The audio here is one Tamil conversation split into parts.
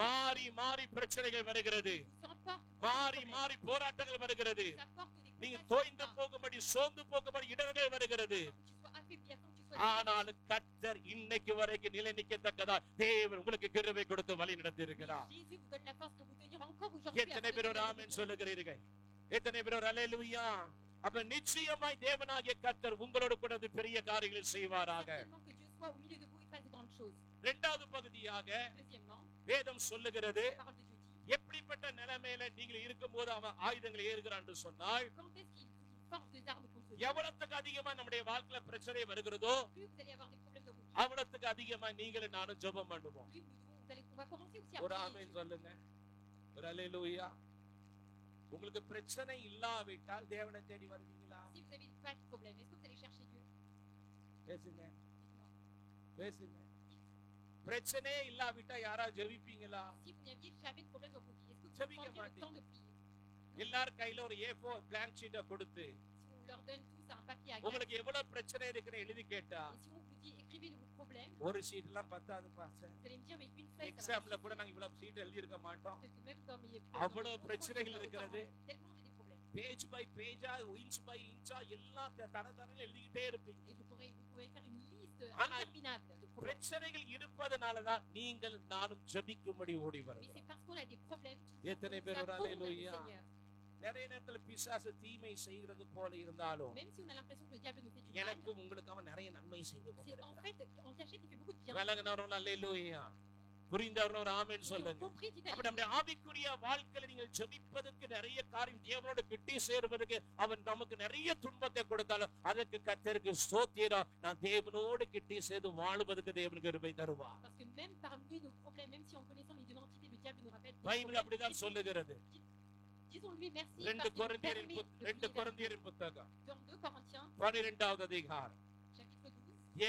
மாறி மாறி பிரச்சனைகள் வருகிறது, மாறி மாறி போராட்டங்கள் வருகிறது, நீங்க தோய்ந்து போகும்படி சோர்ந்து போகும்படி இடர்கள் வருகிறது. ஆனால் கர்த்தர் இன்னைக்கு வரைக்கும் நிலை நிற்கத்தக்கதா தேவன் உங்களுக்கு கிருபை கொடுத்து வழி நடத்தி இருக்கிறார். எத்தனை பேர் ஒரு ஆமென் சொல்லுகிறீர்கள்? எத்தனை பேர் ஒரு அல்லேலூயா? அப்ப நிச்சயமாய் தேவனாகிய கர்த்தர் உங்களோட கூட பெரிய காரியங்களை செய்வாராக. இரண்டாவது பகுதியாக வேதம் சொல்லுகிறது, எப்படிப்பட்ட நிலைமையில நீங்கள் இருக்கும்போது அவன் ஆயுதங்களை ஏறுகிறான் என்று சொன்னால், எவ்வளவுக்கு அதிகமா நம்முடைய வாழ்க்கையில பிரச்சனை வருகிறதோ அவ்வளவுக்கு அதிகமா நீங்களும் நானும் ஜெபம் பண்ணுவோம். ஒரு ஆமென் சொல்லுங்க, ஒரு அல்லேலூயா. உங்களுக்கு பிரச்சனை இல்லாவிட்டால் தேவனை தேடி வருவீங்களா? பேசுங்க, பேசுங்க. பிரச்சனை இல்லாவிட்டா யாரா ஜெபிப்பீங்களா? ஜெபிக்க மாட்டீங்க. எல்லார் கையில ஒரு A4 blank sheet கொடுத்து உங்களுக்கு எவ்வளவு பிரச்சனை இருக்குன்னு எழுதி கேட்டா, ஒரு ஷீட் எல்லாம் பத்தாது பாஸ்டர், எக்ஸாம்ல கூட நாங்க இவ்வளவு ஷீட் எழுதி இருக்க மாட்டோம், அவ்வளவு பிரச்சனைகள் இருக்கிறது. பேஜ் பை பேஜா, இன்ச் பை இன்ச்சா எல்லாம் தரதரன்னு எழுதிக்கிட்டே இருப்பீங்க. பிரச்சனைகள் இருப்பதனாலதான் நீங்கள் நானும் ஜெபிக்கும்படி ஓடி வரணும். எத்தனை பேர் ஒரு அல்லேலூயா? நிறைய நேரத்துல பிசாசு தீமை செய்கிறது போல இருந்தாலும் எனக்கு உங்களுக்கு அவன் நிறைய நன்மை செய்து விலகினவர்கள் அல்லேலூயா, புரிந்தவர்கள் ஒரு ஆமென் சொல்லுங்க. அப்படி நம்முடைய ஆவிக்குரிய வாழ்க்கையில நீங்கள் ஜெபிப்பதற்கு நிறைய காரியம் தேவனோடு கிட்டி சேர்வதற்கு அவன் நமக்கு நிறைய துன்பத்தை கொடுத்தாலும் அதற்கு கர்த்தருக்கு ஸ்தோத்திரம். நான் தேவனோடு கிட்டி சேர்ந்து வாழுவதற்கு தேவனுக்கு கிருபை தருவார். பைபிள் அப்படிதான் சொல்லுகிறது. 2 கொரிந்தியரின் புத்தகம் 12வது அதிகாரம்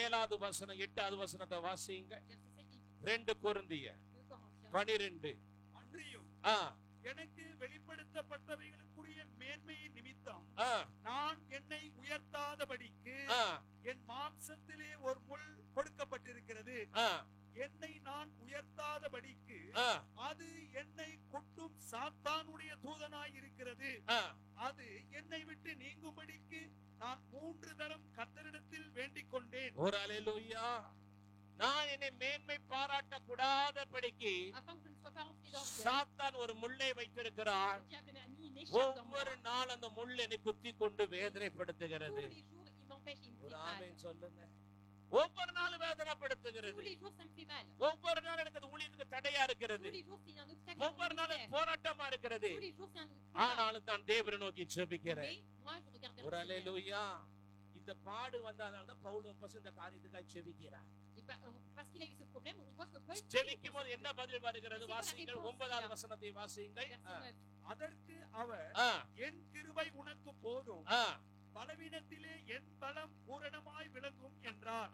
7வது வசனம் 8வது வசனத்தை வாசிங்க. 2 கொரிந்தியர் 12. அன்றியும் எனக்கு வெளிப்படுத்தப்பட்டவைகளுக்குரிய மேன்மையின் நிமித்தம் நான் என்னை உயர்த்தாதபடிக்கு என் மாம்சத்திலே ஒரு முள் கொடுக்கப்பட்டிருக்கிறது. என்னை நான் உயர்த்தாதபடிக்கு அது என்னை கொட்டும் சாத்தானுடைய தூதனாய் இருக்கிறது. அது என்னை விட்டு நீங்கும்படிக்கு நான் 3 தரம் கர்த்தரிடத்தில் வேண்டிக் கொண்டேன். ஒரு அல்லேலூயா. நான் என்னை மேன்மை பாராட்ட கூடாதபடிக்கு சாத்தான் ஒரு முள்ளை வைத்திருக்கிறான். ஒவ்வொரு நாள் அந்த முள் என்னை குத்தி கொண்டு வேதனைப்படுத்துகிறது. ஒரு ஆமென் சொல்லுங்க. ஒவ்வொரு நாளும் வேதனைப்படுத்துகிறது. ஒவ்வொரு நாள் எனக்கு ஊழியத்துக்கு தடையா இருக்கிறது. ஒவ்வொரு நாளும் போராட்டமா இருக்கிறது. ஆனாலும் நான் தேவனை நோக்கி ஜெபிக்கிறேன். ஒரு அல்லேலூயா. இந்த பாடு வந்ததால பவுல் இந்த காரியத்துக்காக ஜெபிக்கிறார். ஜெபிக்கும் போது என்ன பதில் வருகிறது? வாசிங்கள் 9வது வசனத்தை வாசிங்கள். அதற்கு அவர், என் கிருபை உனக்கு போதும், பலவீனத்திலே என் பலம் பூரணமாய் விளங்கும் என்றார்.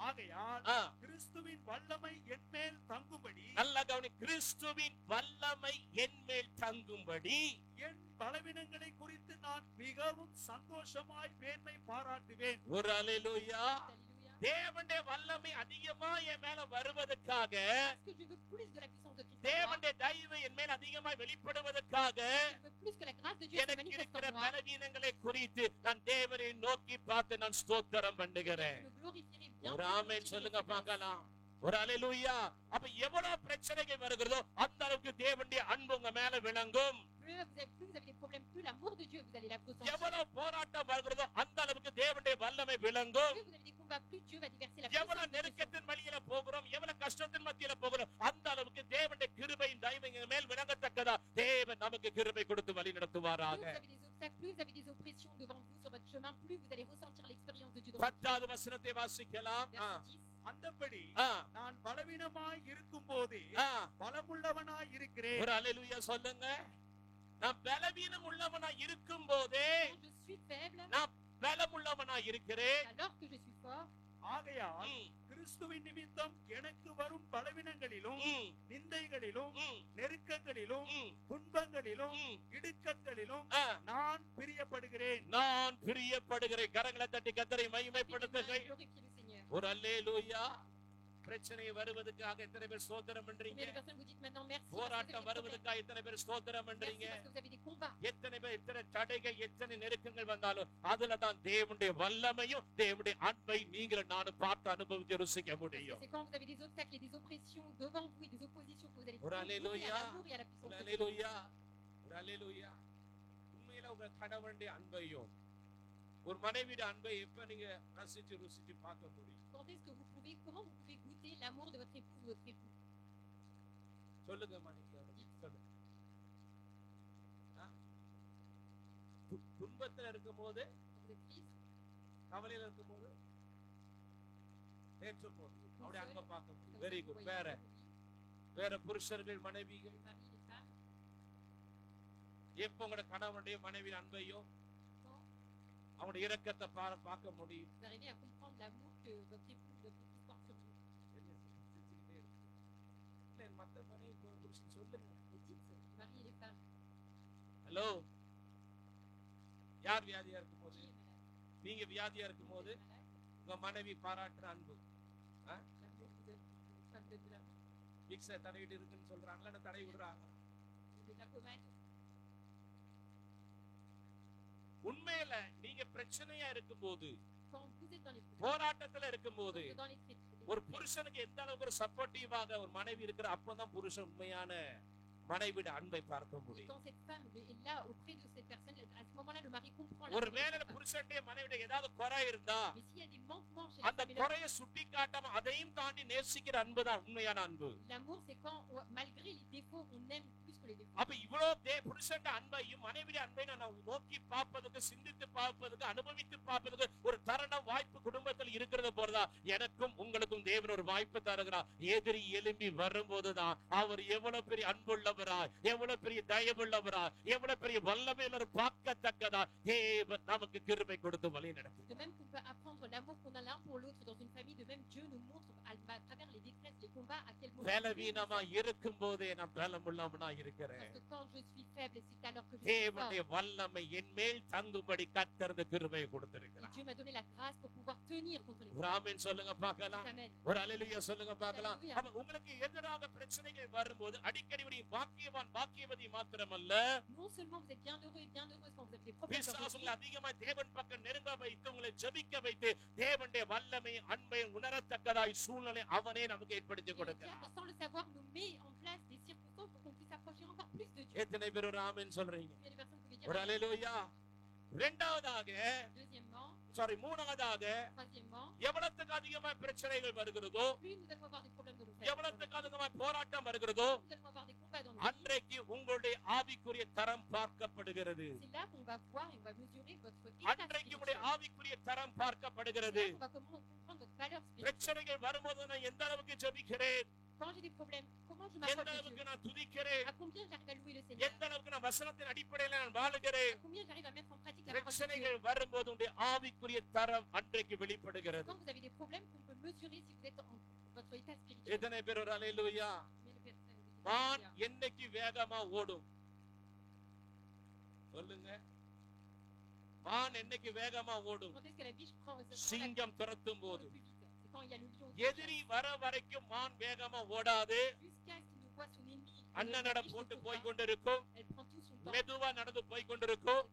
ஆகையால் கிறிஸ்துவின் வல்லமை என் மேல் தங்கும்படி, நல்ல கவனி, கிறிஸ்துவின் வல்லமை என் மேல் தங்கும்படி என் பலவீனங்களை குறித்து நான் மிகவும் சந்தோஷமாய் மேன்மை பாராட்டுவேன். ஒரு அல்லேலூயா. தேவனுடைய வல்லமை அதிகமா என் மேல வருவதற்காக, தேவனுடைய தயவு என் மேல் அதிகமாய் வெளிப்படுவதற்காக எனக்கு இருக்கிற பலவீனங்களை குறித்து நான் தேவனை நோக்கி பார்த்து நான் ஸ்தோத்திரம் பண்ணுகிறேன். ஒரு ஆமென் சொல்லுங்க பார்க்கலாம். ஒரு அல்லேலூயா. அப்ப எவ்வளவு பிரச்சனைகள் வருகிறதோ அந்த அளவுக்கு தேவனுடைய அன்பு உங்க மேல விளங்கும். எவ்வளவு போராட்டம் வருகிறதோ அந்த அளவுக்கு தேவனுடைய வல்லமை விளங்கும். எவ்வளவு நெருக்கத்தின் வழியில போகிறோம், எவ்வளவு கஷ்டத்தின் மத்தியில போகிறோம், அந்த அளவுக்கு தேவனுடைய கிருபையின் தயவு எங்க மேல் விளங்கத்தக்கதா தேவன் நமக்கு கிருபை கொடுத்து வழி நடத்துவாராக. 10வது வசனத்தை வாசிக்கலாம். அந்தபடி நான் பலவீனமாய் இருக்கும் போது பலமுள்ளவனாய் இருக்கிறேன். ஒரு அல்லேலூயா சொல்லுங்க. நான் பலவீனம் உள்ளவனாய் இருக்கும் போதே நான் பலமுள்ளவனாய் இருக்கிறேன். ஆகையால் கிறிஸ்துவின் நிமித்தம் எனக்கு வரும் பலவீனங்களிலும் நிந்தைகளிலும் நெருக்கங்களிலும் துன்பங்களிலும் இடுக்கங்களிலும் நான் பிரியப்படுகிறேன். நான் பிரியப்படுகிறேன். கரங்களை தட்டி கர்த்தரை மகிமைப்படுத்துங்கள். ஒரு அல்லேலூயா. பிரச்சனை வருவதற்காக எத்தனை பேர் ஸ்தோத்திரம் பண்றீங்க? போராட்டம் வருவதற்காக எத்தனை பேர் ஸ்தோத்திரம் பண்றீங்க? எத்தனை பேர் எத்தனை தடைகள் எத்தனை நெருக்கங்கள் வந்தாலும் அதுல தான் தேவனுடைய வல்லமையும் தேவனுடைய அன்பை நீங்க நானும் பார்த்து அனுபவித்து ருசிக்க முடியும். உண்மையில உங்க கணவனுடைய அன்பையும் ஒரு மனைவியோட அன்பை எப்ப நீங்க ரசிச்சு ருசிச்சு பார்க்க முடியும்? சொல்லுங்க மனைவி, சொல்லுங்க. துன்பத்துல இருக்கும் போது, கவலையில இருக்கும் போது அவருடைய அன்பை பார்க்க முடியும். Very good. வேற புருஷர்கள் மனைவிகள் எப்ப உங்களோட கணவனுடைய மனைவி அன்பையும் அவனுடைய இரக்கத்தை பார்க்க முடியும். ஹலோ, யார் வியாதியா இருக்கும் போது, நீங்க வியாதியா இருக்கும் போது உங்க மனைவி பாராட்டுற அன்பு தடவிட்டு இருக்குன்னு சொல்றாங்களா, தடை விடுறாங்க? உண்மையில நீங்க பிரச்சனையா இருக்கும் போது, போராட்டத்துல இருக்கும் போது, ஒரு புருஷனுக்கு எந்த அளவுக்கு ஒரு சப்போர்ட்டிவாக ஒரு மனைவி இருக்கிற அப்பதான் புருஷன் உண்மையான மனைவியோட அன்பை பார்க்க முடியும். ஒரு வேளை புருஷனுடைய மனைவியோட ஏதாவது குறை இருந்தா அந்த குறையை சுட்டி காட்டாம அதையும் தாண்டி நேசிக்கிற அன்பு தான் உண்மையான அன்பு. அப்ப இவ்வளவு புருஷன் அன்பையும் மனைவியோட அன்பையும் நான் நோக்கி பார்ப்பதுக்கு, சிந்தித்து பார்ப்பதுக்கு, அனுபவித்து பார்ப்பதுக்கு ஒரு தருணம் வாய்ப்பு குடும்பத்தில் இருக்கிறது போறதா எனக்கும் உங்களுக்கும் தேவன் ஒரு வாய்ப்பு தருகிறார். எதிரி எழும்பி வரும்போதுதான் அவர் எவ்வளவு பெரிய அன்புள்ளவரா, எவ்வளவு பெரிய தயவுள்ளவரா, எவ்வளவு பெரிய வல்லமையுள்ளவர் பார்க்கத்தக்கதா தேவன் நமக்கு கிருபை கொடுத்து வழி நடத்தும். பலவீனமா இருக்கும் போதே நான் பலமுள்ளவனா இருக்கிறேன். தேவனுடைய வல்லமை என் மேல் தங்கும்படி கர்த்தர் கிருபை கொடுத்திருக்கிறார். ஆமென் சொல்லுங்க பார்க்கலாம். ஒரு அல்லேலூயா சொல்லுங்க பார்க்கலாம். உங்களுக்கு எதிராக பிரச்சனைகள் வரும்போது அடிக்கடி பாக்கியவான் பாக்கியவதி மாத்திரமல்ல, பிசாசுகளை அதிகமா தேவன் பக்கம் நெருங்க வைத்து உங்களை ஜெபிக்க வைத்து தேவனுடைய வல்லமை அன்பை உணரத்தக்கதாய் சூழ்நிலை அவனே நமக்கு ஏற்படுத்தி கொடுக்கிறார். எத்தனை பேர் ஒரு ஆமென் சொல்றீங்க? ஒரு அல்லேலூயா. இரண்டாவதாக, மூணாவதாக, எவ்வளவுக்கு அதிகமா பிரச்சனைகள் வருகிறதோ, எவ்வளவுக்கு அதிகமா போராட்டம் வருகிறதோ அன்றைக்கு உங்களுடைய ஆவிக்குரிய தரம் பார்க்கப்படுகிறது. அன்றைக்கு உங்களுடைய ஆவிக்குரிய தரம் பார்க்கப்படுகிறது. பிரச்சனைகள் வரும்போது நான் எந்த அளவுக்கு ஜெபிக்கிறேன், எந்த அளவுக்கு நான் துதிக்கிறேன், எந்த அளவுக்கு நான் வசனத்தின் அடிப்படையில் நான் வாழுகிறேன், பிரச்சனைகள் வரும்போது உங்களுடைய ஆவிக்குரிய தரம் அன்றைக்கு வெளிப்படுகிறது. எத்தனை பேர் ஒரு அல்லேலூயா? மான் என்னைக்கு வேகமா ஓடும் சொல்லுங்க? மான் என்னைக்கு வேகமா ஓடும்? சிங்கம் துரத்தும் போது. எதிரி வர வரைக்கும் மான் வேகமா ஓடாது. அண்ணனட போட்டு போய் கொண்டிருக்கும், மெதுவா நடந்து போய் கொண்டிருக்கும்.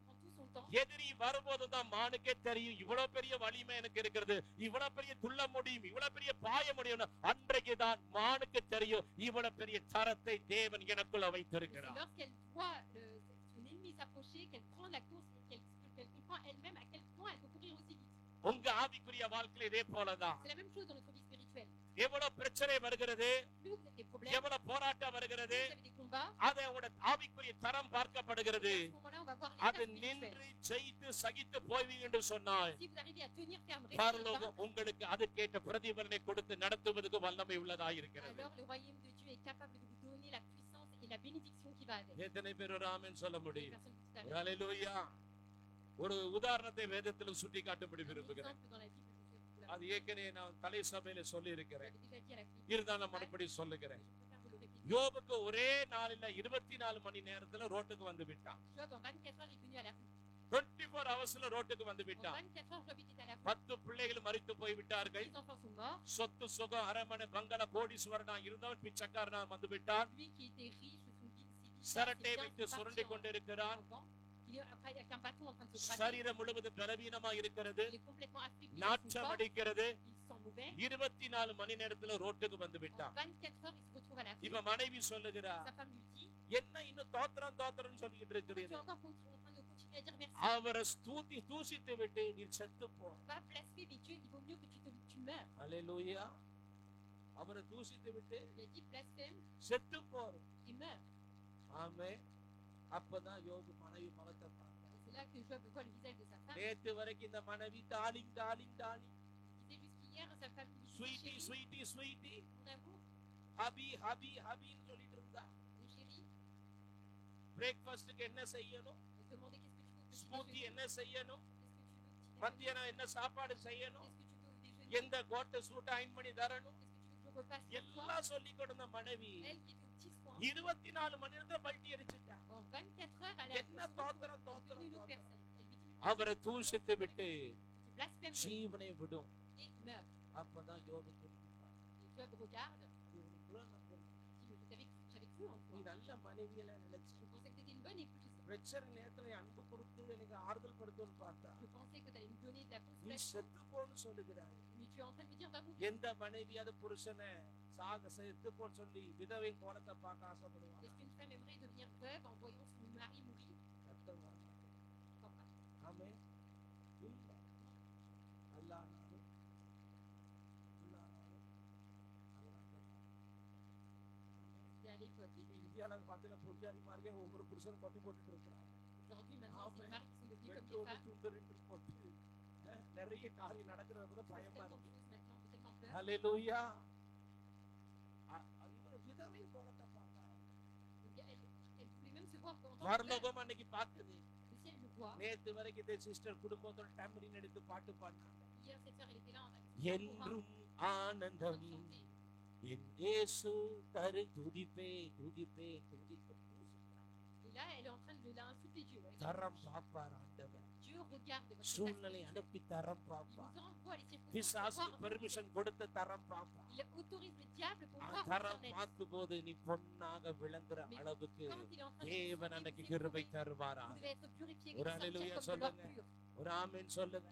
எதிரி வரும்போதுதான் மானுக்கே தெரியும் இவ்வளவு பெரிய வலிமை எனக்கு இருக்கிறது, இவ்வளவு பெரிய துள்ள முடியும், இவ்வளவு பெரிய பாய முடியும். அன்றைக்குதான் மானுக்கு தெரியும் இவ்வளவு பெரிய தரத்தை தேவன் எனக்குள்ள வைத்திருக்கிறார். உங்க ஆவிக்குரிய வாழ்க்கையில இதே போலதான். எவ்வளவு பிரச்சனை வருகிறது, எவ்வளவு போராட்டம் வருகிறது, அதோட ஆவிக்குரிய தரம் பார்க்கப்படுகிறது. அது நின்று செய்து சகித்து போவீங்க என்று சொன்னால் பரலோகம் உங்களுக்கு அதுக்கேற்ற பிரதிபலனை கொடுத்து நடத்துவதற்கு வல்லமை உள்ளதாக இருக்கிறது. எத்தனை பேர் ஒரு ஆமென் சொல்ல முடியும்? அல்லேலூயா. ஒரு உதாரணத்தை வேதத்தில் சுட்டி காட்டும்படி விரும்புகிறேன். அது ஏற்கனவே நான் தலை சபையில சொல்லி இருக்கிறேன், இருந்தாலும் மறுபடி சொல்லுகிறேன். யோபுக்கு ஒரே நாளில் 24 மணி நேரத்துல ரோட்டுக்கு வந்து விட்டான். 24 ஹவர்ஸ்ல ரோட்டுக்கு வந்து En விட்டான். 24 heures, Job était à la rue. 10 பிள்ளைகள் மரித்து போய் விட்டார்கள். Les enfants sont morts. சொத்து சுகம் அரமனை பங்களா கோடீஸ்வரனா இருந்தவன் பிச்சைக்காரனா வந்து விட்டான். Lui qui était riche, son fils, சரட்டை வைத்து சுரண்டி கொண்டிருக்கிறான். il est avec un bâton en train de se gratter. சரீரம் முழுவதும் பலவீனமா இருக்கிறது. Il est complètement affligé. நாற்றம் அடிக்கிறது. Il sent mauvais. 24 மணி நேரத்துல ரோட்டுக்கு வந்து விட்டான். 24 heures, il se retrouve à la rue. இப்ப மனைவி சொல்லுகிறா, Sa femme lui dit, என்ன இன்னும் தோத்திரம் தோத்திரம் சொல்லிட்டு tu es இருக்கிறீர்கள்? encore en train de continuer à dire merci. அவரை தூசித்து விட்டு நீ செத்து போ. Va blasphémer Dieu, il vaut mieux que tu meurs. அல்லேலூயா. அவரை தூசித்து விட்டு Il a dit blasphème, செத்து போ. il meurt. ஆமென். அப்பதான் யோபு மனைவி முகத்தை பார்த்தான். C'est là que Job voit le visage de sa femme. நேத்து வரைக்கும் இந்த மனைவி darling darling darling, Il disait jusqu'hier, sa femme lui disait sweetie chérie, sweetie sweetie, mon amour, hubby hubby ஹபின்னு சொல்லிட்டு இருந்தா. mon chéri, பிரேக்ஃபாஸ்ட்க்கு என்ன செய்யணும், elle demandait qu'est-ce que tu veux au smoothie petit என்ன செய்யணும், déjeuner, மத்தியானம் என்ன சாப்பாடு செய்யணும், qu'est-ce que tu veux au déjeuner, எந்த கோட்டை சூட் அயன் பண்ணி தரணும், qu'est-ce que tu veux que je repasse pour toi. எல்லாம் சொல்லி கொடுத்த மனைவி Elle qui était au petit soin, 24 மணி நேரத்துல பல்ட்டி அடிச்சுட்டா. en 24 heures, elle a என்ன தோத்திரம் தோத்திரம் une autre தோத்திரம். personne. Elle lui dit, அவரை தூசித்து விட்டு tu blasphèmes ஜீவனை விடும். et meurt. அப்பதான் யோபு தெரிஞ்சுப்பான். Et Job regarde, இவனுக்குள்ள நான் il dit, mais j'avais cru en நீ toi. நல்ல மனைவியெல்லாம் நினைச்சு Je pensais que tu étais une bonne épouse. பிரச்சனை நேரத்துல அன்பு கொடுத்து எனக்கு ஆறுதல் படுத்தும்னு பார்த்தா Je pensais que tu allais me donner de la நீ consolation. செத்து போன்னு சொல்லுகிறாய். Mais tu es en train de me dire, va mourir. எந்த மனைவியாவது புருஷனை செத்து போன்னு சொல்லி விதவை கோலத்தை பார்க்க ஆசைப்படுவாங்க. Est-ce qu'une femme aimerait devenir veuve en voyant son mari mourir? கர்த்தர் வார்த்தை. Je crois pas. ஆமென். இல்ல. அல்லாஹ்னாலும் அல்லாஹ்னாலும் C'est à l'époque. இந்தியால பார்த்தீங்கன்னா புருஷாரிமார்க்கே ஒவ்வொரு புருஷனும் கொட்டி போட்டுட்டு இருக்கிறாங்க. Aujourd'hui, maintenant, c'est les maris qui sont devenus comme des petrol femmes. துண்டு போட்டு நிறைய காரியம் நடக்கிறது கூட Il y a பயமா tellement de இருக்கு. choses maintenant, j'ai tellement peur. ஹல்லேலூயா. இவர் விதவை கோலத்தை பார்த்தார். Donc, elle voulait même se voir en tant que veuve. பரலோகம் அன்னைக்கு பார்த்தது. Le ciel le voit. நேத்து வரைக்கும் இந்த சிஸ்டர் குடும்பத்தோட டேம்பரின் எடுத்து பாட்டு பாடினாங்க. Hier, cette sœur, elle était là en என்றும் ஆனந்தம் என் இயேசு தரு துதிப்பே துதிப்பே துதிப்பே. Et là, elle est en train de l'insulter Dieu. Elle dit, தரம் பார்ப்பார் ஆண்டவர். Dieu regarde votre சூழ்நிலை état அனுப்பி தரம் spirituel. Il பார்ப்பார். nous envoie les circonstances. பிசாசுக்கு pour voir பெர்மிஷன் கொடுத்து தரம் பார்ப்பார். Il autorise le diable pour voir தரம் où on est. பார்க்கும் போது நீ பொன்னாக விளங்குற அளவுக்கு Quand il est en train de தேவன் vous அன்னைக்கு purifier, கிருபை தருவாரா. vous devez être purifié ஒரு et sortir அல்லேலூயா comme de l'or சொல்லுங்க. pur. ஒரு ஆமென் சொல்லுங்க.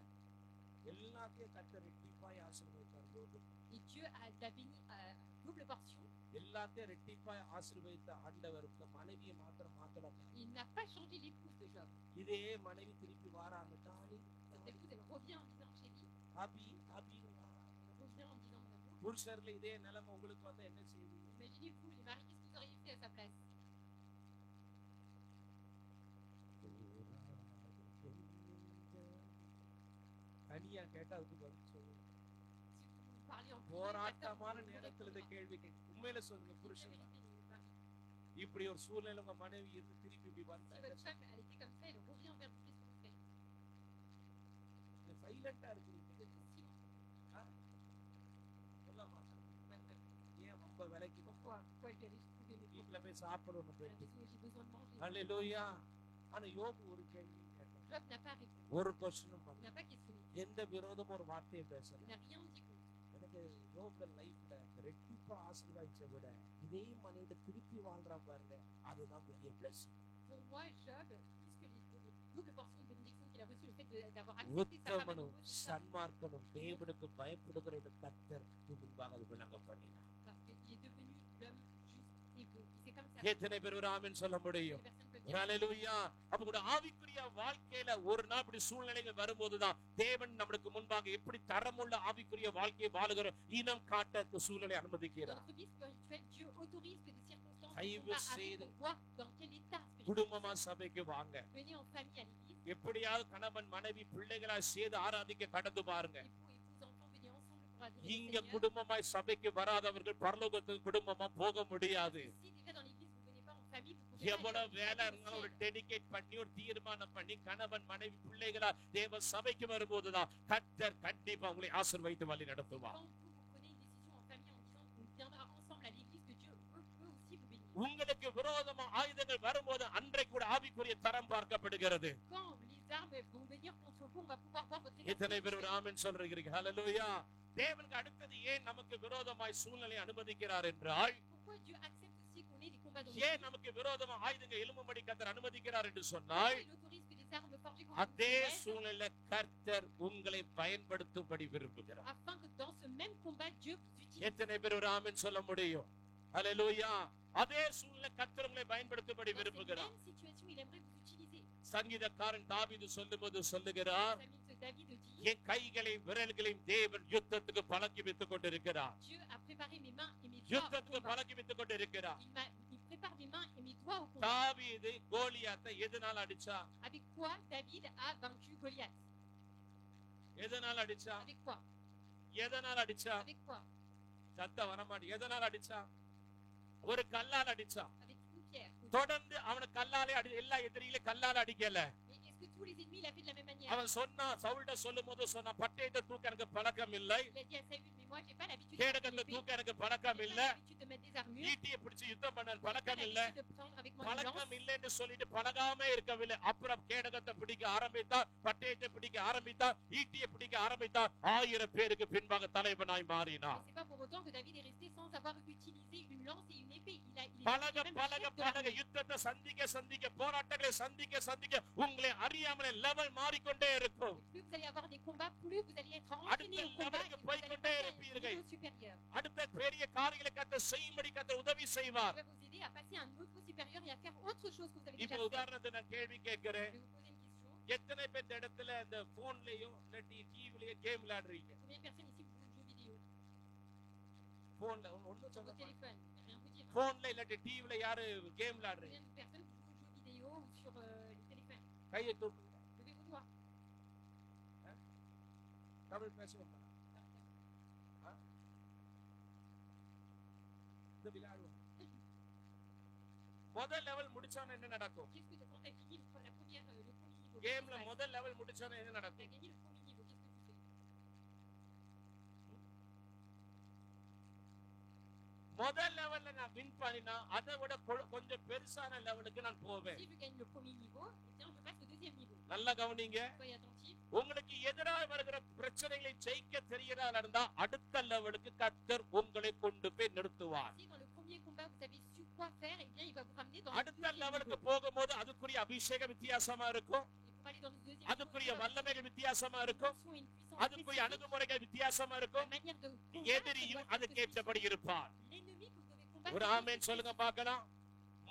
எல்லாத்தையும் கர்த்தர் ரெட்டிப்பாய் ஆசீர்வதித்தார் யோபு. Et Dieu l'a béni à double portion. எல்லாத்தையும் ரெட்டிப்பாய் ஆசீர்வதித்த ஆண்டவருக்கு மனைவியை மாத்திரம் மாத்தலாம். Il n'a pas changé l'épouse de Job. இதே மனைவி திருப்பி வாராங்க. Dolly Cette épouse, elle revient en disant chérie, hubby ஹபின்னு வாராங்க. elle revient en disant mon amour. புருஷர்ல இதே நிலைமை உங்களுக்கு வந்து என்ன செய்வீங்க? Imaginez-vous, les maris, qu'est-ce que vous auriez fait à sa place? தனியா கேட்டா அதுக்கு பதில் சொல்லுங்க. Si vous parliez en போராட்டமான privé, நேரத்துல இந்த கேள்வி கேட்கு. உண்மையில சொல்லுங்க புருஷன் Si இப்படி ஒரு சூழ்நிலை உங்க மனைவி இருந்து திருப்பி இப்படி வந்தா votre femme, elle était comme ça, elle revient vers vous, qu'est-ce que vous faites? சைலண்டா இருக்கீங்க. Vous êtes silence. சொல்ல மாட்டேன். ஏன் ரொம்ப விலைக்கு Pourquoi? Pourquoi elle allait se trouver les வீட்டுல போய் சாப்பிடணும் Elle a போயிட்டு. dit, j'ai besoin de manger. ஹல்லேலூயா. ஆனா யோபு ஒரு கேள்வி கேட்டான். Job n'a pas répondu, ஒரு கொஸ்டினும் il பண்ணல. n'a pas questionné, எந்த விரோதமும் ஒரு வார்த்தையை பேசல. il n'a rien dit contre. எனக்கு யோபு லைஃப்ல ரெட்டிப்பா ஆசீர்வாதிச்ச விட இதே மனைவிட திருப்பி வாழ்றா பாருங்க, அதுதான் பெரிய blessing. Pour moi, Job, puisque les doubles portions de bénédiction qu'il a reçues, le fait d'avoir accepté sa femme உத்தமனும் amoureuse, சன்மார்க்கனும் தேவனுக்கு பயப்படுகிற இந்த கர்த்தர் முன்பாக அது விளங்க பண்ணினார். parce qu'il est devenu l'homme juste et beau. C'est comme ça. எத்தனை பேர் ஒரு ஆமென் சொல்ல Les முடியும்? personnes peuvent dire, ஹல்லேலூயா. அப்ப கூட ஆவிக்குரிய வாழ்க்கையில ஒரு நாள் இப்படி சூழ்நிலைகள் வரும்போதுதான் தேவன் நம்மளுக்கு முன்பாக எப்படி தரமுள்ள ஆவிக்குரிய வாழ்க்கையை வாழுகிற இனம் காட்ட சூழ்நிலை dans அனுமதிக்கிறார். notre vie spirituelle, Dieu autorise que des circonstances தயவு nous arrivent செய்து pour voir dans quel état spirituel. குடும்பமா சபைக்கு வாங்க. Venez en famille à l'église. எப்படியாவது கணவன் மனைவி பிள்ளைகளா சேர்ந்து ஆராதிக்க கடந்து பாருங்க. Époux, épouse, enfants, venez ensemble pour adorer le இங்க Seigneur. குடும்பமாய் சபைக்கு வராதவர்கள் பரலோகத்துக்கு குடும்பமா போக முடியாது. Si déjà dans l'église vous venez pas en famille, vous pouvez pas எவ்வளவு aller வேலை au இருந்தாலும் ஒரு ciel. டெடிகேட் பண்ணி ஒரு தீர்மானம் பண்ணி கணவன் மனைவி பிள்ளைகளா தேவ சபைக்கு வரும்போதுதான் கர்த்தர் கண்டிப்பா உங்களை ஆசீர்வதித்து வழி நடத்துவார். Quand vous prenez une décision en famille en disant qu'on viendra ensemble à l'église, que Dieu peut aussi vous bénir. உங்களுக்கு விரோதமா ஆயுதங்கள் வரும்போது அன்றைக்கு கூட ஆவிக்குரிய தரம் பார்க்கப்படுகிறது. Quand les armes vont venir contre vous, on va pouvoir voir votre எத்தனை பேர் ஒரு énergie. ஆமென் சொல்றீங்க? ஹalleluya. தேவனுக்கு அடுத்தது ஏன் நமக்கு விரோதமாய் சூழ்நிலை அனுமதிக்கிறார் என்றால், Pourquoi Dieu accepte aussi qu'on ait des combats dans ஏன் nos நமக்கு விரோதமா ஆயுதங்கள் எழும்பும்படி கர்த்தர் அனுமதிக்கிறார் என்று சொன்னால், vies? Il autorise que les armes forgées contre அதே vous சூழ்நிலை கர்த்தர் உங்களை பயன்படுத்தும்படி விரும்புகிறார். afin que dans ce même combat, Dieu vous utilise. எத்தனை பேர் ஒரு ஆமென் சொல்ல முடியும்? ஹalleluya. அதே சூழ்நிலை கர்த்தர் உங்களை பயன்படுத்தும்படி Dans cette விரும்புகிறார். même situation, il aimerait vous utiliser. சங்கீதக்காரன் தாவீது சொல்லும்போது சொல்லுகிறார், Psalmiste David dit, என் கைகளையும் விரல்களையும் தேவன் யுத்தத்துக்கு பழக்கி வைத்துக் கொண்டிருக்கிறார். Dieu a préparé mes mains et mes doigts au யுத்தத்துக்கு combat. பழக்கி வைத்துக் கொண்டிருக்கிறார். Il prépare mes mains et mes doigts au combat. தாவீது கோலியாத்தை எதனால அடிச்சா? Avec quoi David a vaincu Goliath? எதனால அடிச்சா? Avec quoi? எதனால அடிச்சா? Avec quoi? சத்த வரமாடி. எதனால அடிச்சா? ஒரு கல்லால் அடிச்சா. Avec une pierre. தொடர்ந்து அவன கல்லாலே அடி, எல்லா எதிரிகளையும் கல்லால அடிக்கல. Mais est-ce que tous les ennemis il a fait de la même manière? அவன் சொன்னா, சவுல்ட சொல்லும்போது சொன்னா, பட்டயத்தை தூக்க எனக்கு பழக்கம் இல்லை, Il a dit à Saül, mais moi j'ai pas l'habitude de கேடகத்தை mettre l'épée, தூக்க எனக்கு j'ai பழக்கம் pas இல்லை, l'habitude de mettre des armures, ஈட்டியை பிடிச்சு யுத்தம் பண்ண j'ai pas பழக்கம் இல்லை, l'habitude de prendre avec moi une lance. பழக்கம் இல்லைன்னு சொல்லிட்டு பழகாம இருக்கவில்லை. அப்புறம் கேடகத்தை பிடிக்க ஆரம்பித்தார், பட்டயத்தை பிடிக்க ஆரம்பித்தார், ஈட்டியை பிடிக்க ஆரம்பித்தார். 1000 பேருக்கு பின்பாக தலைவனாய் மாறினார். Mais c'est pas pour autant que David est resté sans avoir utilisé une lance et une épée. Il est பழக même பழக chef de பழக l'armée. யுத்தத்தை சந்திக்க சந்திக்க, போராட்டங்களை சந்திக்க சந்திக்க, உங்களை அறியாமலே லெவல் மாறிக்கொண்டே இருக்கும். Plus vous allez avoir des combats, plus vous allez être அடுத்த entraîné au combat et level-க்கு vous allez போய்க்கொண்டே passer à un இருப்பீர்கள். niveau supérieur. அடுத்த பெரிய காரியங்களை கர்த்தர் செய்யும்படி கர்த்தர் உதவி Il செய்வார். va vous aider à passer à un niveau supérieur et à faire autre chose que vous avez déjà இப்ப fait. உதாரணத்துக்கு நான் கேள்வி Je கேட்கிறேன். vais vous poser une question. எத்தனை பேர் இந்த இடத்துல இந்த போன்லயோ இல்லாட்டி டிவிலயோ கேம் விளையாடுறீங்க? Combien de personnes ici jouent aux jeux vidéo? போன்ல ஒண்ணு Sur சொல்ல votre téléphone? Rien vous dire. போன்ல இல்லாட்டி டிவில யாரு கேம் விளையாடுறீங்க? Combien de personnes jouent aux jeux vidéo ou sur le téléphone? கையை தூக்கு. Levez vos doigts. தமிழ் பேசுவோம். இந்த விளையாடுவோம். முதல் லெவல் முடிச்சவன என்ன நடக்கும்? Qu'est-ce que tu as quand tu as fini le premier niveau? கேம்ல Tu முதல் லெவல் முடிச்சவன என்ன as நடக்கும்? gagné le premier niveau. Qu'est-ce que tu fais? முதல் லெவல்ல நான் வின் பண்ணினா அதை விட கொஞ்சம் பெருசான லெவலுக்கு நான் போவேன். Si je gagne le premier niveau, eh bien, je passe au deuxième niveau. நல்லா கவனிங்க. Soyez attentifs. உங்களுக்கு எதிராக வருகிற பிரச்சனைகளை ஜெயிக்க தெரியறதா இருந்தா அடுத்த லெவலுக்கு கர்த்தர் உங்களை கொண்டு போய் நிறுத்துவார். Si dans le premier combat vous avez su quoi faire, eh bien il va vous ramener dans le அடுத்த deuxième லெவலுக்கு niveau. போகும்போது அதுக்குரிய அபிஷேகம் வித்தியாசமா இருக்கும், Et pour aller dans le deuxième niveau, அதுக்குரிய il va y avoir வல்லமைகள் வித்தியாசமா une இருக்கும், dimension et une puissance அதுக்குரிய spécifique. அணுகுமுறைகள் வித்தியாசமா La இருக்கும். manière de combattre எதிரியும் doit être அதுக்கு spécifique. ஏற்றபடி இருப்பார். L'ennemi que vous devez combattre ஒரு doit être ஆமென் சொல்லுங்க spécifique. பார்க்கலாம்.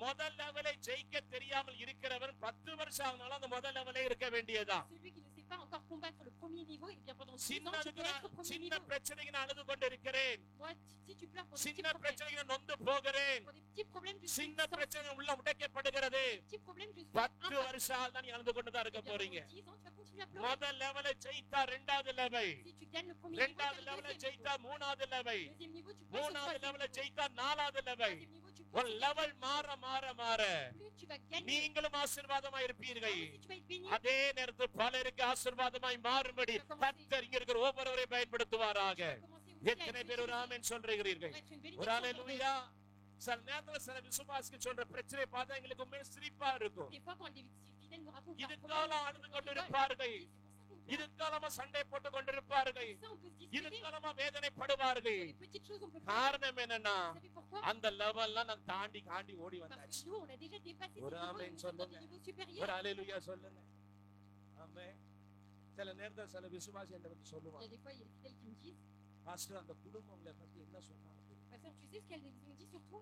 முதல் லெவலை ஜெயிக்க தெரியாமல் இருக்கிறவன் 10 வருஷம் ஆனாலும் அந்த முதல் லெவலே இருக்க வேண்டியதா. Celui qui ne sait pas encore combattre le premier niveau, et bien pendant 10 ans tu சின்னதுக்கு peux être நான் au premier சின்ன niveau. பிரச்சனைக்கு நான் அழுது கொண்டிருக்கிறேன், Moi, si tu pleures pour des petits சின்ன problèmes, பிரச்சனைக்கு நான் நொந்து போகிறேன், pour des petits problèmes, je suis சின்ன sensible. பிரச்சனை உள்ள உடைக்கப்படுகிறது. Des petits problèmes, je suis 10 impacté. வருஷம் தான் நீ அழுது கொண்டுதான் Eh இருக்க bien, போறீங்க. pendant 10 ans, tu vas continuer à pleurer. முதல் லெவலை ஜெயித்தா இரண்டாவது level, Si tu gagnes le premier niveau, tu இரண்டாவது as le லெவலை deuxième ஜெயித்தா niveau. மூணாவது level, Deuxième niveau, tu passes au மூணாவது troisième லெவலை niveau. ஜெயித்தா நாலாவது லெவல். Troisième niveau, tu ஒரு passes au லெவல் மாற மாற மாற plus tu vas gagner, நீங்களும் ஆசீர்வாதமா இருப்பீர்கள். plus tu vas être béni. அதே நேரத்தில் பலருக்கு ஆசீர்வாதமாய் மாறும்படி கர்த்தர் இங்க இருக்கிற ஒவ்வொருவரையும் பயன்படுத்துவாராக. Commencer aussi à எத்தனை être பேர் ஒரு béni. ஆமென் சொல்றீர்கள்? Pour être une ஒரு bénédiction pour அல்லேலூயா. சில நேரத்துல சில விசுவாசிகள் சொல்ற பிரச்சனை பார்த்தா எங்களுக்கு உண்மையிலே சிரிப்பா இருக்கும். Des fois, quand des fidèles nous racontent leurs இதுக்காலம் அழுது கொண்டிருப்பார்கள், இதுக்காலமா சண்டை போட்டு கொண்டிருப்பார்கள், ça, on peut se disputer. இதுக்காலமா வேதனைப்படுவார்கள். Pour des petites choses, on peut pas. காரணம் என்னன்னா Vous savez pourquoi? அந்த லெவல்லாம் நான் தாண்டி காண்டி ஓடி Parce வந்தாச்சு. que nous, on a déjà dépassé ces ஒரு niveaux, ஆமென் nous sommes dans சொல்லுங்க. des niveaux ஒரு supérieurs. அல்லேலூயா சொல்லுங்க. ஆமென். சில நேரத்துல சில விசுவாசி என்கிட்ட வந்து Il y சொல்லுவாங்க, a des fois, il y a des fidèles qui me disent, pastor அந்த குடும்பம் உங்களை பத்தி என்ன சொன்னாங்க? Pasteur, tu sais ce qu'elles ont dit sur toi?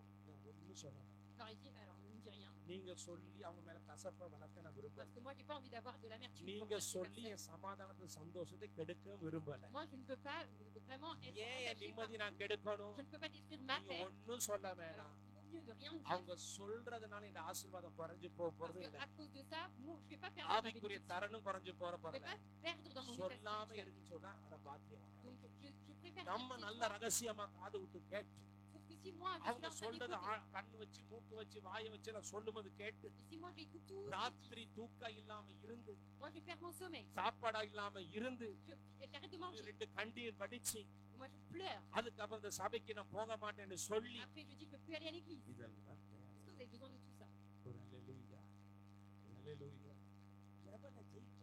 ஒன்னும் சொல்லல. Je leur ai dit, alors ne me dis rien. நீங்க சொல்லி அவங்க மேல கசப்பை வளர்க்க நான் விரும்பல. Parce que moi, j'ai pas envie d'avoir de l'amertume. pour நீங்க certaines சொல்லி personnes. என் சமாதானத்தை சந்தோஷத்தை கெடுக்க விரும்பல. Moi, je ne peux pas vraiment être ஏன் என் entaché par நிம்மதி நான் vous. கெடுக்கணும்? Je ne peux pas détruire ma நீங்க paix. ஒன்னும் சொல்ல Alors, வேணாம். il vaut mieux de rien me dire. அவங்க சொல்றதுனால இந்த ஆசீர்வாதம் குறைஞ்சு போக Parce போறது que இல்ல. à cause de ça, moi, je vais pas perdre ma ஆவிக்குரிய bénédiction. தரணும் குறைஞ்சு போற Je vais போறல. pas perdre dans mon état சொல்லாம spirituel. இருக்குன்னு சொன்னா அத பாத்தியம். Donc, je préfère நம்ம rester நல்ல toi. ரகசியமா காது விட்டு கேட்டு, Sauf que si moi, je அவங்க suis en train சொல்றத d'écouter, கண்ணு வச்சு மூக்கு வச்சு வாயை வச்சு நான் சொல்லும்போது கேட்டு, et si moi, j'écoute tout, ராத்திரி தூக்கம் இல்லாம இருந்து, moi, je perds mon sommeil. சாப்பாடா இல்லாம இருந்து, J'arrête de manger. 2 கண்ணீர் வடிச்சு, Moi, je pleure. அதுக்கப்புறம் இந்த சபைக்கு நான் போக மாட்டேன்னு சொல்லி, Après, je dis, je ne peux plus aller à l'église. இதெல்லாம் தேவை. Est-ce que vous avez besoin de tout ça? ஒரு அல்லேலூயா. ஒரு அல்லேலூயா. லெவலை ஜெயிக்க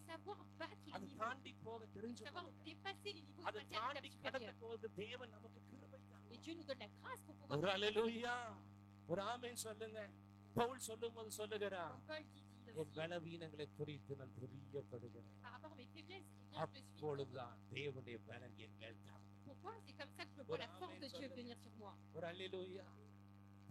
savoir battre les அதை niveaux, தாண்டி போக தெரிஞ்சு savoir dépasser les niveaux அதை spatiaux தாண்டி கடந்து supérieurs. போவது தேவன் நமக்கு கிருபை தருவார். Et Dieu nous donne la grâce pour pouvoir. ஒரு அல்லேலூயா, ஒரு ஆமென் சொல்லுங்க. பவுல் சொல்லும்போது சொல்லுகிறார், Comme Paul dit என் பலவீனங்களை குறித்து நான் பிரியப்படுகிறேன். par rapport à mes faiblesses, eh bien, je suis. அப்பொழுதுதான் தேவனுடைய பலன் என் மேல் தங்கும். Pourquoi? C'est comme ça que je vois la force de Dieu venir sur moi. ஒரு அல்லேலூயா.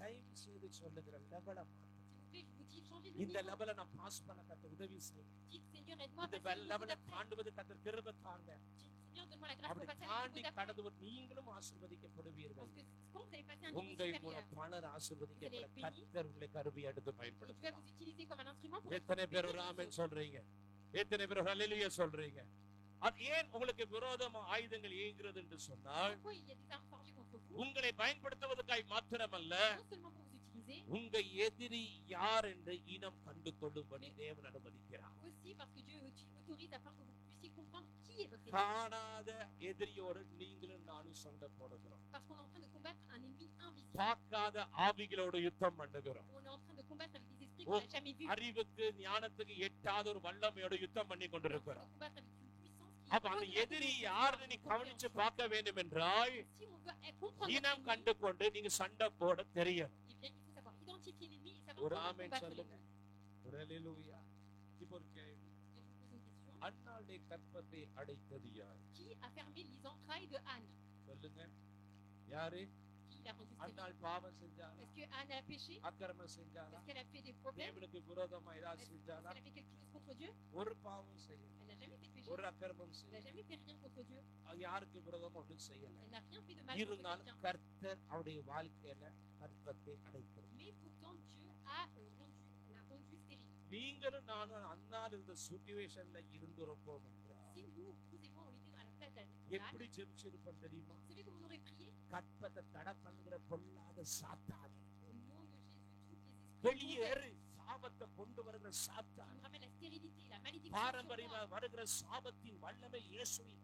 தயவு செய்து சொல்லுகிற லெவலை S'il vous plaît, je vous dis, changez de இந்த niveau. லெவலை நான் பாஸ் பண்ண கத்த உதவி செய்யும். Dites, Seigneur, aide-moi à இந்த passer au niveau லெவலை d'après. தாண்டுவது கத்த கிருபை தாங்க. Dites, Seigneur, donne-moi la grâce அப்படி pour passer au தாண்டி niveau d'après. கடந்து நீங்களும் ஆசீர்வதிக்கப்படுவீர்கள். Parce que quand vous allez passer à un niveau உங்கள் supérieur, மூலம் பலர் ஆசீர்வதிக்கப்பட Vous allez être bénis. கர்த்தர் உங்களை கருவியை எடுத்து et Dieu va பயன்படுத்துவார். vous utiliser comme un instrument pour எத்தனை பேர் ஒரு bénir les ஆமென் autres. சொல்றீங்க? எத்தனை பேர் ஒரு அல்லேலூயா சொல்றீங்க? அது ஏன் உங்களுக்கு விரோதமா ஆயுதங்கள் இயங்குகிறது என்று சொன்னால், Pourquoi il y a des armes forgées contre vous? உங்களை பயன்படுத்துவதற்காய் மாத்திரமல்ல, Non seulement pour vous utiliser, உங்க எதிரி யார் என்று இனம் கண்டு கொள்ளும்படி தேவன் அனுமதிக்கிறார். aussi parce que Dieu autorise afin que vous puissiez comprendre qui est votre ennemi. காணாத எதிரியோடு நீங்களும் நானும் சண்டை போடுகிறோம். Parce qu'on est en train de combattre un ennemi invisible. பார்க்காத ஆவிகளோடு யுத்தம் பண்ணுகிறோம். On est en train de combattre avec des esprits qu'on n'a jamais vus. அறிவுக்கு ஞானத்துக்கு எட்டாத ஒரு வல்லமையோடு யுத்தம் பண்ணி On est en train கொண்டிருக்கிறோம். de combattre avec une puissance qui அப்ப est அந்த au-delà de எதிரி nos யாருன்னு நீ connaissances. கவனிச்சு பார்க்க வேண்டும் என்றால், Si on veut comprendre இனம் notre கண்டு கொண்டு நீங்க சண்டை போட தெரியும். ennemi, eh bien, il faut savoir identifier l'ennemi et savoir ஒரு comment ஆமென் combattre சொல்லுங்க. l'ennemi. ஒரு அல்லேலூயா. இப்போ ஒரு கேள்வி. Je vous pose une question. அன்னாளுடைய கற்பத்தை அடைத்தது யார்? Qui a fermé les entrailles de Anne? சொல்லுங்க. யாரு? Qui l'a rendue stérile? அன்னாள் பாவம் செஞ்சாரா? Est-ce que Anne a péché? அக்கிரமம் செஞ்சாரா? Est-ce qu'elle a fait des problèmes? தேவனுக்கு விரோதமா ஏதாவது Est-ce செஞ்சாரா? qu'elle a fait quelque chose contre Dieu? ஒரு பாவம் செய்யல. Elle n'a jamais fait de péché. ஒரு அக்கிரமம் Elle n'a செய்யல. jamais fait rien contre Dieu. யாருக்கு விரோதமா ஒன்றும் செய்யல. Elle n'a rien fait de mal contre இருந்தாலும் quelqu'un. கர்த்தர் அவருடைய வாழ்க்கையில கற்பத்தை அடைத்தார். Mais pourtant, Dieu l'a rendu stérile. நீங்களும் நானும் அன்னாள் இருந்த சிச்சுவேஷன்ல இருந்திருப்போம் என்றால், Si nous et moi, on était à la place d'Anne, எப்படி ஜெபிச்சிருப்போம் தெரியுமா? vous savez comment on aurait prié? கற்பத்தை தடை பண்ணுகிற பொல்லாத சாத்தான், Au nom de Jésus, tous les esprits வெளியேறு, சாபத்தை கொண்டு வருகிற qui சாத்தான், nous ramènent la stérilité, la malédiction sur பாரம்பரியமா moi. வருகிற சாபத்தின் வல்லமை இயேசுவின்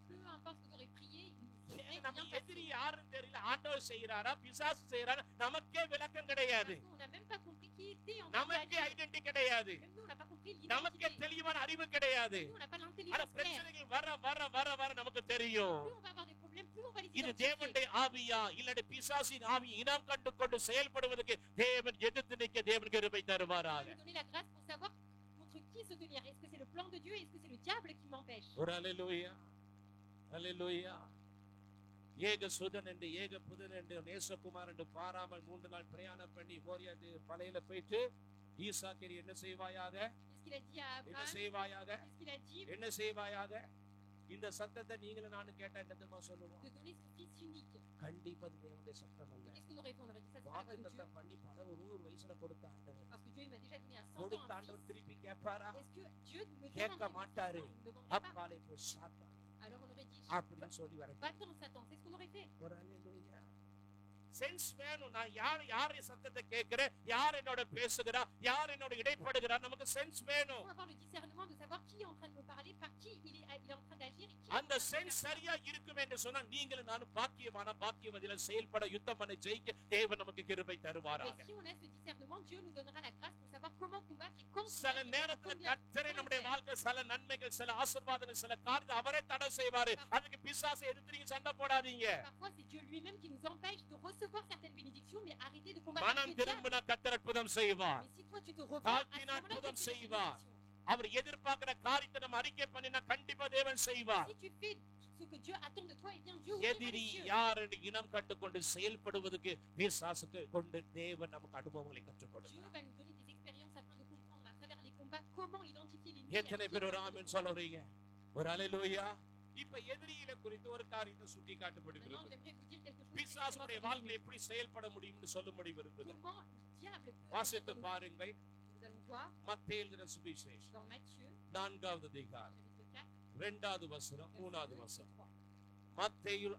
Peu importe ce que vous aurez prié, il nous ஏன்னா serait நம்ம bien passé. எதிரி யாருன்னு தெரியல, ஆண்டவர் செய்யறாரா பிசாசு செய்யறாரா நமக்கே விளக்கம் கிடையாது. Parce qu'on n'a même pas compris qui était en train நமக்கே d'agir. ஐடென்டி கிடையாது. Même nous, on n'a pas compris நமக்கே l'identité. தெளிவான அறிவு கிடையாது. Nous, on n'a pas ஆனா l'intelligence claire. பிரச்சனைகள் வர வர வர வர நமக்கு தெரியும். Plus on va avoir des problèmes, plus on va les இது identifier. தேவனுடைய ஆவியா இல்ல பிசாசின் ஆவி இனம் கண்டு கொண்டு செயல்படுவதற்கு தேவன் எதிர்த்து நிற்க தேவன் கிருபை Dieu va தருவாராக. nous donner la grâce pour savoir contre qui se tenir. Est-ce que c'est le plan de Dieu? Est-ce que c'est le diable qui m'empêche? ஒரு அல்லேலூயா, அல்லேலூயா. ஏக சுதன் என்று ஏக புதன் என்று நேசகுமார் என்று பாராமல் 3 நாள் பிரயாணம் பண்ணி போரியாது பலையில போயிட்டு ஈசாக்கேரி என்ன செய்வாயாக, Qu'est-ce qu'il a dit à என்ன Abraham? செய்வாயாக, Qu'est-ce qu'il a dit? என்ன செய்வாயாக? இந்த சத்தத்தை நீங்களும் நானும் கேட்டா என்னமா சொல்லுவோம்? De donner son fils unique. கண்டிப்பா அது தேவனுடைய சத்தம் அல்ல. Qu'est-ce qu'on aurait fait? On aurait dit ça, c'est pas வாக்குத்தத்தம் de Dieu. பண்ணி பல 100 வயசுல கொடுத்த ஆண்டவர், Parce que Dieu il m'a déjà donné à 100 ans கொடுத்த un ஆண்டவர் fils. திருப்பி கேட்பாரா? Est-ce que Dieu me கேட்க demande மாட்டாரு. Il ne demandera pas. அப்பாலே போய் சாத்தா Alors on aurait dit, அப்படின்னு சொல்லி வர va-t'en Satan. C'est ce qu'on aurait fait. ஒரு அல்லேலூயா. சென்ஸ் வேணும். நான் யார் சத்தத்தை கேட்கிறேன், யார் என்னோட பேசுகிறா, யார் என்னோட இடைப்படுகிறா, நமக்கு சென்ஸ் Il வேணும். faut avoir le discernement de savoir qui est en train de me parler, par qui il est en train d'agir et qui அந்த சென்ஸ் சரியா இருக்கும் என்று சொன்னா நீங்களும் நானும் பாக்கியமான பாக்கியவதில செயல்பட யுத்தம் பண்ண ஜெயிக்க தேவன் நமக்கு கிருபை Et தருவாராக. si on a ce discernement, Dieu nous donnera la grâce pour savoir comment combattre et quand சில நேரத்துல கர்த்தரே நம்முடைய வாழ்க்கை சில நன்மைகள் சில ஆசீர்வாதங்கள் சில காரியத்தை அவரே தடை செய்வாரு. அதுக்கு பிசாசை எதிர்த்து நீங்க சண்டை போடாதீங்க. Parfois, c'est Dieu lui-même qui nous empêche de recevoir certaines bénédictions, mais arrêtez de combattre மனம் avec le diable. திரும்பின கர்த்தர் அற்புதம் செய்வார். Mais si toi tu te reprends, à ce தாழ்த்தின moment-là, அற்புதம் tu fais des செய்வார். bénédictions. அவர் எதிர்பார்க்கிற காரியத்தை நம்ம அறிக்கை பண்ணினா கண்டிப்பா தேவன் செய்வார். Si tu fais ce que Dieu attend de toi, eh bien Dieu ouvrira எதிரி les cieux. யார் என்று இனம் கட்டுக்கொண்டு செயல்படுவதற்கு பிசாசுக்கு கொண்டு தேவன் நமக்கு அனுபவங்களை கற்றுக் Dieu கொடுக்கிறார். va nous donner des expériences afin de comprendre à travers les combats comment identifier les எத்தனை பேர் ஒரு ஆமென் சொல்றீங்க? ஒரு அல்லேலூயா. இப்ப எதிரியில குறித்து ஒரு காரியத்தை சுட்டி Maintenant, காட்டப்படுகிறது. j'aimerais vous dire quelque chose. பிசாசுடைய வாழ்க்கையில எப்படி செயல்பட முடியும்னு சொல்ல முடிவு இருக்குது. Comment le diable peut வாசித்து agir. பாருங்கள். Nous allons voir மத்தேயு எழுதின சுவிசேஷம் dans Matthieu, 4வது அதிகாரம் chapitre 4, 2வது வசனம் 3வது versets 2 வசனம். et 3. மத்தேயு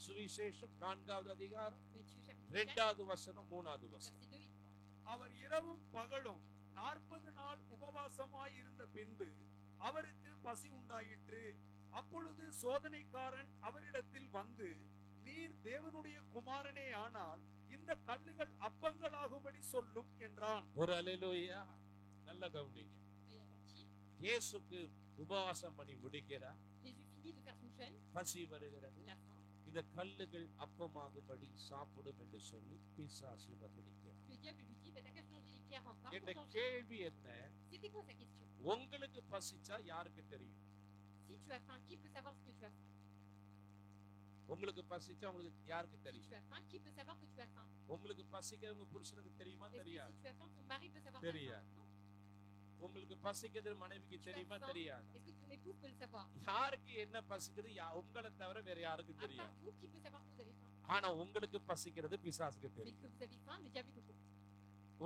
சுவிசேஷம் 4வது அதிகாரம் Matthieu, chapitre 4, 2வது வசனம் 3வது வசனம். versets 2 et 3. அவர் இரவும் பகலும் 40 நாள் உபவாசமாய் இருந்த பின்பு அவருக்கு பசி உண்டாயிற்று. அப்பொழுது சோதனைக்காரன் அவரிடத்தில் வந்து, நீர் தேவனுடைய குமாரனே ஆனால் இந்த கல்லுகள் அப்பங்களாகும்படி சொல்லும் என்றான். ஒரு அல்லேலூயா. நல்ல கவனிங்க. இயேசுக்கு உபவாசம் பண்ணி முடிக்கிறார். Jésus finit de faire son jeûne. பசி வருகிறது. Il a faim. இந்த கல்லுகள் அப்பமாகும்படி சாப்பிடும் என்று சொல்லி பிசாசு வந்து நிற்கிறார். Le diable lui dit, t'as qu'à changer les pierres en pain என்ற pour manger. கேள்வி என்ன? C'était quoi sa question? உங்களுக்கு பசிச்சா யாருக்கு தெரியும்? Si tu as faim, qui peut savoir ce que tu as faim? உங்களுக்கு பசிச்சா உங்களுக்கு யாருக்கு Si தெரியும்? tu as faim, qui peut savoir que tu as faim? உங்களுக்கு பசிக்க உங்க புருஷனுக்கு தெரியுமா? Est-ce que தெரியாது. si tu as faim, ton mari peut savoir que tu as தெரியாது. faim? Non. உங்களுக்கு பசிக்கிறது மனைவிக்கு தெரியுமா? தெரியாது. Est-ce que ton épouse peut le savoir? யாருக்கு என்ன பசிக்குது உங்களை தவிர வேற யாருக்கும் À part தெரியாது. vous, qui peut savoir que vous avez faim? ஆனா உங்களுக்கு பசிக்கிறது பிசாசுக்கு Mais தெரியும். que vous avez faim, le diable le connaît.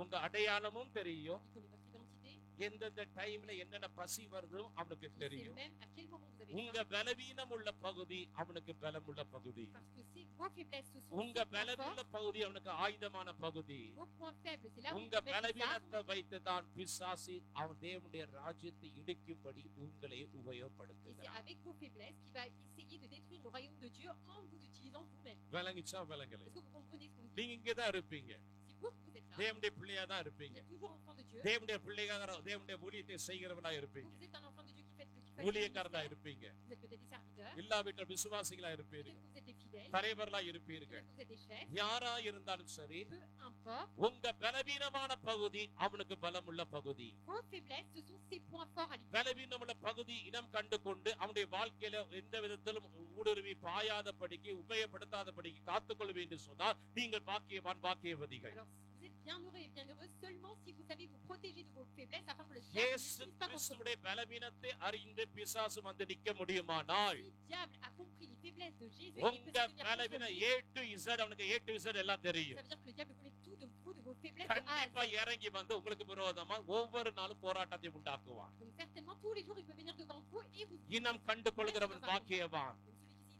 உங்க அடையாளமும் தெரியும். Il connaît votre identité. எந்தெந்த டைம்ல என்னென்ன பசி வருதோ அவனுக்கு Il sait தெரியும். même à quel moment vous avez உங்க faim. பலவீனம் உள்ள பகுதி அவனுக்கு பலமுள்ள பகுதி. Parce que c'est vos faiblesses, ce sont உங்க vos points பலவீன forts. பகுதி அவனுக்கு ஆயுதமான பகுதி. Vos points faibles, c'est là où உங்க vous mettez les armes. பலவீனத்தை வைத்து தான் பிசாசு அவன் தேவனுடைய ராஜ்யத்தை இடிக்கும்படி உங்களை Et c'est உபயோகப்படுத்துகிறான். avec vos faiblesses qu'il va essayer de détruire le royaume de Dieu en vous utilisant vous-même. விளங்கிச்சா விளங்கல? Est-ce que vous comprenez ce qu'on dit? நீங்க இங்கதான் இருப்பீங்க. Si vous êtes là, தேவனுடைய பிள்ளையா தான் vous இருப்பீங்க. êtes toujours enfant de Dieu. தேவனுடைய பிள்ளையா தேவனுடைய ஊழியத்தை செய்கிறவனா இருப்பீங்க. Vous êtes un enfant de Dieu qui fait le ஊழியக்காரனா ministère. இருப்பீங்க. Vous êtes peut-être des serviteurs. இல்லாவிட்டால் விசுவாசிகளா Peut-être இருப்பீர்கள். que vous êtes des fidèles. தலைவர்களா இருப்பீர்கள். Peut-être que vous êtes des chefs. யாரா இருந்தாலும் சரி, Peu importe. உங்க பலவீனமான பகுதி அவனுக்கு பலமுள்ள பகுதி. Vos faiblesses, ce sont ses points forts à lui. பலவீனமுள்ள பகுதி இனம் கண்டு கொண்டு அவனுடைய வாழ்க்கையில எந்த விதத்திலும் ஊடுருவி பாயாதபடிக்கு உபயோகப்படுத்தாதபடிக்கு காத்துக்கொள்வேன் என்று சொன்னால் நீங்கள் பாக்கியவான் பாக்கியவதிகள். Alors, vous êtes bien heureux et bien heureuse seulement si vous savez vous protéger de vos faiblesses afin que le diable ne இயேசு l'utilise pas contre vous. கிறிஸ்துவுடைய பலவீனத்தை அறிந்து பிசாசு வந்து நிக்க முடியுமானால் Si le diable a compris les faiblesses de Jésus, il peut உங்க se tenir contre பலவீன lui. A to Z அவனுக்கு A to Z எல்லாம் Ça தெரியும். veut dire que le diable connaît tout de vous, de vos faiblesses de A à கண்டிப்பா Z. இறங்கி வந்து உங்களுக்கு விரோதமா ஒவ்வொரு நாளும் போராட்டத்தை உண்டாக்குவான். Donc certainement tous les jours il peut venir devant vous et vous. இனம் கண்டு கொள்கிறவன் பாக்கியவான்.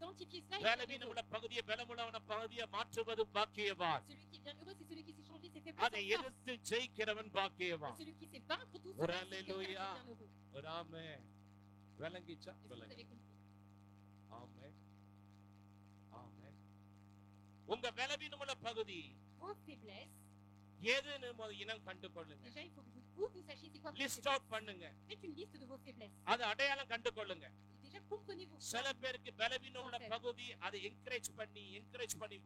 Donc celui qui s'identifie cela, il est bien heureux. பலவீனமுள்ள பகுதியை பலமுள்ள பகுதியை மாற்றுவது பாக்கியவான். Celui qui est bien heureux, c'est celui qui sait changer ses faiblesses அதை en force. எதிர்த்து ஜெயிக்கிறவன் Et பாக்கியவான். celui qui sait vaincre tout ஒரு cela, c'est quelqu'un qui est அல்லேலூயா. bien heureux. ஒரு ஆமென். விளங்கிச்சா? Est-ce que vous விளங்கி. avez compris? ஆமென். ஆமென். உங்க பலவீனமுள்ள பகுதி Vos faiblesses, எதுன்னு இனம் கண்டு கொள்ளுங்க. déjà il faut que vous sachiez c'est quoi vos list faiblesses. Out பண்ணுங்க. Faites une liste de vos faiblesses. அது அடையாளம் கண்டு கொள்ளுங்க. Et déjà comprenez vos சில points. பேருக்கு பலவீனமுள்ள பகுதி அதை என்கரேஜ் பண்ணி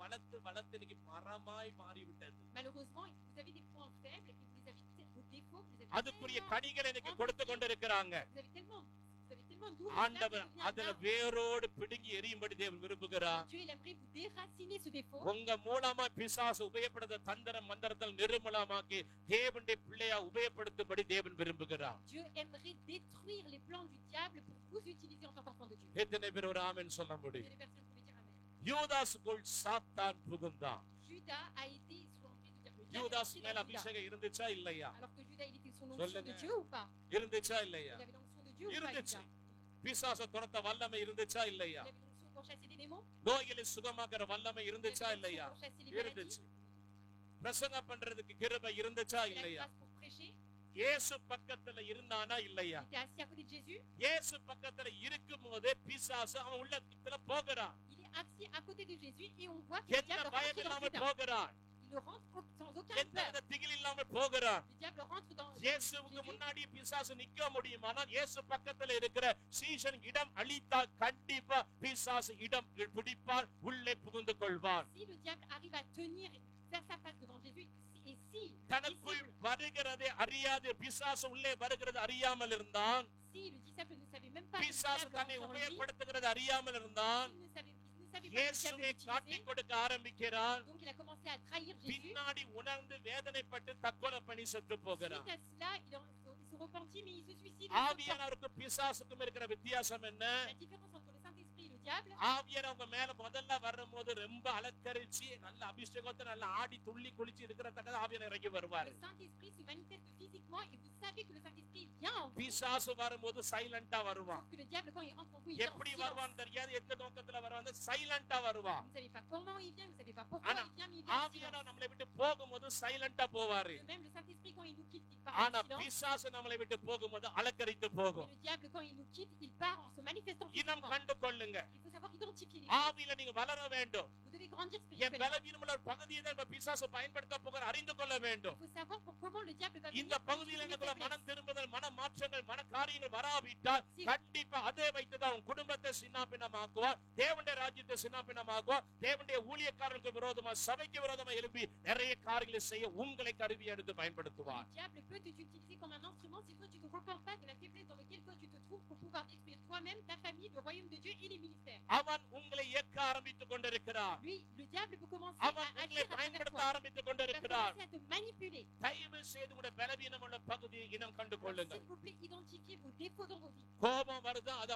வளர்த்து இன்னைக்கு மரமாய் மாறிவிட்டது. Malheureusement, vous avez des points faibles et vous les avez vos défauts, vous les avez அதுக்குரிய tellement, கனிகளை இன்னைக்கு கொடுத்து கொண்டிருக்கிறாங்க. vous avez tellement d'où ஆண்டவர் அதுல வேரோடு பிடுங்கி எரியும்படி தேவன் விரும்புகிறார். Dieu il aimerait vous déraciner ce défaut. உங்க மூலமா பிசாசு உபயோகப்படுத்த தந்திர மந்திரத்தில் நிர்மூலமாக்கி தேவனுடைய பிள்ளையா உபயோகப்படுத்தும்படி தேவன் விரும்புகிறார். Dieu aimerait détruire les plans du diable pour vous utiliser en tant qu'enfant de Dieu. எத்தனை பேர் ஒரு ஆமென் சொல்ல Il y a முடியும்? des personnes qui peuvent dire amen. யூதாசுக்குள் சாத்தான் புகுந்தான். Judas a été sous l'emprise du diable. Le diable Judas est மேல entré dans Judas. அபிஷேகம் இருந்துச்சா இல்லையா? Alors que Judas il était sous l'onction de சொல்லுங்க. Dieu ou pas? இருந்துச்சா இல்லையா? Il avait l'onction de Dieu ou pas இருந்துச்சு. Judas? பிசாச துரத்த வல்லமை இருந்துச்சா Il இல்லையா? avait l'onction pour chasser des démons? நோய்களை சுகமாக்குற வல்லமை Il இருந்துச்சா avait l'onction இல்லையா? pour chasser les maladies? இருந்துச்சு. பிரசங்கம் பண்றதுக்கு கிருபை இருந்துச்சா Il avait la இல்லையா? grâce pour prêcher? இயேசு பக்கத்துல இருந்தானா இல்லையா? Il était assis à côté de Jésus? இயேசு பக்கத்துல இருக்கும்போதே பிசாசு அவன் உள்ளத்துல போகிறான். Il est assis à côté de Jésus et on voit que le எந்த diable பயம் rentre dans இல்லாம Judas. போகிறான். Il rentre sans aucune எந்த peur. திகில் இல்லாம போகிறான். Le diable rentre dans இயேசுவுக்கு Jésus. முன்னாடி பிசாசு நிக்க முடியுமானால் இயேசு பக்கத்துல இருக்கிற சீஷன் இடம் அளித்தால் கண்டிப்பா பிசாசு இடம் பிடிப்பார், உள்ளே புகுந்து கொள்வார். Si le diable arrive à tenir faire sa place devant Jésus, et si தனக்குள் வருகிறதை அறியாது பிசாசு உள்ளே வருகிறது அறியாமல் இருந்தான், si le disciple ne savait même pas que le பிசாசு diable தன்னை rentre en lui, உபயோகப்படுத்துகிறது அறியாமல் இருந்தான், il ne savait pas que le diable இயேசுவை காட்டிக் l'utilisait, கொடுக்க ஆரம்பிக்கிறான். donc il a commencé à trahir Jésus. பின்னாடி உணர்ந்து வேதனைப்பட்டு தற்கொலை பண்ணி செத்து போகிறான். Suite à cela, il se repentit, mais il se suicide. ஆவியானவருக்கு பிசாசுக்கும் இருக்கிற வித்தியாசம் என்ன? La différence entre le Saint-Esprit et le diable, ஆவியானவர் உங்க மேல முதல்ல வரும்போது ரொம்ப அலங்கரிச்சு நல்ல அபிஷேகத்தை நல்ல ஆடி துள்ளி குளிச்சு இருக்கிறதுக்கு ஆவியானவர் இறங்கி வருவாரு. le Saint-Esprit se manifeste physiquement et vous savez que le Saint-Esprit vient en vous. பிசாசு வரும்போது சைலண்டா வருவான். Que le diable, quand il rentre en vous, il vient en எப்படி silence. வருவான்னு தெரியாது, எந்த நோக்கத்துல வருவான்னு சைலண்டா வருவான். Vous ne savez pas comment il vient, vous ne savez pas pourquoi ஆனா il vient, mais il vient en silence. ஆவியானவர் நம்மளை விட்டு போகும்போது சைலண்டா போவாரு. Même le Saint-Esprit, quand il nous quitte, il part ஆனா en silence. பிசாசு நம்மளை விட்டு போகும்போது அலங்கரித்து Mais போகும். le diable, quand il nous quitte, il part en se manifestant இனம் physiquement. கண்டு கொள்ளுங்க. Il faut savoir identifier les choses. ஆவியில நீங்க வளர வேண்டும். Vous devez grandir என் spirituellement. பலவீனமுள்ள ஒரு பகுதியை தான் இப்ப பிசாசு பயன்படுத்த போகிற அறிந்து கொள்ள வேண்டும். Il faut savoir comment le diable va இந்த venir பகுதியில் utiliser எனக்குள்ள mes மனம் faiblesses. திரும்புதல், மன மாற்றங்கள், மன காரியங்கள் வராவிட்டால் கண்டிப்பா அதை வைத்துதான் உன் குடும்பத்தை சின்னாபின்னமாக்குவார், தேவனுடைய ராஜ்யத்தை சின்னாபின்னமாக்குவார், தேவனுடைய ஊழியக்காரர்களுக்கு விரோதமா, சபைக்கு விரோதமா எழுப்பி நிறைய காரியங்களை செய்ய உங்களை கருவி எடுத்து பயன்படுத்துவார். Le diable peut t'utiliser comme un instrument si toi tu ne te repens pas de la faiblesse dans laquelle toi tu te trouves pour pouvoir détruire toi-même, ta famille, le royaume de Dieu et les ministères. அவன் உங்களை இயக்க ஆரம்பித்துக் கொண்டிருக்கிறார். Lui, le diable peut commencer அவன் à உங்களை agir à travers பயன்படுத்த toi. ஆரம்பித்துக் Il va கொண்டிருக்கிறார். commencer à te manipuler. தயவு செய்து உங்களுடைய பலவீனமுள்ள பகுதியை இனம் கண்டு Alors, கொள்ளுங்கள். s'il vous plaît, identifiez vos défauts dans vos vies. கோபம் வருதா, அது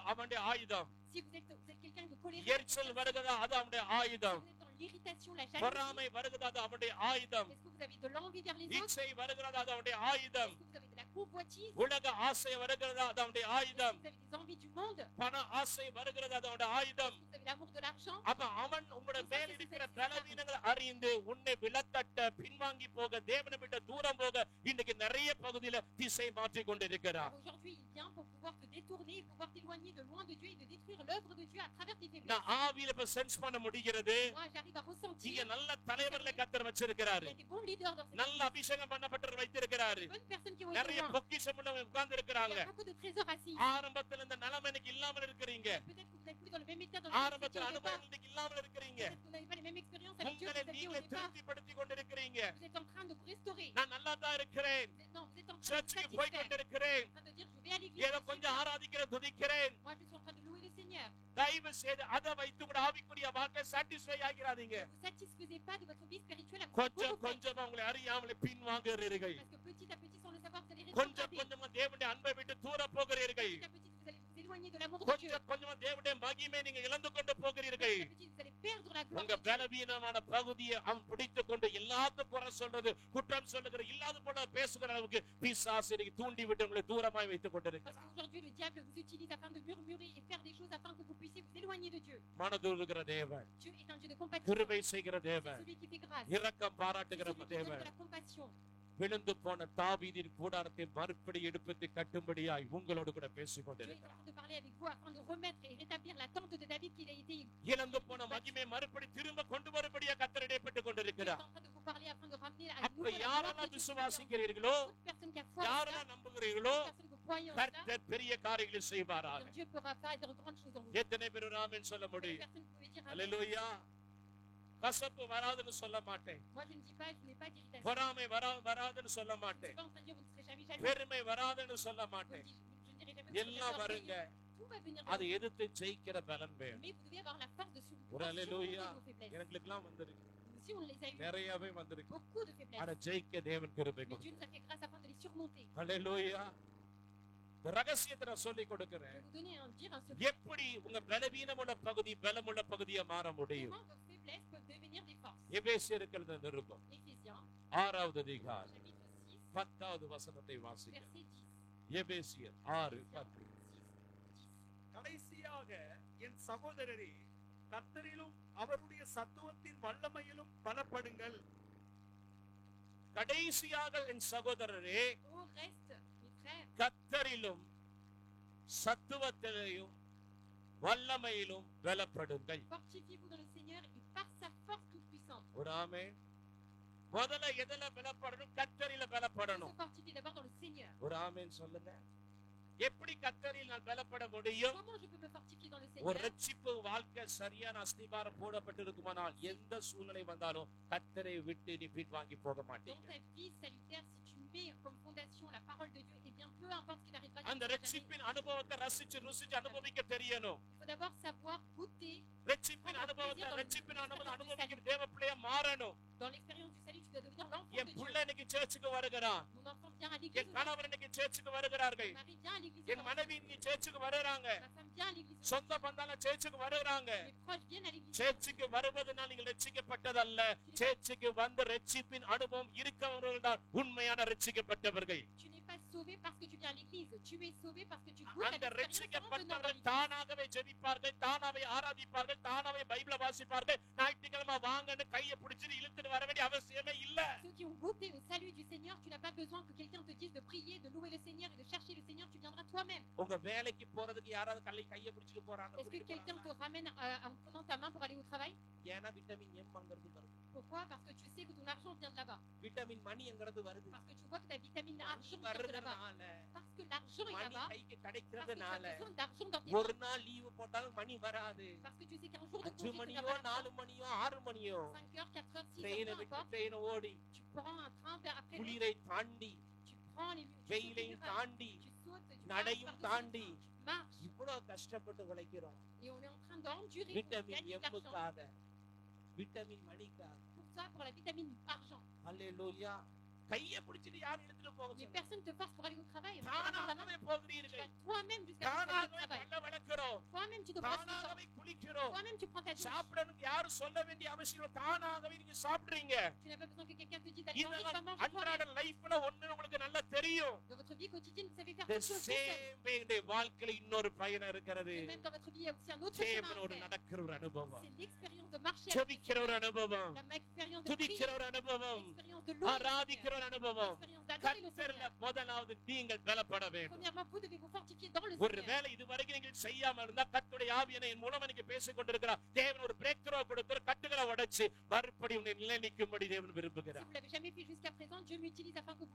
அவனுடைய ஆயுதம். Si vous êtes quelqu'un de colérique, எரிச்சல் வருகிறதா, அது அவனுடைய si ஆயுதம். vous êtes dans l'irritation, la jalousie, பொறாமை வருகிறதா, அது அவனுடைய ஆயுதம். est-ce que vous avez de l'envie vers les autres? இச்சை வருகிறதா, அது அவனுடைய ஆயுதம். Est-ce que vous avez de la convoitise? உலக ஆசை வருகிறதா, அது அவனுடைய Est-ce ஆயுதம். que vous avez des envies du monde? பண ஆசை வருகிறதா, அது அவனுடைய ஆயுதம். Est-ce que vous avez l'amour de l'argent? அப்ப அவன் உங்களுடைய மேல் இருக்கிற பலவீனங்களை அறிந்து உன்னை விலத்தட்ட, பின்வாங்கி போக, தேவனை விட்டு தூரம் போக இன்னைக்கு நிறைய பகுதியில திசை மாற்றி கொண்டிருக்கிறார். Alors aujourd'hui, il vient pour pouvoir te détourner, pouvoir t'éloigner de loin de Dieu et de détruire l'œuvre de Dieu à travers tes faiblesses. நான் ஆவியில இப்ப சென்ஸ் பண்ண முடிகிறது. Moi, j'arrive à ressentir. இங்க நல்ல தலைவர்களை கர்த்தர் வச்சிருக்கிறாரு. Il y a des bons leaders dans cette நல்ல அபிஷேகம் பண்ணப்பட்டவர் வைத்திருக்கிறாரு. église. Bonnes personnes qui ont été நிறைய loin. பொக்கிஷம் உள்ளவங்க உட்கார்ந்து Il y இருக்கிறாங்க. a beaucoup de trésors assis. ஆரம்பத்துல இந்த நிலைமை எனக்கு இல்லாமல் இருக்கிறீங்க. Peut-être que vous n'êtes plus dans le même état dans lequel vous ஆரம்பத்துல étiez au départ. அனுபவம் இன்னைக்கு இல்லாமல் இருக்கிறீங்க. Peut-être que vous n'avez pas les mêmes expériences avec Dieu que உங்களை vous aviez நீங்களே au départ. திருப்திப்படுத்திக் கொண்டிருக்கிறீங்க. Vous êtes en train de vous restaurer. நான் நல்லா தான் இருக்கிறேன், Non, vous êtes en train de சர்ச்சுக்கு vous போய் satisfaire. கொண்டிருக்கிறேன், En train de dire, je vais à l'église. ஏதோ கொஞ்சம் ஆராதிக்கிறேன், துதிக்கிறேன். Moi, je suis en train de louer le Seigneur. தயவு செய்து அதை வைத்து கூட ஆவிக்குரிய வாழ்க்கை satisfy ஆகிறாதீங்க. Ne vous satisfaisez pas de votre vie spirituelle à கொஞ்சம் beaucoup de கொஞ்சமா உங்களை அறியாமலே பின்வாங்குகிறீர்கள். Parce que petit à petit, sans le savoir, vous allez கொஞ்சம் rétrograder. கொஞ்சமா தேவனுடைய அன்பை விட்டு தூர போகிறீர்கள். Petit à petit, vous allez vous éloigner de l'amour de Dieu. கொஞ்சம் கொஞ்சமா தேவனுடைய மகிமை நீங்க இழந்து கொண்டு போகிறீர்கள். Petit à petit, vous allez perdre la gloire உங்க de Dieu. பலவீனமான பகுதியை அவன் பிடித்துக் கொண்டு எல்லாத்துக்கும் குறை சொல்றது, குற்றம் சொல்லுகிற, இல்லாத போல பேசுகிற அளவுக்கு பிசாசு தூண்டி விட்டு உங்களை தூரமாய் வைத்துக் Parce கொண்டிருக்கிறார். qu'aujourd'hui, le diable vous utilise afin de murmurer et faire des choses afin que vous puissiez vous éloigner de Dieu. மனதுருகிற தேவன், Dieu est un Dieu de compassion. கிருபை செய்கிற C'est தேவன், celui qui fait grâce. இரக்கம் C'est பாராட்டுகிற celui qui donne தேவன். de la compassion. விழுந்து போன தாவீதின் கூடாரத்தை மறுபடி எடுப்பதை கட்டும்படியாய் உங்களோடு கூட பேசிக் Dieu est en கொண்டிருக்கிறார். train de parler avec vous afin de remettre et rétablir la tente de David qu'il a été. இழந்து போன மகிமை மறுபடி திரும்ப கொண்டு வரும்படியா கர்த்தர் இடைப்பட்டுக் Dieu est கொண்டிருக்கிறார். en train de vous parler afin de ramener à அப்ப nouveau la gloire யாரெல்லாம் de Dieu. விசுவாசிக்கிறீர்களோ, Toute personne qui a foi en ça, யாரெல்லாம் நம்புகிறீர்களோ, toute personne que vous croyez en ça, கர்த்தர் பெரிய காரியங்களை செய்வாராக. alors Dieu pourra faire de grandes choses en vous. எத்தனை பேர் ஆமென் சொல்ல Toute முடியும்? personne pouvait dire amen. அல்லேலூயா. கசப்பு வராதுன்னு சொல்ல மாட்டேன், Moi, je ne dis pas, je n'ai pas d'irritation. பொறாமை வராதுன்னு சொல்ல Je ne suis மாட்டேன், pas en train de dire vous ne serez jamais jaloux. பெருமை வராதுன்னு சொல்ல Je மாட்டேன். ne dirai jamais que vous எல்லாம் serez வருங்க. orgueilleux. Tout va venir de அதை vous. எதிர்த்து ஜெயிக்கிற பலன் வேணும். Mais vous devez avoir la force de ஒரு surmonter அல்லேலூயா. vos faiblesses. எனக்குலாம் வந்திருக்கு, Nous aussi, on les a eu. நிறையவே வந்திருக்கு. Beaucoup de faiblesses. ஆனா ஜெயிக்க தேவன் கிருபை Mais கொடுக்கும். Dieu nous a fait grâce afin de les surmonter. அல்லேலூயா. இந்த ரகசியத்தை நான் சொல்லி கொடுக்கிறேன். Je vais vous donner un secret. எப்படி உங்க பலவீனமுள்ள பகுதி பலமுள்ள பகுதியா மாற முடியும்? Comment vos faiblesses peuvent devenir des forces. எபேசியருக்கு எழுதின நிருபம் Éphésiens, 6வது அதிகாரம் chapitre 6, 10வது வசனத்தை வாசிங்க. verset 10. எபேசியர் 6:10. கடைசியாக என் சகோதரரே, கர்த்தரிலும் அவருடைய சத்துவத்தின் வல்லமையிலும் பலப்படுங்கள். கடைசியாக என் சகோதரரே, Au reste, mes frères, கர்த்தரிலும் சத்துவத்திலும் வல்லமையிலும் பலப்படுங்கள். fortifiez-vous dans le Seigneur et par sa force toute puissante. ஒரு ஆமென். முதல்ல எதுல பலப்படணும்? கர்த்தரில Se பலப்படணும். fortifier d'abord dans le Seigneur. ஒரு ஆமென் சொல்லுங்க. எப்படி கர்த்தரில் நான் பலப்பட முடியும்? Comment je peux me fortifier dans le ஒரு Seigneur? ரட்சிப்பு வாழ்க்கை சரியான அஸ்திபாரம் போடப்பட்டிருக்குமானால் எந்த சூழ்நிலை வந்தாலும் கர்த்தரை விட்டு நீ பின்வாங்கி போக Dans மாட்டீங்க. ta vie salutaire, si tu mets comme fondation la parole de Dieu, eh bien peu importe ce qui arrivera, tu அந்த ne seras jamais. ரட்சிப்பின் அனுபவத்தை ரசிச்சு ருசிச்சு அனுபவிக்க தெரியணும். Il faut d'abord savoir goûter. ரட்சிப்பின் அனுபவத்தை ரட்சிப்பின் அனுபவிக்கிற தேவ பிள்ளையா மாறணும். Dans l'expérience du salut, tu dois devenir l'enfant என் de Dieu. பிள்ளை இன்னைக்கு சேர்ச்சுக்கு வருகிறான், Mon enfant vient à என் l'église. கணவர் இன்னைக்கு சேர்ச்சுக்கு வருகிறார்கள், Mon mari vient à l'église. என் மனைவி இன்னைக்கு சேர்ச்சுக்கு வருகிறாங்க, Ma femme vient à l'église. சொந்த பந்தால சேர்ச்சுக்கு வருகிறாங்க. Mes proches viennent à l'église. சேர்ச்சுக்கு வருவதனால் நீங்கள் ரட்சிக்கப்பட்டதல்ல, சேர்ச்சுக்கு வந்து ரட்சிப்பின் அனுபவம் இருக்கவர்கள் தான் உண்மையான ரட்சிக்கப்பட்டவர்கள். Tu n'es pas sauvé parce que tu viens à l'église. Tu es sauvé parce que tu goûtes à அந்த l'expérience en venant dans ரட்சிக்கப்பட்டவர்கள் l'église. தானாகவே ஜெபிப்பார்கள், தானாகவே ஆராதிப்பார்கள், தானாகவே பைபிளை வாசிப்பார்கள். ஞாயிற்றுக்கிழமை வாங்கன்னு கையை பிடிச்சிட்டு இழுத்துட்டு வர வேண்டிய அவசியமே இல்ல. Ceux qui ont goûté au salut du Seigneur, tu n'as pas besoin que quelqu'un te dise de prier, de louer le Seigneur et de chercher le Seigneur, tu viendras toi-même. உங்க வேலைக்கு போறதுக்கு யாராவது கையை பிடிச்சிட்டு போறாங்க? Est-ce que quelqu'un te ramène en prenant ta main pour aller au travail? ஏன்னா விட்டமின் எம் அங்கிருந்து வருது. Pourquoi? Parce que tu sais que ton argent vient de là-bas. Vitamin money எங்கிறது வருது. Parce que tu vois que ta vitamine argent vient de là-bas. Parce que l'argent est மணி là-bas. கைக்கு Parce que tu as கிடைக்கிறதுனால besoin d'argent dans tes mains. ஒரு நாள் லீவு போட்டாலும் மணி வராது. Parce que tu sais qu'un jour de 5 congé, tu n'as மணியோ pas 4 l'argent. மணியோ 6 மணியோ 5 heures, 4 heures, 6 ட்ரெயினை heures, peu விட்டு importe. ட்ரெயின் ஓடி Tu prends un train après குளிரை தாண்டி tu prends les tu வெயிலையும் sautes, தாண்டி tu sautes, tu நடையும் marches தாண்டி par-dessus, tu marches. இவ்வளவு கஷ்டப்பட்டு உழைக்கிறோம். Et on est en train d'endurer pour vitamin gagner de l'argent. எம்முக்காக, விட்டமின் மணிக்காக. Pour ça, pour la vitamine argent. Hallelujah. கையை பிடிச்சிட்டு யாரும் எடுத்துட்டு போக Mais சொன்னாங்க? personne ne te force pour aller au travail. On va dans la main. தானாகவே Tu போகிறீர்கள். vas toi-même jusqu'à aller au தானாகவே travail. பல்ல விளக்குறோம். Toi-même, tu te brosses les dents. தானாகவே குளிக்கிறோம். Toi-même, tu prends ta douche. சாப்பிடணும் யாரும் சொல்ல வேண்டிய அவசியம் இல்லை. தானாகவே நீங்க சாப்பிடுறீங்க. Tu n'as pas besoin que quelqu'un te dise d'aller manger, tu vas இதெல்லாம் manger அன்றாட toi-même. லைஃப்ல ஒண்ணு உங்களுக்கு நல்லா தெரியும். Dans votre vie quotidienne, vous savez faire The quelque chose tout seul. same way இந்த வாழ்க்கையில இன்னொரு பயணம் இருக்கிறது. Et même dans votre vie, il y a aussi un autre chemin à தேவனோடு faire. நடக்கிற ஒரு அனுபவம், C'est l'expérience de marcher avec ஜெபிக்கிற ஒரு அனுபவம், la expérience de prier, துதிக்கிற ஒரு அனுபவம், l'expérience de louer, ஆராதிக்கிற ஒரு அனுபவம். l'expérience d'adorer le கர்த்தர்ல Seigneur. முதலாவது நீங்கள் பலப்பட வேண்டும். Premièrement, vous devez vous fortifier dans le ஒரு Seigneur. வேளை இதுவரைக்கும் நீங்கள் செய்யாம இருந்தா கர்த்தருடைய ஆவியானவர் என் மூலமா நீங்க பேசிக் கொண்டிருக்கிறார். தேவன் ஒரு பிரேக் த்ரோ கொடுத்து கட்டுகளை உடைச்சு மறுபடியும் உன்னை நிலைநிற்கும்படி தேவன் Si விரும்புகிறார். vous l'avez jamais fait jusqu'à présent, Dieu l'utilise afin que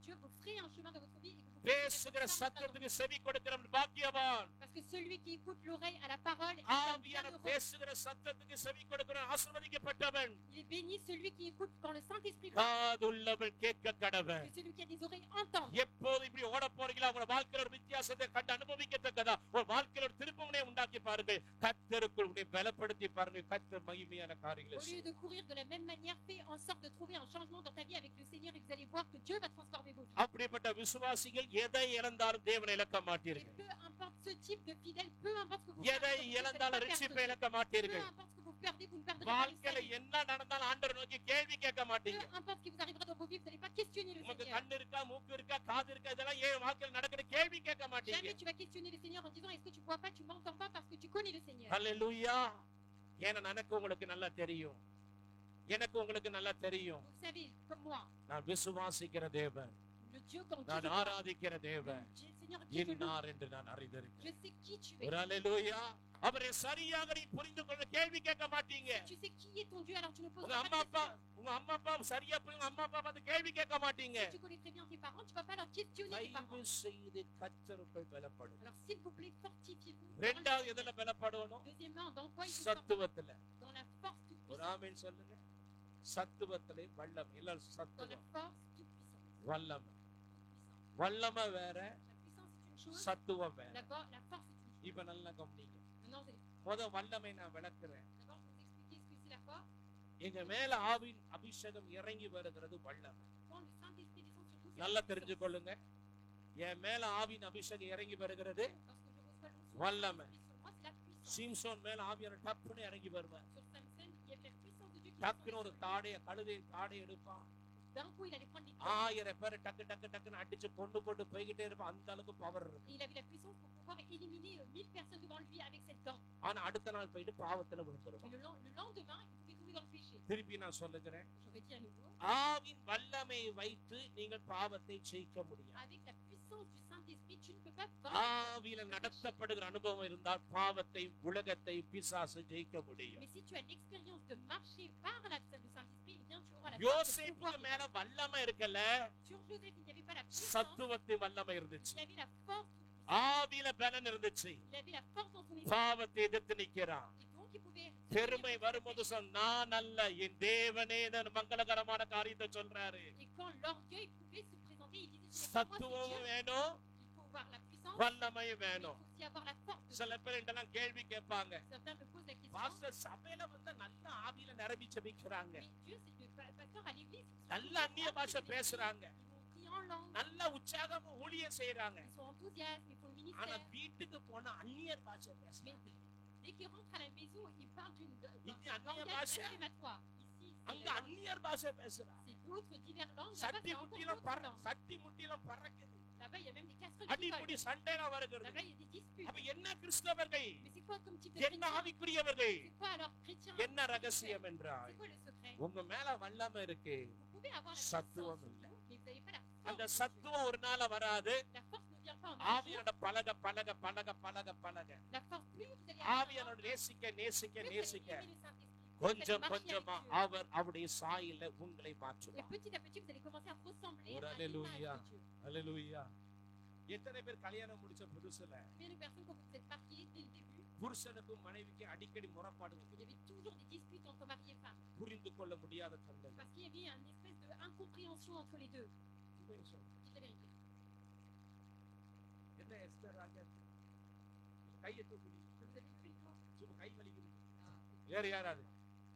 Dieu vous crée un chemin dans votre vie et que vous பேசுகிற சத்தத்துக்கு செவி கொடுக்கிறவன் பாக்கியவான். Parce que celui qui écoute l'oreille à la parole est un ஆவியான bienheureux. பேசுகிற சத்தத்துக்கு செவி கொடுக்கிறவன் ஆசீர்வதிக்கப்பட்டவன். Il est béni celui qui écoute quand le Saint-Esprit parle. காதுள்ளவன் கேட்க கடவன். Et celui qui a des oreilles entend. எப்போது இப்படி ஓட போறீங்களா உங்க வாழ்க்கையில ஒரு வித்தியாசத்தை கண்டு அனுபவிக்கத்தக்கதா ஒரு வாழ்க்கையில ஒரு திருப்பமுனை உண்டாக்கி பாருங்க. கர்த்தருக்குள் உன்னை பலப்படுத்தி பாருங்க. கர்த்தர் மகிமையான காரியங்களை Au lieu de courir de la même manière, fais en sorte de trouver un changement dans ta vie avec le Seigneur et vous allez voir que Dieu va transformer vos vies. அப்படிப்பட்ட விசுவாசிகள் எதை இழந்தாலும் தேவனை இழக்க Et மாட்டீர்கள். peu importe ce type de fidèle, peu importe ce que vous எதை perdez, vous இழந்தாலும் n'allez pas ரட்சிப்பை perdre. இழக்க Peu மாட்டீர்கள். importe ce que vous perdez, vous ne perdrez pas le வாழ்க்கையில salut. என்ன நடந்தாலும் ஆண்டவர் நோக்கி கேள்வி கேட்க Peu மாட்டீங்க. importe ce qui vous arrivera dans vos vies, vous n'allez pas questionner le உனக்கு Seigneur. கண்ணு இருக்கா, மூக்கு இருக்கா, காது இருக்கா, இதெல்லாம் ஏன் வாழ்க்கையில நடக்கிற கேள்வி கேட்க மாட்டீங்க. Jamais tu vas questionner le Seigneur en disant est-ce que tu vois pas, tu m'entends pas parce que tu connais le Seigneur. ஹல்லேலூயா. ஏன்னா எனக்கு உங்களுக்கு நல்லா தெரியும். எனக்கு உங்களுக்கு நல்லா தெரியும். Vous savez, comme moi, நான் விசுவாசிக்கிற தேவன், le Dieu quand நான் tu ஆராதிக்கிற தேவன் Seigneur, Dieu te loue. இன்னார் என்று நான் அறிந்திருக்கிறேன். Je sais qui tu ஒரு es. ஹல்லேலூயா. அவரை சரியாக நீ புரிந்து கொள்ள கேள்வி கேட்க மாட்டீங்க. Tu sais qui est ton Dieu, alors tu ne poses உங்க pas அம்மா de அப்பா questions. உங்க அம்மா அப்பா சரியா புரியும். உங்க அம்மா அப்பா பார்த்து கேள்வி கேட்க மாட்டீங்க. Si tu connais très bien tes parents, tu ne vas pas leur questionner tes தயவு parents. செய்து கர்த்தருக்குள் பலப்படும். Alors s'il vous plaît, fortifiez-vous. ரெண்டாவது எதுல பலப்படணும்? Deuxièmement, dans quoi il faut சத்துவத்துல. Dans la force toute ஒரு puissance. ஆமென் சொல்லுங்க. சத்துவத்திலே வல்லம் இல்ல Dans la சத்துவம் force toute puissance. வல்லம். வல்லம வேற, La puissance est une chose, சத்துவம் வேற. la force est une chose. இப்ப நல்லா கவனிங்க. Maintenant, vous allez வல்லமை நான் விளக்குறேன். d'abord vous expliquer ce que c'est la force. எங்க மேல ஆவின் அபிஷேகம் இறங்கி வருகிறது வல்லம். Quand le Saint-Esprit descend sur vous, நல்லா தெரிஞ்சு கொள்ளுங்க. என் மேல ஆவின் அபிஷேகம் இறங்கி வருகிறது lorsque je reçois l'onction வல்லமை. sur moi, c'est la puissance. Samson மேல ஆவியான டப்புன்னு இறங்கி வருவார். Sur Samson, il y avait la puissance de Dieu qui டக்குன்னு ஒரு descendait. தாடைய கழுதை தாடை எடுப்பான். D'un coup, il allait prendre les 1000 பேரை டக்கு டக்கு டக்குன்னு அடிச்சு கொண்டு போட்டு போய்கிட்டே இருப்பான். அந்த அளவுக்கு பவர் இருக்கு. Et il avait la puissance pour pouvoir éliminer 1000 personnes devant lui avec cette dent. ஆனா அடுத்த நாள் போயிட்டு பாவத்துல விழுந்துருவான். Mais le lendemain, il pouvait tomber dans le péché. திருப்பி நான் சொல்லுகிறேன். Je vais dire à nouveau, Aavin வல்லமை வைத்து நீங்கள் பாவத்தை ஜெயிக்க முடியும். avec la puissance du Saint-Esprit, tu ne peux pas vaincre. ஆவியில நடத்தப்படுகிற அனுபவம் இருந்தால் பாவத்தை, உலகத்தை, பிசாசு ஜெயிக்க முடியும். Mais si tu as l'expérience de marcher par la puissance du Saint-Esprit, eh bien tu auras la யோசேப்புக்கு pouvoir. மேல வல்லமை இருக்கல, Sur Joseph, il n'y avait pas la puissance, சத்துவத்தின் வல்லமை இருந்துச்சு. il avait la force. ஆவியில பலன் இருந்துச்சு. Il avait la force dans son esprit. பாவத்தை எதிர்த்து நிக்கிறான். Et donc il pouvait. பெருமை வரும்போது நான் அல்ல, என் தேவனே இந்த மங்களகரமான காரியத்தை சொல்றாரு. Et quand l'orgueil pouvait se présenter, il disait c'est pas moi, c'est சத்துவமும் Dieu. வேணும், Il faut avoir la puissance, வல்லமையும் mais il வேணும். faut aussi avoir la force. de சில பேர் இதெல்லாம் கேள்வி கேட்பாங்க. Certains me posent la question. Pastor சபையில வந்து நல்ல ஆவியில நிரம்பி ஜெபிக்கிறாங்க, Mais Dieu, c'est le pasteur à l'église. நல்ல அந்நிய பாஷை பேசுறாங்க, Ils vont prier en langue. நல்ல உற்சாகமா ஊழியம் செய்யறாங்க. Ils sont enthousiastes, ils font le ஆனா ministère. வீட்டுக்கு போனா அந்நியர் பாஷை Mais பேசுறாங்க. dès qu'ils rentrent à la maison, ils parlent d'un Ici, Anniya langage Bhasha. acclamatoire. Ici, அங்க அந்நியர் பாஷை பேசுறாங்க. c'est d'autres divers langues. Là-bas, சட்டி c'est encore முட்டிலும் d'autres langues. சட்டி முட்டிலும் பறக்குது. Là-bas, il y a même des casseroles அடிப்படி qui சண்டைலாம் volent. வருகிறது. Là-bas, il y a des disputes. அப்ப என்ன கிறிஸ்தவர்கள், Mais c'est quoi comme type de என்ன chrétien? ஆவிக்குரியவர்கள், C'est quoi alors chrétien? என்ன ரகசியம் என்றால், C'est quoi le secret? உங்க மேல வல்லமை இருக்கு, Vous pouvez avoir la சத்துவம் puissance, இல்லை. mais vous n'avez pas la அந்த force. சத்துவம் ஒரு நாள் வராது. La force ne vient pas en un jour. ஆவியோட பழக பழக பழக பழக பழக La force, plus vous allez ஆவியோட நேசிக்க நேசிக்க plus vous allez நேசிக்க aimer le Saint-Esprit, plus vous allez கொஞ்சம் marcher கொஞ்சமா avec Dieu. அவர் அவருடைய சாயல உங்களை Et மாற்றுவார். petit à petit, vous allez commencer à ressembler ஒரு à l'image அல்லேலூயா. de Dieu. அல்லேலூயா. எத்தனை பேர் கல்யாணம் முடிச்ச புதுசுல Combien de personnes, quand vous êtes mariés dès le début, புருஷனுக்கும் மனைவிக்கு அடிக்கடி முறைப்பாடு il y வந்து avait toujours des disputes entre mari et femme. புரிந்து கொள்ள முடியாத தன்மை. Parce qu'il y avait une espèce de incompréhension entre les deux. C'est la vérité. என்ன எஸ்தர் ராஜா கையை தூக்கி Vous avez vu une fois? சும்மா கை வலிக்குது. வேற யாராவது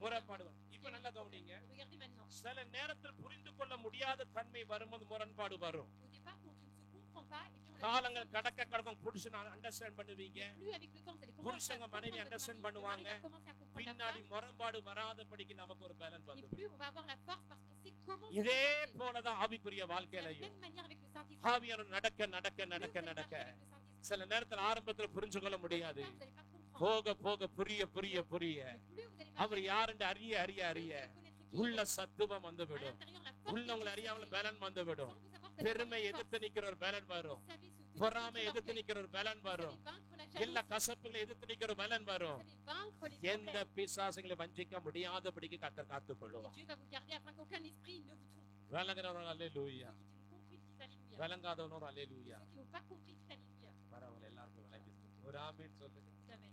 முறைப்பாடு வரும். இப்ப நல்லா கவனிங்க. Regardez maintenant. சில நேரத்தில் புரிந்து கொள்ள முடியாத தன்மை வரும்போது முரண்பாடு வரும். Au départ, quand on ne se comprend pas, et puis on a காலங்கள் கடக்க கடக்கும் புருஷன் அண்டர்ஸ்டாண்ட் பண்ணுவீங்க. plus avec le temps, vous allez commencer à புருஷங்க comprendre மனைவி votre understand mari, le mari பண்ணுவாங்க. va commencer à comprendre la பின்னாடி femme. முரண்பாடு வராதபடிக்கு நமக்கு ஒரு பேலன்ஸ் Et வந்து plus on va avoir la force parce qu'on sait comment se இதே comporter. போலதான் ஆவிக்குரிய De la வாழ்க்கையிலையும் même manière avec le Saint-Esprit. ஆவியானவர் நடக்க நடக்க Plus நடக்க vous allez நடக்க marcher avec le Saint-Esprit, சில நேரத்துல ஆரம்பத்துல புரிஞ்சு கொள்ள முடியாது. vous n'allez pas comprendre. போக போக புரிய புரிய புரிய Mais plus vous allez அவர் marcher, யாருன்னு அறிய அறிய plus அறிய vous allez connaître qui உள்ள il est. சத்துவம் வந்து À விடும். l'intérieur, la force உள்ள de உங்களை Dieu அறியாமல் s'éveille. பேலன் வந்து விடும். Sans vous savoir, vous allez பெருமை avoir une எதிர்த்து நிக்கிற ஒரு பேலன் வரும். force. Vous savez, ce que பொறாமை vous எதிர்த்து allez நிக்கிற ஒரு பேலன் வரும். vaincre la எல்லா jalousie. கசப்புகளை எதிர்த்து நிக்கிற ஒரு பேலன் Vous வரும். allez vaincre les எந்த problèmes. பிசாசுகளை வஞ்சிக்க முடியாதபடிக்கு கர்த்தர் காத்துக் Et கொள்ளுவார். Dieu va vous garder afin qu'aucun esprit ne vous trompe. விளங்குறவங்க அல்லேலூயா. Ceux qui n'ont compris, dites alléluia. விளங்காதவனோர் அல்லேலூயா. Ceux qui n'ont pas compris, dites alléluia. பரவாயில்ல, எல்லாருக்கும் விளங்கி. ஒரு ஆமென் சொல்லுங்க. Amen.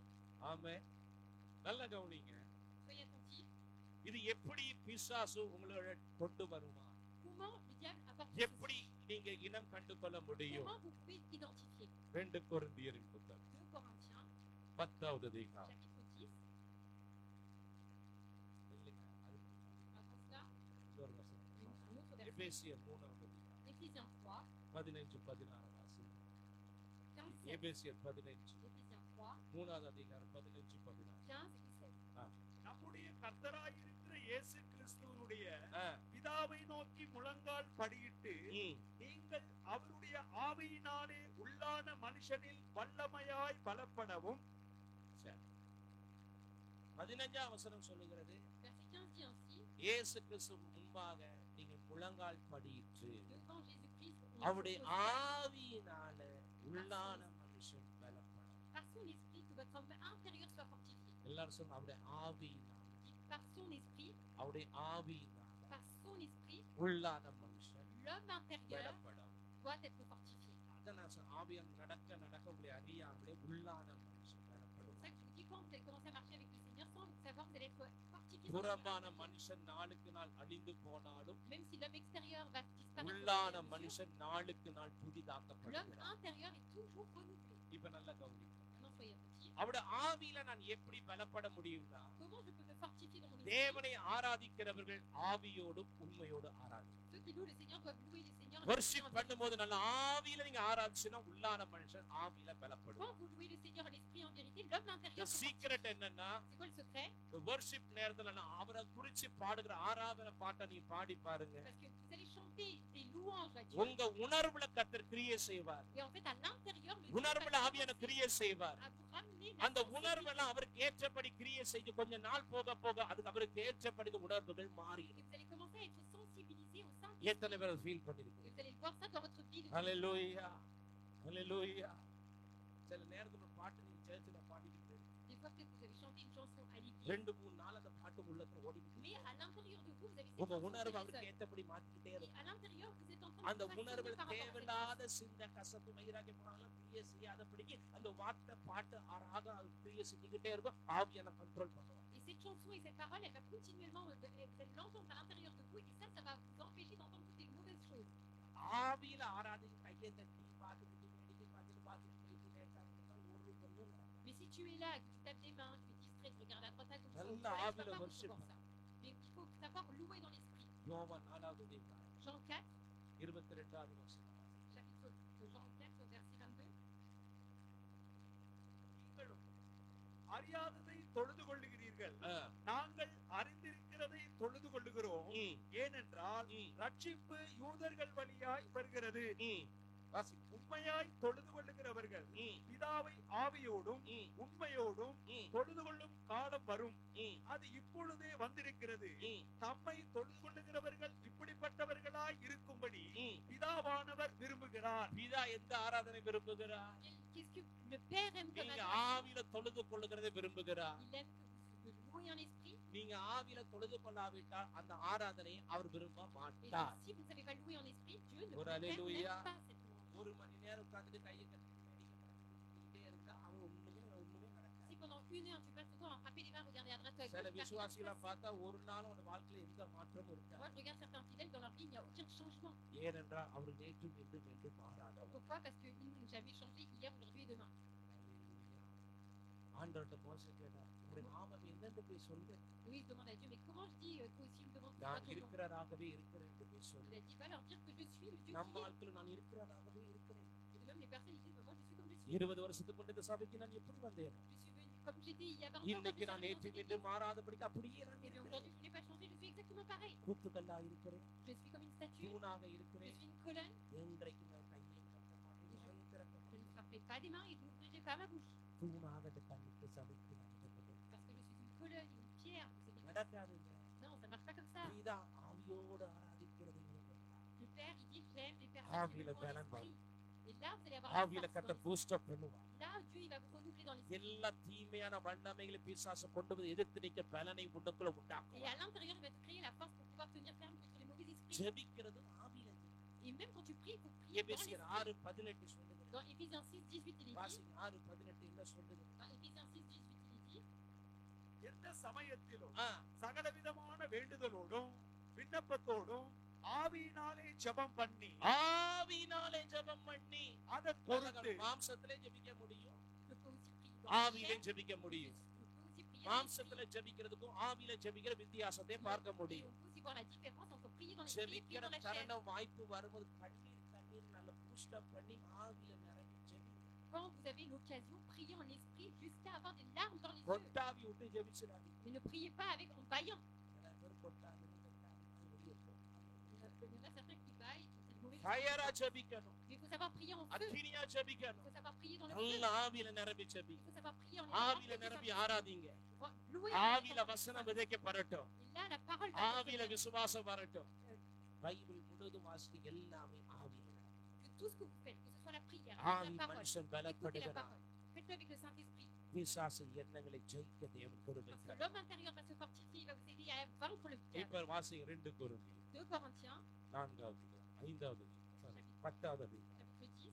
ஆமென். நல்ல கவனிங்க. Soyez attentifs. இது எப்படி பிசாசு உங்களோட கொண்டு வருமா? Comment le diable apporte ceci? எப்படி நீங்க இனம் கண்டு கொள்ள முடியும்? Comment vous pouvez identifier? 2 கொரிந்தியரின் புத்தகம் 2 Corinthiens, 10வது அதிகாரம். chapitre 10. இல்லைங்க, அது Avant cela, இன்னொரு வசனம். un autre verset. எபேசியர் 3வது அதிகாரம். Éphésiens 3, 15 16 வாசி. 15, 16. எபேசியர் 15 Éphésiens 3, 3வது அதிகாரம் 15 16. 15 et 16. நம்முடைய கர்த்தராயிருக்கிற இயேசு கிறிஸ்துவனுடைய ஆ, பிதாவை நோக்கி முழங்கால் படியிட்டு ம், நீங்கள் அவருடைய ஆவியினாலே உள்ளான மனுஷனில் வல்லமையாய் பலப்படவும் சரி. 15ஆம் வசனம் சொல்லுகிறது, Verset 15 dit ainsi, இயேசு கிறிஸ்து முன்பாக நீங்கள் முழங்கால் படியிட்டு devant Jésus-Christ, on அவருடைய est posé ஆவியினால உள்ளான மனுஷன் பலப்படும். par son esprit que votre homme intérieur soit fortifié. எல்லாரும் சொல்லுங்க, அவருடைய ஆவியினால, Dit par son esprit, அவருடைய ஆவியினால par son esprit, உள்ளான மனுஷன் l'homme intérieur பலப்படும். doit être fortifié. அதான் நான் சொன்னேன், ஆவியால் நடக்க நடக்க உங்களை அறியாமலே உள்ளான மனுஷன் பலப்படும். C'est pour ça que je vous dis, quand vous allez commencer à marcher avec le Seigneur, sans le savoir, vous allez être fortifié. dans புறம்பான votre intérieur. மனுஷன் நாளுக்கு நாள் அழிந்து போனாலும் Même si l'homme extérieur va disparaître, உள்ளான au fur et à mesure, மனுஷன் நாளுக்கு நாள் l'homme புதிதாக்கப்படுகிறார். intérieur est toujours renouvelé. இப்ப நல்லா கவனிங்க. Maintenant, soyez attentifs. அவருடைய ஆவியில நான் எப்படி பலப்பட முடியும்னா, Comment je peux me fortifier dans mon esprit? தேவனை ஆராதிக்கிறவர்கள் ஆவியோடும் உண்மையோடு ஆராதிக்கணும். Ceux qui louent le Seigneur doivent louer le Seigneur. Worship பண்ணும்போது நல்ல ஆவியில நீங்க ஆராதிச்சுனா உள்ளான மனுஷன் ஆவியில பலப்படும். Quand vous louez le Seigneur en esprit, en vérité, l'homme intérieur. se secret என்னன்னா, fortifie. C'est quoi le secret? Worship நேரத்துல நான் அவரை குறிச்சு பாடுகிற ஆராதனை பாட்டை நீ பாடி பாருங்க. Parce que vous allez chanter des louanges à Dieu. உங்க உணர்வுல கர்த்தர் கிரியை செய்வார். Et en fait, à l'intérieur, le Dieu உணர்வுல va ஆவியான commencer கிரியை செய்வார். à vous ramener la அந்த sensibilité. உணர்வெல்லாம் அவருக்கு ஏற்றபடி கிரியை செய்து கொஞ்ச நாள் போக போக அதுக்கு அவருக்கு ஏற்றபடி உணர்வுகள் மாறி Et vous allez commencer à être sensibilisé au sein. எத்தனை பேர் ஃபீல் பண்ணிருக்கீங்க? Et vous allez voir ça dans votre vie. ஹalleluya ஹalleluya. சில நேரத்துல ஒரு பாட்டு நீங்க சேர்ச்சில பாடிக்கிட்டு Des fois, peut-être vous avez chanté une chanson à l'église. 2-3 நாள் அந்த பாட்டு உள்ளத்துல ஓடிக்கிட்டு Mais à l'intérieur de vous, vous avez cette உங்க chanson உணர்வு qui அவருக்கு résonne. ஏற்றபடி மாத்திக்கிட்டே Et இருக்கும். à l'intérieur, vous êtes en train de அந்த vous உணர்வு actionner par rapport à cette தேவையில்லாத சிந்த கசப்பு வைராகியம் போனாலும் கிரியை செய்யாதபடிக்கு அந்த வார்த்தை பாட்டு ஆறாக அது கிரியை செஞ்சுக்கிட்டே இருக்கும். ஆவியான கண்ட்ரோல் பண்ணுவாங்க. Et cette chanson et cette parole, elle va continuellement, vous allez l'entendre à l'intérieur de vous, et ça va vous empêcher d'entendre toutes les mauvaises choses. ஆவியில ஆராதிச்சு கையை தட்டி பார்த்துக்கிட்டு வேடிக்கை பார்த்துட்டு போயிட்டு லேட்டா ஒரு பொருளும் Mais si tu es là, que tu tapes des mains, tu es distrait, tu regardes à droite à gauche, Allah, tu vas pas Abel, beaucoup worship. pour ça. Mais il faut savoir louer dans l'esprit. யோவான் 4வது அதிகாரம் Jean 4, 22வது வசனம். chapitre de Jean 4, verset 22. நீங்களும் அறியாததை தொழுது கொள்ளுகிறீர்கள், ஆ, நாங்கள் அறிந்திருக்கிறதை தொழுது கொள்ளுகிறோம். ம், ஏனென்றால் ம், ரட்சிப்பு யூதர்கள் வழியாய் வருகிறது. ம். உண்மையாய் தொழுது கொள்ளுகிறவர்கள் பிதாவை ஆவியோடும் உண்மையோடும் தொழுது கொள்ளும் காலம் வரும், அது இப்பொழுதே வந்திருக்கிறது. தம்மை தொழுது கொள்ளுகிறவர்கள் இப்படிப்பட்டவர்களாய் இருக்கும்படி பிதாவானவர் விரும்புகிறார். பிதா எந்த ஆராதனை விரும்புகிறார்? நீங்க ஆவியில தொழுது கொள்ளுகிறதை விரும்புகிறார். நீங்க ஆவியில தொழுது கொள்ளாவிட்டால் அந்த ஆராதனையை அவர் விரும்ப மாட்டார். ஒரு அல்லேலூயா. ஒரு மணி நேரம் உட்கார்ந்து கையை கட்டிட்டே இருந்தா அவன் ஒண்ணுமே நடக்காது. சில விசுவாசிகளை பார்த்தா ஒரு நாளும் அவன் வாழ்க்கையில எந்த மாற்றமும் இருக்காது. ஏனென்றால் அவர் நேற்று என்று மாறாதவர். ஆண்டவர்ட்ட மோசே கேட்டார், உங்களுடைய நாமம் என்னன்னு போய் சொல்லு. நான் இருக்கிறவராகவே இருக்கிறேன் என்று போய் சொல்லு. நம்ம வாழ்க்கையில நான் இருக்கிறவராகவே இருக்கிறேன். 20 வருஷத்துக்கு முன்னாடி இந்த சபைக்கு நான் எப்படி வந்தேன்? இன்னைக்கு நான் நேற்று என்று மாறாதபடிக்கு அப்படியே கூத்துக்கல்லா இருக்கிறேன், தூணாக இருக்கிறேன். இன்றைக்கு நான் தூணாக தன்னுக்கு சபைக்கு நடக்காது. இதுதான் ஆவியோடு ஆராதிக்கிறது. ஆவியில பலன் வரும். ஆவியில கர்த்தர் பூஸ்ட் அப் பண்ணுவார். எல்லா தீமையான வல்லமைகளை பிசாசு கொண்டு வந்து எதிர்த்து நிற்க பலனை உள்ளுக்குள்ள உண்டாக்கும். ஜெபிக்கிறது ஆவியில. எபேசியர் 6:18 சொல்லுது. Dans Éphésiens 6:18 il dit. 6:18 என்ன சொல்லுது? Dans Éphésiens 6:18 il dit. எந்த சமயத்திலும் சகலவிதமான வேண்டுதலோடும் விண்ணப்பத்தோடும் ஆவியினாலே ஜெபம் பண்ணி அதை பொறுத்து மாம்சத்திலே ஜெபிக்க முடியும், ஆவியிலே ஜெபிக்க முடியும். மாம்சத்திலே ஜெபிக்கிறதுக்கும் ஆவியிலே ஜெபிக்கிற வித்தியாசத்தை பார்க்க முடியும். ஜெபிக்கிற தருணம் வாய்ப்பு வரும்போது கண்ணீர் நல்ல பூஸ்ட் அப் பண்ணி ஆவியில நிறைய JP. Quand vous avez l'occasion, priez en esprit jusqu'à avoir des larmes dans les yeux. Mais ne priez pas avec en baillant. Il y en a certains qui baillent. Il faut savoir prier en feu. Il faut savoir prier dans le feu. Il faut savoir prier en esprit. ஆவியில வசனம் விதைக்கப்படட்டும், la parole ஆவியில விசுவாசம் வரட்டும். பைபிள் முழுவதும் வாசி எல்லாமே ஆவியில. Tout ce que vous faites, que ce soit la prière, ஆவி la parole, மனுஷன் பலப்படுகிறார். faites-le avec le Saint-Esprit. பிசாசு எண்ணங்களை ஜெயிக்க தேவன் கிருபை Parce que தருவார். l'homme intérieur va se fortifier, il va vous aider à vaincre le diable. இப்ப வாசிங்க 2 கொரிந்தியர் 2 Corinthiens 4வது 5வது 10வது chapitre 10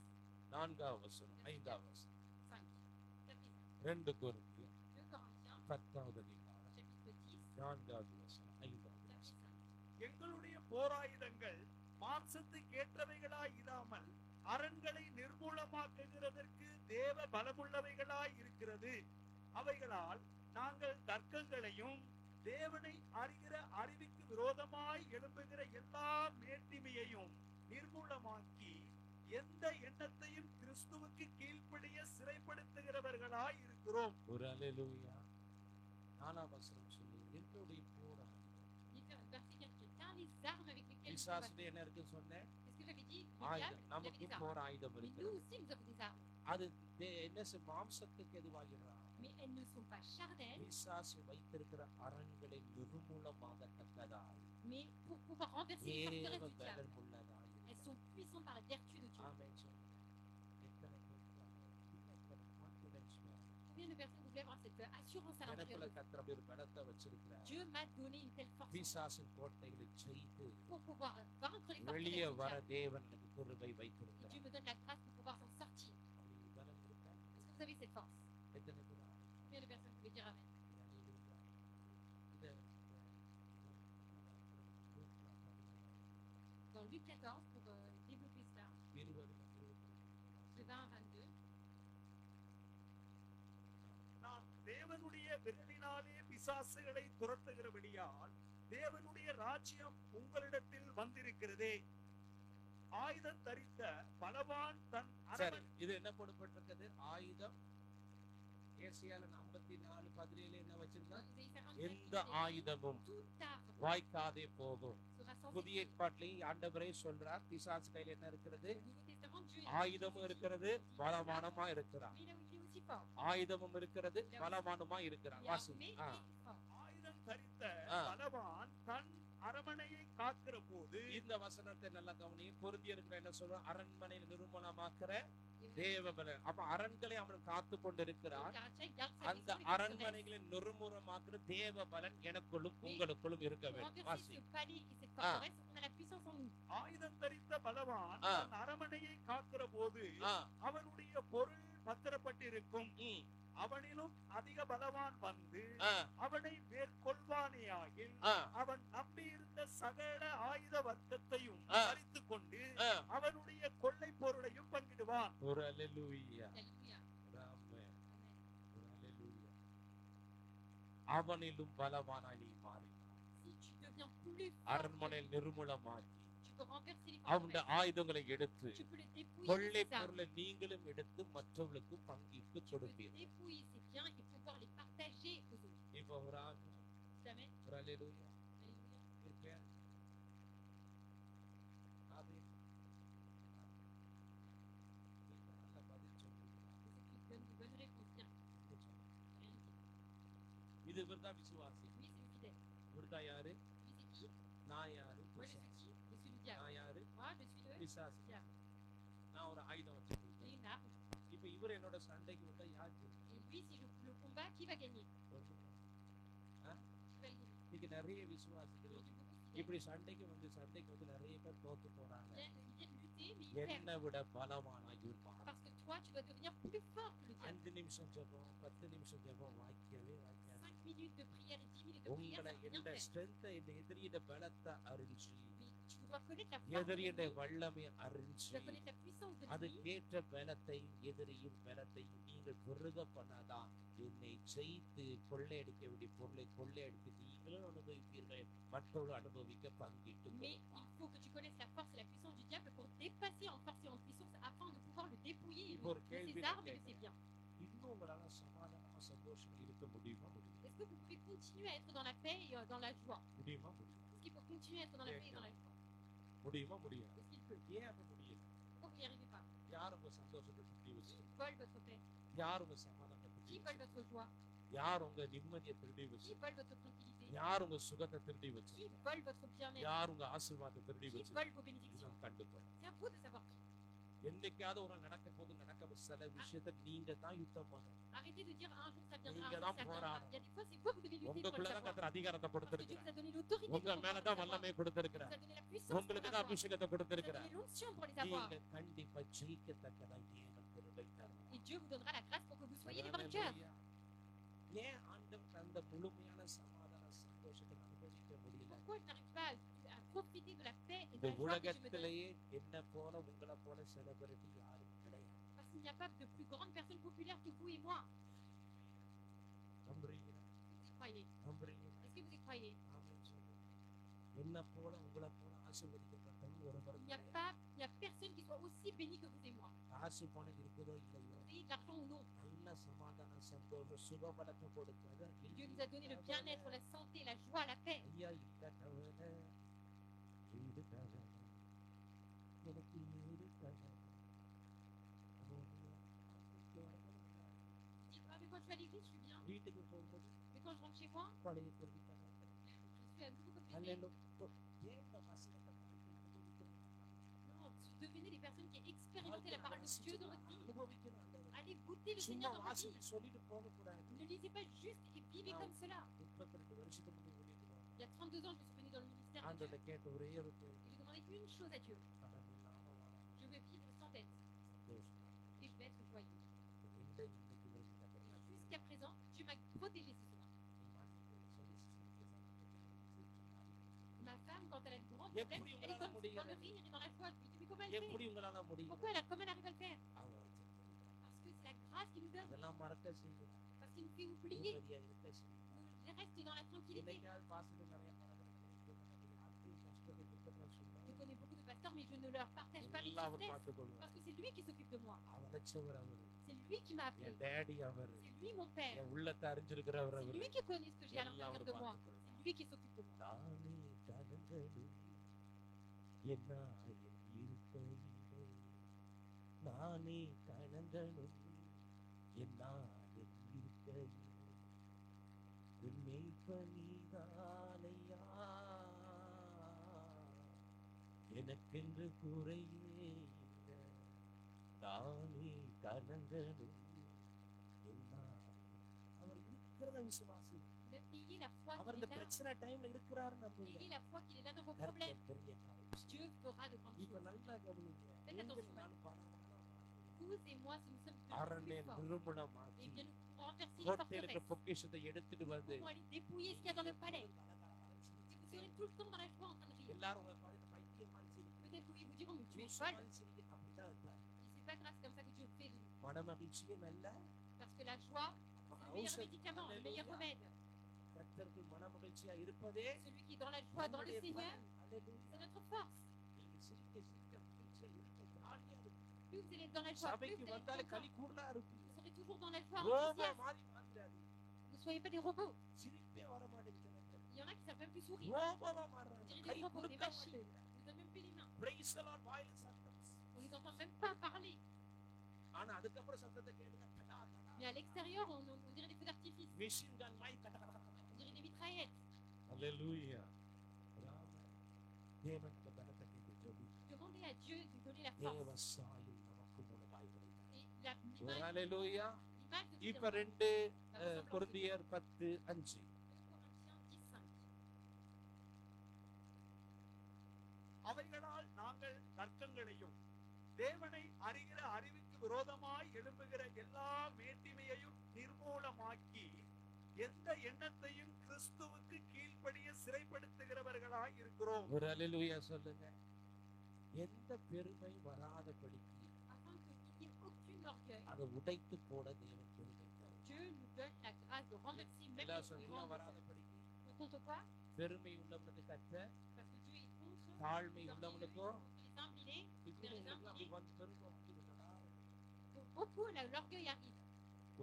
4வது வசனம் 5வது வசனம் 5 2 கொரிந்தியர் 2 Corinthiens 10வது அதிகாரம் chapitre 10 4வது வசனம் 5வது வசனம். எங்களுடைய போராயுதங்கள் மாம்சத்துக்கு ஏற்றவைகளாய் இராமல் அரண்களை நிர்மூலமாக்குகிறதற்கு தேவ பலமுள்ளவைகளாய் இருக்கிறது. அவைகளால் நாங்கள் தர்க்கங்களையும் தேவனை அறிகிற அறிவுக்கு விரோதமாய் எழும்புகிற எல்லா மேட்டிமையையும் நிர்மூலமாக்கி எந்த எண்ணத்தையும் கிறிஸ்துவுக்கு கீழ்ப்படிய சிறைப்படுத்துகிறவர்களாய் இருக்கிறோம். ஒரு அல்லேலூயா. 4ஆம் வசனம் சொல்லு, என்னுடைய போராயுதம். பிசாசுடைய என்ன இருக்கு சொன்னேன்? நமக்கு போராயுதம் இருக்கு. அது என்ன மாம்சத்துக்கு எதுவாகிறார்? பிசாசு வைத்திருக்கிற அரண்களை நிர்மூலமாகத்தக்கதாய் தேவ பலன் உள்ளதாய். ஆமென் சொல்லு. Combien de personnes voulaient avoir cette assurance à l'intérieur de Dieu m'a donné une telle force pour pouvoir vaincre les forces du diable. Dieu me donne la grâce pour pouvoir s'en sortir. Est-ce que vous avez cette force? Combien de personnes pouvaient dire amen? Dans Luc 14, pour développer cela, de 20 à 22. நான் தேவனுடைய விரலினாலே பிசாசுகளை துரத்துகிறபடியால் தேவனுடைய ராஜ்யம் உங்களிடத்தில் வந்திருக்கிறதே. ஆயுதம் தரித்த பலவான் தன் அரண்மனை. இது என்ன போடப்பட்டிருக்கிறது? ஆயுதம். ஏசாயா 54:17 என்ன வச்சிருந்தா? எந்த ஆயுதமும் வாய்க்காதே போகும். sans புதிய épée. ஏற்பாட்டிலேயும் ஆண்டவரே சொல்றார், பிசாசு கையில என்ன இருக்கிறது? Au Nouveau Testament, Dieu ஆயுதமும் இருக்கிறது, பலமானமா இருக்கிறார். mais là où il est aussi fort. ஆயுதமும் இருக்கிறது, பலமானமா இருக்கிறார். Il est வாசி. armé ஆ. et il est fort. ஆயுதம் தரித்த ஆ. பலவான் தன் அரமனையை காக்கிற போது இந்த வசனத்தை நல்லா கவனியும். பொருந்தி இருக்கிற என்ன சொல்றோம்? அரண்மனையில் நிர்மூலமாக்குற தேவபலன். அப்ப அரண்களை அவன் காத்து கொண்டிருக்கிறான். Caractère garde sa அந்த maison et sa அரண்மனைகளை நிர்மூலமாக்குற தேவபலன் எனக்குள்ளும் உங்களுக்குள்ளும் இருக்க Pour வேண்டும். renverser வாசி. ce palais et cette forteresse, on a la puissance en nous. ஆயுதம் தரித்த பலவான் ஆ. தன் அரமனையை காக்கிற போது ஆ. அவனுடைய பொருள் பத்திரப்பட்டிருக்கும். ம். அவனிலும் அதிக பலவான் வந்து ஆ. அவனை மேற்கொள்வானேயாகில் ஆ. அவன் நம்பியிருந்த சகல ஆயுத வர்க்கத்தையும் ஆ. பறித்துக் கொண்டு ஆ. அவனுடைய கொள்ளை பொருளையும் பங்கிடுவான். ஒரு அல்லேலூயா. Alléluia. ஆமென். ஒரு அல்லேலூயா. அவனிலும் பலவானாய் நீ மாறி Si tu deviens plus fort, அரண்மனையில் நிர்மூலமாக்கி tu peux renverser les அவனுடைய forteresses. ஆயுதங்களை எடுத்து Tu peux les dépouiller கொள்ளை de ses armes. பொருளை நீங்களும் எடுத்து மற்றவர்களுக்கு பங்கிட்டு Tu peux கொடுப்பீர்கள். dépouiller ses biens et pouvoir les partager aux autres. இப்போ ஒரு ஆமென். Amen. ஒரு அல்லேலூயா. Alléluia. இருக்கேன். ஆமென். நல்ல பதில் சொல்லுங்க. C'est une bonne réponse. Bien. Rien dit. இது இவர்தான் விசுவாசி. Lui, c'est le fidèle. இவர்தான் யாரு? Lui, c'est qui? நான் யாரு? Moi, je suis qui? Je suis le diable. நான் யாரு? Moi, je suis le பிசாசு. diable. நான் ஒரு ஆயுதம் வச்சிருக்கேன். J'ai une arme. இப்ப இவர் என்னோட சண்டைக்கு வந்தா யார் ஜெயிக்கும்? Et lui, si le combat, qui va gagner? ஆ? Qui va le gagner? இன்னைக்கு நிறைய விசுவாசிகள் Aujourd'hui, beaucoup de fidèles இப்படி சண்டைக்கு வந்து நிறைய பேர் தோத்து போறாங்க. viennent lutter, mais ils perdent. என்னை விட பலமானாய் இருப்பாங்க. Parce que toi, tu dois devenir plus fort que le diable. 5 நிமிஷம் ஜெபம் 10 நிமிஷம் ஜெபம் வாய்க்கவே வாய்க்காது. 5 minutes de prière et 10 minutes de prière, உங்களை ça va rien இந்த faire. ஸ்ட்ரென்த்தை இந்த எதிரியோட பலத்தை அறிஞ்சு Mais tu dois connaître la force de எதிரியோட l'ennemi. வல்லமை Tu அறிஞ்சு dois connaître la puissance de அது l'ennemi. கேட்ட பலத்தையும் எதிரியும் பலத்தையும் நீங்கள் பெருக பண்ணாதான் என்னை ஜெயித்து கொள்ளையடிக்க வேண்டிய பொருளை கொள்ளையடித்து நீங்களும் அனுபவிப்பீர்கள், மற்றவர்கள் அனுபவிக்க பங்கிட்டு Mais il faut que tu connaisses la force et la puissance du diable pour dépasser en force et en puissance afin de pouvoir le dépouiller இப்போ ஒரு de கேள்வி ses நான் armes et de ses கேட்கிறேன். biens. இன்னும் உங்களால சமாதானமா சந்தோஷமா இருக்க முடியுமா Est-ce que vous pouvez continuer à être dans la paix et dans la joie? முடியுமா முடியும் Est-ce qu'il peut continuer à être dans la paix et dans la joie? முடியுமா முடியாது? Est-ce qu'il peut? ஏன் அது முடியல? Pourquoi vous n'y arrivez pas? யார் உங்க சந்தோஷத்தை திருடி வச்சு? Qui vole votre paix? யார் உங்க சமாதானத்தை திருடி Qui வச்சு? vole votre joie? யார் உங்க நிம்மதியை திருடி வச்சு? Qui vole votre tranquillité? யார் உங்க சுகத்தை திருடி வச்சு? Qui vole votre bien-être? யார் உங்க ஆசீர்வாதத்தை திருடி Qui வச்சு? vole vos bénédictions? இதுதான் கண்டுக்கணும். C'est à vous de savoir qui. என்னைக்காவது ஒரு நாள் நடக்க போது நடக்க சில விஷயத்தை நீங்க தான் யுத்தம் பண்ணணும். Arrêtez de dire un jour ça viendra, நீங்க un jour தான் ça viendra. போராடணும். Il y a des fois, c'est vous, vous devez lutter pour le உங்களுக்குள்ளதான் savoir. கர்த்தர் அதிகாரத்தை Parce que Dieu கொடுத்திருக்கிறார். vous a donné l'autorité உங்க pour le மேலதான் savoir. வல்லமை Il கொடுத்திருக்கிறார். vous a donné la puissance pour உங்களுக்கு தான் l'avoir. அபிஷேகத்தை Il vous a கொடுத்திருக்கிறார். donné l'onction pour les avoir. நீங்க கண்டிப்பா ஜெயிக்கத்தக்கதாய் தேவன் கிருபை தருவார். Et Dieu vous donnera la grâce pour que vous soyez les vainqueurs. ஏன் ஆண்டவர் அந்த முழுமையான சமாதான சந்தோஷத்தை அனுபவிக்க முடியல? Pourquoi je n'arrive pas à profiter de la paix et de இந்த la joie que Dieu me donne? உலகத்திலேயே என்ன போல உங்களை போல செலிபிரிட்டி யாரும் கிடையாது. Parce qu'il n'y a pas de plus grande personne populaire que vous et moi. நம்புறீங்களா? Vous y croyez? நம்புறீங்களா? Est-ce que vous y croyez? ஆமென் சொல்லுங்க. என்ன போல உங்களை போல ஆசீர்வதிக்கப்பட்டவங்க ஒருவர் Il n'y a personne qui soit aussi béni que vous et moi. காசு பணம் இருக்குதோ இல்லையோ Vous ayez de l'argent ou non. நல்ல சமாதான சந்தோஷம் சுகபலத்தை கொடுத்தது Dieu nous a donné le bien-être, la santé, la joie, la paix. ஐயா இந்த கவலை இது கவலை எனக்கு இது கவலை Je dis, ah, mais quand je vais à l'église, je suis bien. வீட்டுக்கு போகும்போது Mais quand je rentre chez moi, பழைய திருப்பி je suis à nouveau comme அல்ல bébé. ஏன் இந்த வசனத்தை Non, devenez des personnes qui expérimentent la parole de Dieu dans votre vie. அனுபவிக்கணும். Allez goûter le சும்மா Seigneur dans votre வாசி vie. சொல்லிட்டு போகக்கூடாது. Ne lisez pas juste et vivez comme cela. 32 வருஷத்துக்கு முன்னாடி ஊழியத்துக்கு வந்தேன். Il y a 32 ans, je suis venue dans le ministère de Dieu. ஆண்டவரை கேட்ட ஒரே ஒரு கேள்வி. Et j'ai demandé une chose à Dieu. கடவுள் இல்லாம வாழ Je veux vivre sans dette. சந்தோஷம். Et je vais être joyeux. இந்த இன்னைக்கு வரைக்கும் கத்தர் Jusqu'à présent, Dieu m'a protégé ce soir. Ma femme, quand elle a de grands problèmes, elle est comme dans le rire et dans la joie. Je lui dis, mais comment elle fait? எப்படி உங்களால முடியும்? Comment elle arrive à le faire? அவர் Parce que c'est la grâce qu'il nous donne. அதெல்லாம் மறக்க செய்யும். Parce qu'il nous fait oublier. நிம்மதியா இருக்க செய்யும். Je reste dans la tranquillité. என்னைக்காவது பாசத்துல நிறைய மறக்க யாருக்கும் கஷ்டத்தை கொடுக்கணும்னு Je சொன்னா connais beaucoup de pasteurs, mais je ne leur partage pas mes எல்லாம் அவர் tristesses. பார்த்துக்கொள்வார். Parce que c'est lui qui s'occupe de moi. அழைச்சவர் அவர். C'est lui qui m'a appelé. என் டேடி அவர். C'est lui mon père. என் உள்ளத்தை அறிஞ்சிருக்கிறவர் C'est அவர். lui qui connaît ce que j'ai à எல்லாம் l'intérieur அவர் de moi. பார்த்துக்கொள்வார். C'est lui qui s'occupe de moi. தானே தனங்களு என்ன இருக்கையிலே நானே கலங்கணும் என்ன இருக்கையிலே மெய்ப்பனிதானையா எனக்கென்று குறையே இல்லை நானே கலங்கணும் என்ன அவர் இருக்கிறத விசுவாசி அவர் இந்த பிரச்சனை டைம்ல இருக்கிறாரு நம்புங்க Dieu fera de grandes இப்ப choses. நல்லா கவனிங்க Faites attention. நான் பாருங்க Vous et moi, si nous sommes அரண்ய plus forts, நிரூபணமாக்கி eh bien, nous pouvons renverser les கோட்டையில் இருக்கிற forteresses. பொக்கிஷத்தை எடுத்துட்டு Nous வந்து pouvons aller dépouiller ce qu'il y a dans le palais. Et vous serez tout le temps dans la joie en train de rire. எல்லாரும் உங்களை பார்த்து பைத்தியமா சிரிக்க Peut-être oui, vous diront, mais tu es லூசு folle. மாதிரி சிரிக்க அப்படிதான் இருப்பாரு. Et c'est pas grave, c'est comme ça que Dieu fait. மனமகிழ்ச்சியே நல்ல Parce que la joie, c'est le meilleur médicament, le meilleur remède. கர்த்தருக்கு மனமகிழ்ச்சியா இருப்பதே Celui qui est dans la joie, dans le Seigneur, அல்லேலூயா. c'est notre force. நீங்க சிரிக்க சிரிக்க மகிழ்ச்சியா இருக்க ஜாலியா இருக்கும். Plus vous allez être dans la joie, plus சபைக்கு vous allez être வந்தாலே content. களி கூடலா இருக்கும். Vous serez toujours dans la joie, robot enthousiaste. மாதிரி மாத்திராது. Ne soyez pas des robots. சிரிப்பே வர மாட்டேங்குது. Il y en a qui savent même plus sourire. ரோபோவா மாறுறாங்க. On dirait guy des robots, des கொடுக்க machines. மாட்டேங்குது. Ils n'ont même plus les mains. Praise the Lord, வாயில சத்தம். On les entend même pas parler. ஆனா அதுக்கப்புறம் சத்தத்தை கேளுங்க. தடா, தடா. Mais à l'extérieur, on dirait des feux d'artifice. Machine gun மாதிரி தடா, தடா, தடா. On dirait des mitraillettes. Alléluia. தேவனுக்கு பலத்தை கேட்டு JP. Demandez à Dieu de lui donner la force. தேவ சாயல் நமக்கு உணவாய் வைத்தார். Et l'image Alléluia. de Dieu. இப்ப 2 கொரிந்தியர் 10:5. அவைகளால் நாங்கள் தர்க்கங்களையும் தேவனை அறிகிற அறிவுக்கு விரோதமாய் எழும்புகிற எல்லா மேட்டிமையையும் நிர்மூலமாக்கி எந்த எண்ணத்தையும் கிறிஸ்துவுக்கு கீழ்ப்படிய சிறைப்படுத்துகிறவர்களாய் இருக்கிறோம். ஒரு அல்லேலூயா சொல்லுங்க. எந்த பெருமை வராதபடிக்கு Afin que qu'il n'y ait aucune orgueil, அதை உடைத்து போட தேவன் பெருமை தருவார். Dieu nous donne la grâce de renverser même எல்லா les சொல்லுங்க grands. வராதபடிக்கு Contre quoi? பெருமை உள்ளவனுக்கு கர்த்தர் Parce que Dieu est contre தாழ்மை les உள்ளவனுக்கும் humiliés. இப்படி அப்படி வந்து பெருமை வந்துடுதா? Pour beaucoup, l'orgueil arrive.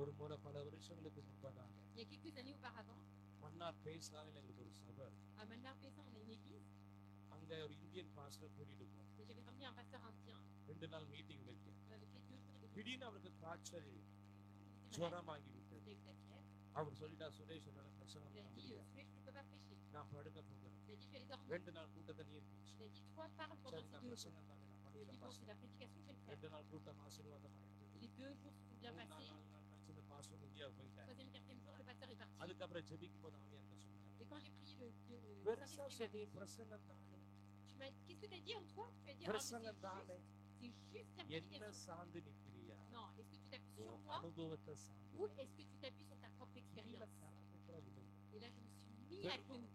ஒரு முறை பல வருஷங்களுக்கு முன்பதாக Il y a quelques années auparavant, Mannar பேசாவில் எங்களுக்கு ஒரு சபை à Manar-Paysan, on a une église. அங்க ஒரு இந்தியன் பாஸ்டர் கூட்டிட்டு போனோம். Et j'avais ramené un pasteur indien. 2 நாள் மீட்டிங் வைக்க On avait fait 2 jours de திடீர்னு அவருக்கு காய்ச்சல் Il ஜுரமாகி விட்டது. a eu de la fièvre. அவர் சொல்லிட்டா சுரேஷ் என்னால பிரசங்கம் Il a பண்ண dit, முடியாது. Suresh, je ne peux pas prêcher. நான் படுக்க போகிறேன். Il a dit, je vais aller dormir. 2 நாள் கூட்டத்தில் இருந்துச்சு. Il a dit, toi, parle pendant சரி ces நான் 2 jours. பிரசங்கம் தானே நான் Il a பண்ணிடுறேன் dit, bon, c'est pastor. la prédication, je vais le faire. 2 நாள் கூட்டம் ஆசீர்வாதமா இருந்தது. Les 2 jours se sont bien 3 passés. நாள் கழிச்சு இந்த பாஸ்டர் இந்தியா போயிட்டார். 3e, 4e jour, le pasteur est parti. அதுக்கப்புறம் ஜெபிக்கும் போது அவன் என்ன சொன்னார்? Et quand j'ai prié le பெருசா Saint-Esprit, சொல்லி பிரசங்கம் தானே tu m'as dit, qu'est-ce que tu as dit en toi? Tu as dit, ah, mais பிரசங்கம் தானே c'est juste la என்ன prédication. சார்ந்து நிற்கிறியா? Non, est-ce que tu t'appuies sur உன் moi அனுபவத்தை சார்ந்து. ou est-ce que tu t'appuies sur ta propre expérience? Et là, je me suis mis à genoux.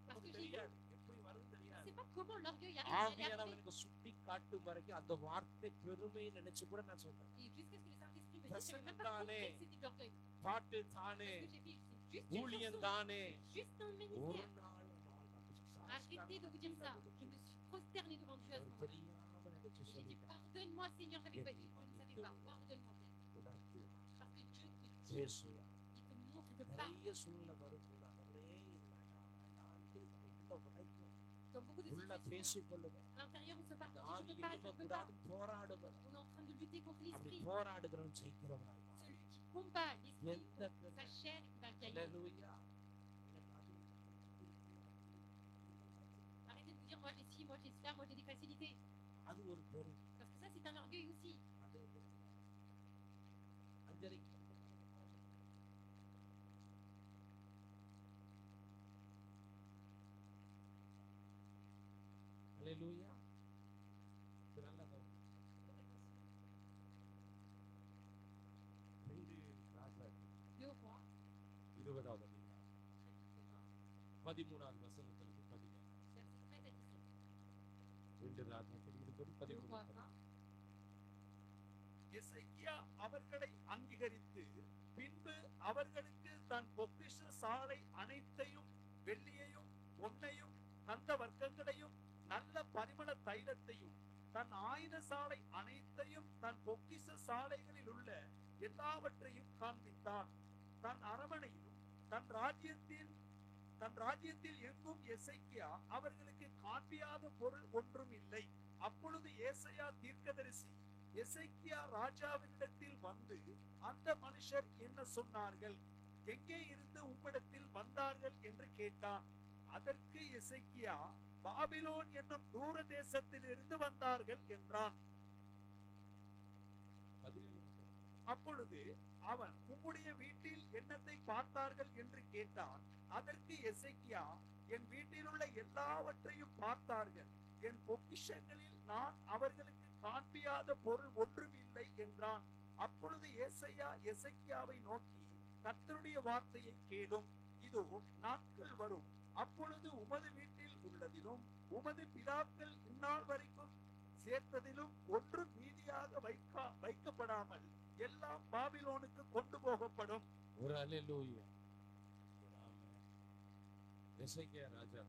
Parce que j'ai தெரியாது எப்படி வரும் je தெரியாது. ne sais pas comment l'orgueil arrive à aller après. ஆவியானவருக்கு சுட்டி காட்டும் வரைக்கும் அந்த வார்த்தை பெருமை நினைச்சு கூட நான் சொல்றேன். Et jusqu'à ce que le Saint-Esprit me dise, je savais même pas compris que c'était de l'orgueil. பாட்டு தானே Parce que j'ai dit, c'est juste une ஊழியம் chanson, தானே juste un ஒரு ministère. நாள் Arrêtez de vous dire ça. Je me suis prosternée devant Dieu à ce moment-là. தெரியாம நினைச்சு Et j'ai dit, சொல்லிட்டேன். pardonne-moi Seigneur, j'avais pas dit, je ne savais pas. Pardonne-moi. உனக்கு Parce que Dieu te dit, பேசுவார். il te montre, il te parle. நிறைய சூழ்நிலை வரும்போது அவரே உள்ள உடைக்கும். Dans beaucoup de உள்ள situations, பேசிக் கொள்ளுங்க. à l'intérieur, on se parle. இந்த On ஆவி dit, je ne peux pas, je ne peux pas. எழுப்பக்கூடாது போராடுவர். On est en train de lutter contre அப்படி l'esprit. போராடுகிறவன் ஜெயிக்கிறவனாய். Celui qui combat l'esprit, எந்த sa chair, il va gagner. அல்லேலூயா. Arrêtez de vous dire, moi j'ai ci, moi j'ai cela, moi j'ai des facilités. அது ஒரு பெருமை. Parce que ça, c'est un orgueil aussi. அது அஞ்சலிக்கு அல்லேலூயா. இது நல்ல கவனம். 2 ராஜாக்கள் Deux rois, 20வது அதிகாரம் 13வது வசனத்திலிருந்து 17. verset 13 à 17. 2 ராஜாக்கள் 2 13. rois 20. எசேக்கியா அவர்களை அங்கீகரித்து பின்பு அவர்களுக்கு தன் பொக்கிஷ சாலை அனைத்தையும் வெள்ளியையும் பொன்னையும் கந்த வர்க்கங்களையும் நல்ல பரிமள தைலத்தையும் தன் ஆயுத சாலை அனைத்தையும் தன் பொக்கிஷ சாலைகளில் உள்ள எல்லாவற்றையும் காண்பித்தான். தன் அரமனையிலும் தன் ராஜ்யத்தின் தன் ராஜ்யத்தில் எங்கும் எசேக்கியா அவர்களுக்கு காண்பியாத பொருள் ஒன்றும் இல்லை. அப்பொழுது ஏசாயா தீர்க்கதரிசி எசேக்கியா ராஜாவினிடத்தில் வந்து, அந்த மனுஷர் என்ன சொன்னார்கள், எங்கே இருந்து உம்மிடத்தில் வந்தார்கள் என்று கேட்டான். அதற்கு எசேக்கியா, பாபிலோன் என்னும் தூர தேசத்தில் இருந்து வந்தார்கள் என்றான். அப்பொழுது அவன், உம்முடைய வீட்டில் என்னத்தை பார்த்தார்கள் என்று கேட்டான். அதற்கு எசேக்கியா, என் வீட்டில் உள்ள எல்லாவற்றையும் பார்த்தார்கள். என் பொக்கிஷங்களில் நான் அவர்களுக்கு காண்பியாத பொருள் ஒன்றும் இல்லை என்றான். அப்பொழுது ஏசாயா எசேக்கியாவை நோக்கி, கர்த்தருடைய வார்த்தையை கேளும். இதோ நாட்கள் வரும், அப்பொழுது உமது வீட்டில் உள்ளதிலும் உமது பிதாக்கள் இந்நாள் வரைக்கும் சேர்த்ததிலும் ஒன்றும் மீதியாக வைக்கப்படாமல் எல்லாம் பாபிலோனுக்கு கொண்டு போகப்படும். ஒரு அல்லேலூயா. எசேக்கியா ராஜா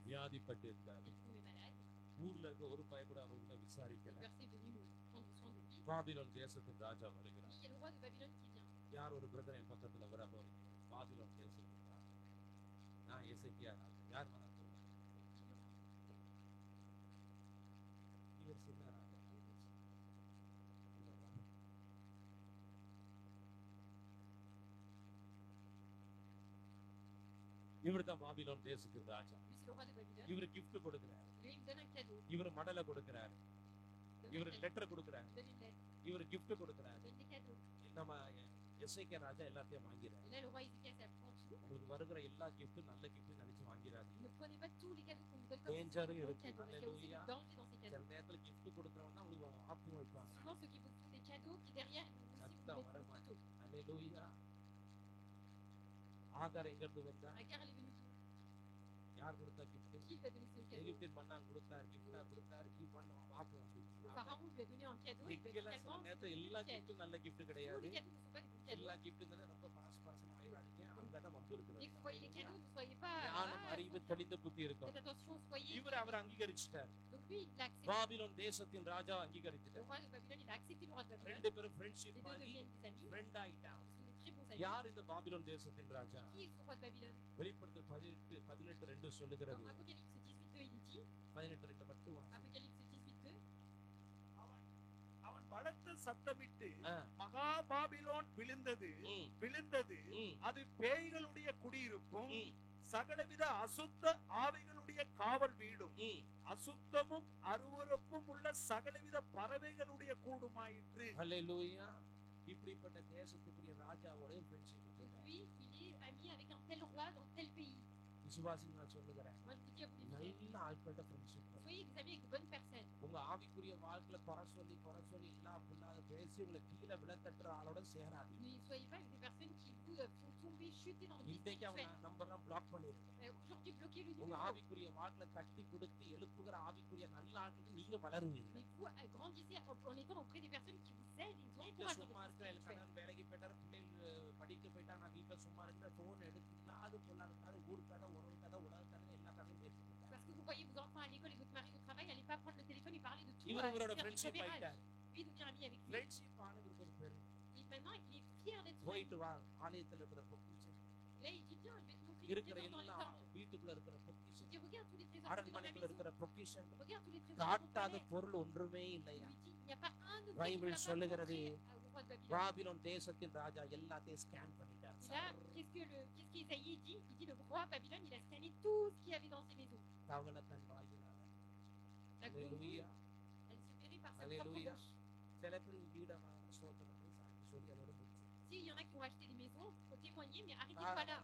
வியாதிப்பட்டு இருந்தார். ஊர்ல இருக்க ஒரு பையன் கூட அவங்க விசாரிக்கல. பாபிலோன் தேசத்தின் ராஜா வருகிறார். யார் ஒரு பிரதர் என் பக்கத்துல வர பாபிலோன் தேசத்தின் ராஜா. நான் எசேக்கியா ராஜா. யார் வர இவர் சின்ன ராஜா. இவர் தான் பாபிலோன் தேசத்தின் ராஜா. இவர் gift கொடுக்கிறார். இவர் மடலை கொடுக்கிறார். இவர் லெட்டர் கொடுக்கிறார். இவர் gift கொடுக்கிறார். நம்ம எசேக்கியா ராஜா எல்லாத்தையும் வாங்கிறார். உங்களுக்கு வருகிற எல்லா கிஃப்ட் நல்ல கிஃப்ட் நினைச்சு வாங்கிறாரு. டேஞ்சரும் இருக்கு. அல்லேலூயா. சில நேரத்துல gift கொடுக்கறவங்க உங்களுக்கு ஆப்பு வைப்பாங்க. சத்தம் வர மாட்டேங்குது. அல்லேலூயா. ஆகார் எங்க இருந்து வந்தா? யார் கொடுத்தா gift? எகிப்தின் மன்னன் கொடுத்தார். gift கொடுத்தார். கீப் பண்ண ஆப்பு வந்து. எல்லா gift நல்ல gift கிடையாது. எல்லா gift ரொம்ப பாஸ் ஆயிராதீங்க. அங்கதான் வந்து இருக்குது. ஞானம் அறிவு தெளிந்த புத்தி இருக்கும். இவர் அவர் அங்கீகரிச்சிட்டார். பாபிலோன் தேசத்தின் ராஜா அங்கீகரிச்சிட்டார். ரெண்டு பேரும் ஃப்ரெண்ட்ஷிப் பண்ணி ஃப்ரெண்ட் ஆயிட்டாங்க. யார் இந்த பாபிலோன் தேசத்தின் ராஜா? வெளிப்படுத்தல் 18:2 சொல்லுகிறது. 18:2 மட்டும் அவன் பலத்த சத்தமிட்டு மகா பாபிலோன் விழுந்தது. அது பேய்களுடைய குடியிருப்பும் சகலவித அசுத்த ஆவிகளுடைய காவல் வீடும் அசுத்தமும் அருவருப்பும் உள்ள சகலவித பறவைகளுடைய கூடுமாயிற்று. அல்லேலூயா. இப்படிப்பட்ட தேசத்துக்குரிய ராஜாவோட ஃப்ரெண்ட்ஷிப். விசுவாசி நான் சொல்லுகிறேன், நல்ல ஆட்களோட ஃப்ரெண்ட்ஷிப். உங்க ஆவிக்குரிய வாழ்க்கையில குறை சொல்லி எல்லா புல்லாக பேசி உங்களை கீழே விழத்தட்டுற ஆளோட சேராது. இன்றைக்கு அவங்க நம்பர்லாம் பிளாக் பண்ணிருக்கேன். உங்க ஆவிக்குரிய வாழ்க்கையில தட்டி கொடுத்து எழுப்புகிற ஆவிக்குரிய நல்ல ஆட்களுக்கு நீங்க வளருவீங்க. சும்மா இருக்கிற கடன் வேலைக்கு போயிட்டாரு, பிள்ளைகள் படிக்க போயிட்டா, நான் வீட்டுல சும்மா இருக்கிற போன் எடுத்துனா அது பொல்லாத ஊர் கதை, உறவு கதை, உலக கதை, எல்லா கதையும் பேசிட்டு இவரோட ஃப்ரெண்ட்ஷிப் ஆயிட்டார். ஃப்ரெண்ட்ஷிப் ஆனதுக்கு ஒரு பேரு. போயிட்டு வா, ஆலயத்துல இருக்கிற பொக்கிஷம் இருக்கிற எல்லாம் வீட்டுக்குள்ள இருக்கிற பொக்கிஷம், அரண்மனைக்குள்ள இருக்கிற பொக்கிஷம், காட்டாத பொருள் ஒன்றுமே இல்லையா? பைபிள் சொல்லுகிறது பாபிலோன் தேசத்தின் ராஜா எல்லாத்தையும் ஸ்கேன் பண்ணிட்டார். தவளத்தன் வாயிலாக. அல்லேலூயா. அல்லேலூயா. சில பேர் வீடமா ஸ்தோத்திரம் சொல்லி அதோட முடிச்சு. Il y en a qui ont acheté des maisons, faut témoigner, mais arrêtez pas là.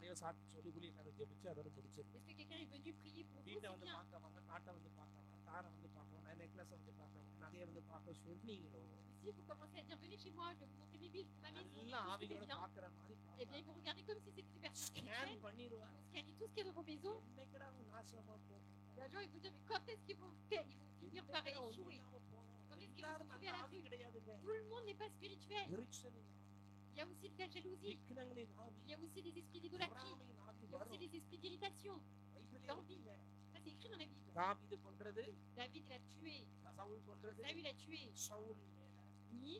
சொல்லி புலி நான் ஜெபிச்சு அதோட முடிச்சு. Est-ce que quelqu'un est venu prier pour vous? வீட்டை வந்து பார்க்கவாங்க, காட்டை வந்து பார்க்கவாங்க, காரை வந்து பார்க்கவாங்க, நெக்லஸ் வந்து பார்க்கவாங்க, நகையை வந்து பார்க்க சொன்னீங்களோ? Si vous commencez à dire venez chez moi, je vais vous montrer mes billes, ma maison, எல்லா ஆவிகளோட பார்க்கற மாதிரி. Eh bien, vous regardez comme si c'était des personnes scan பண்ணிடுவாங்க. Vous scannez tout ce qui est dans vos maisons. இன்னைக்குடா நாசமா போகும். Un jour, ils vous disent mais quand est-ce qu'ils vont finir par échouer? Quand est-ce qu'ils vont se trouver à la rue? Tout le monde n'est pas spirituel. Il y a aussi de la jalousie. Il y a aussi des esprits d'idolâtrie. Il y a aussi des esprits d'irritation. D'envie. Ça, c'est écrit dans la Bible. David l'a tué. Saül l'a tué. Ni.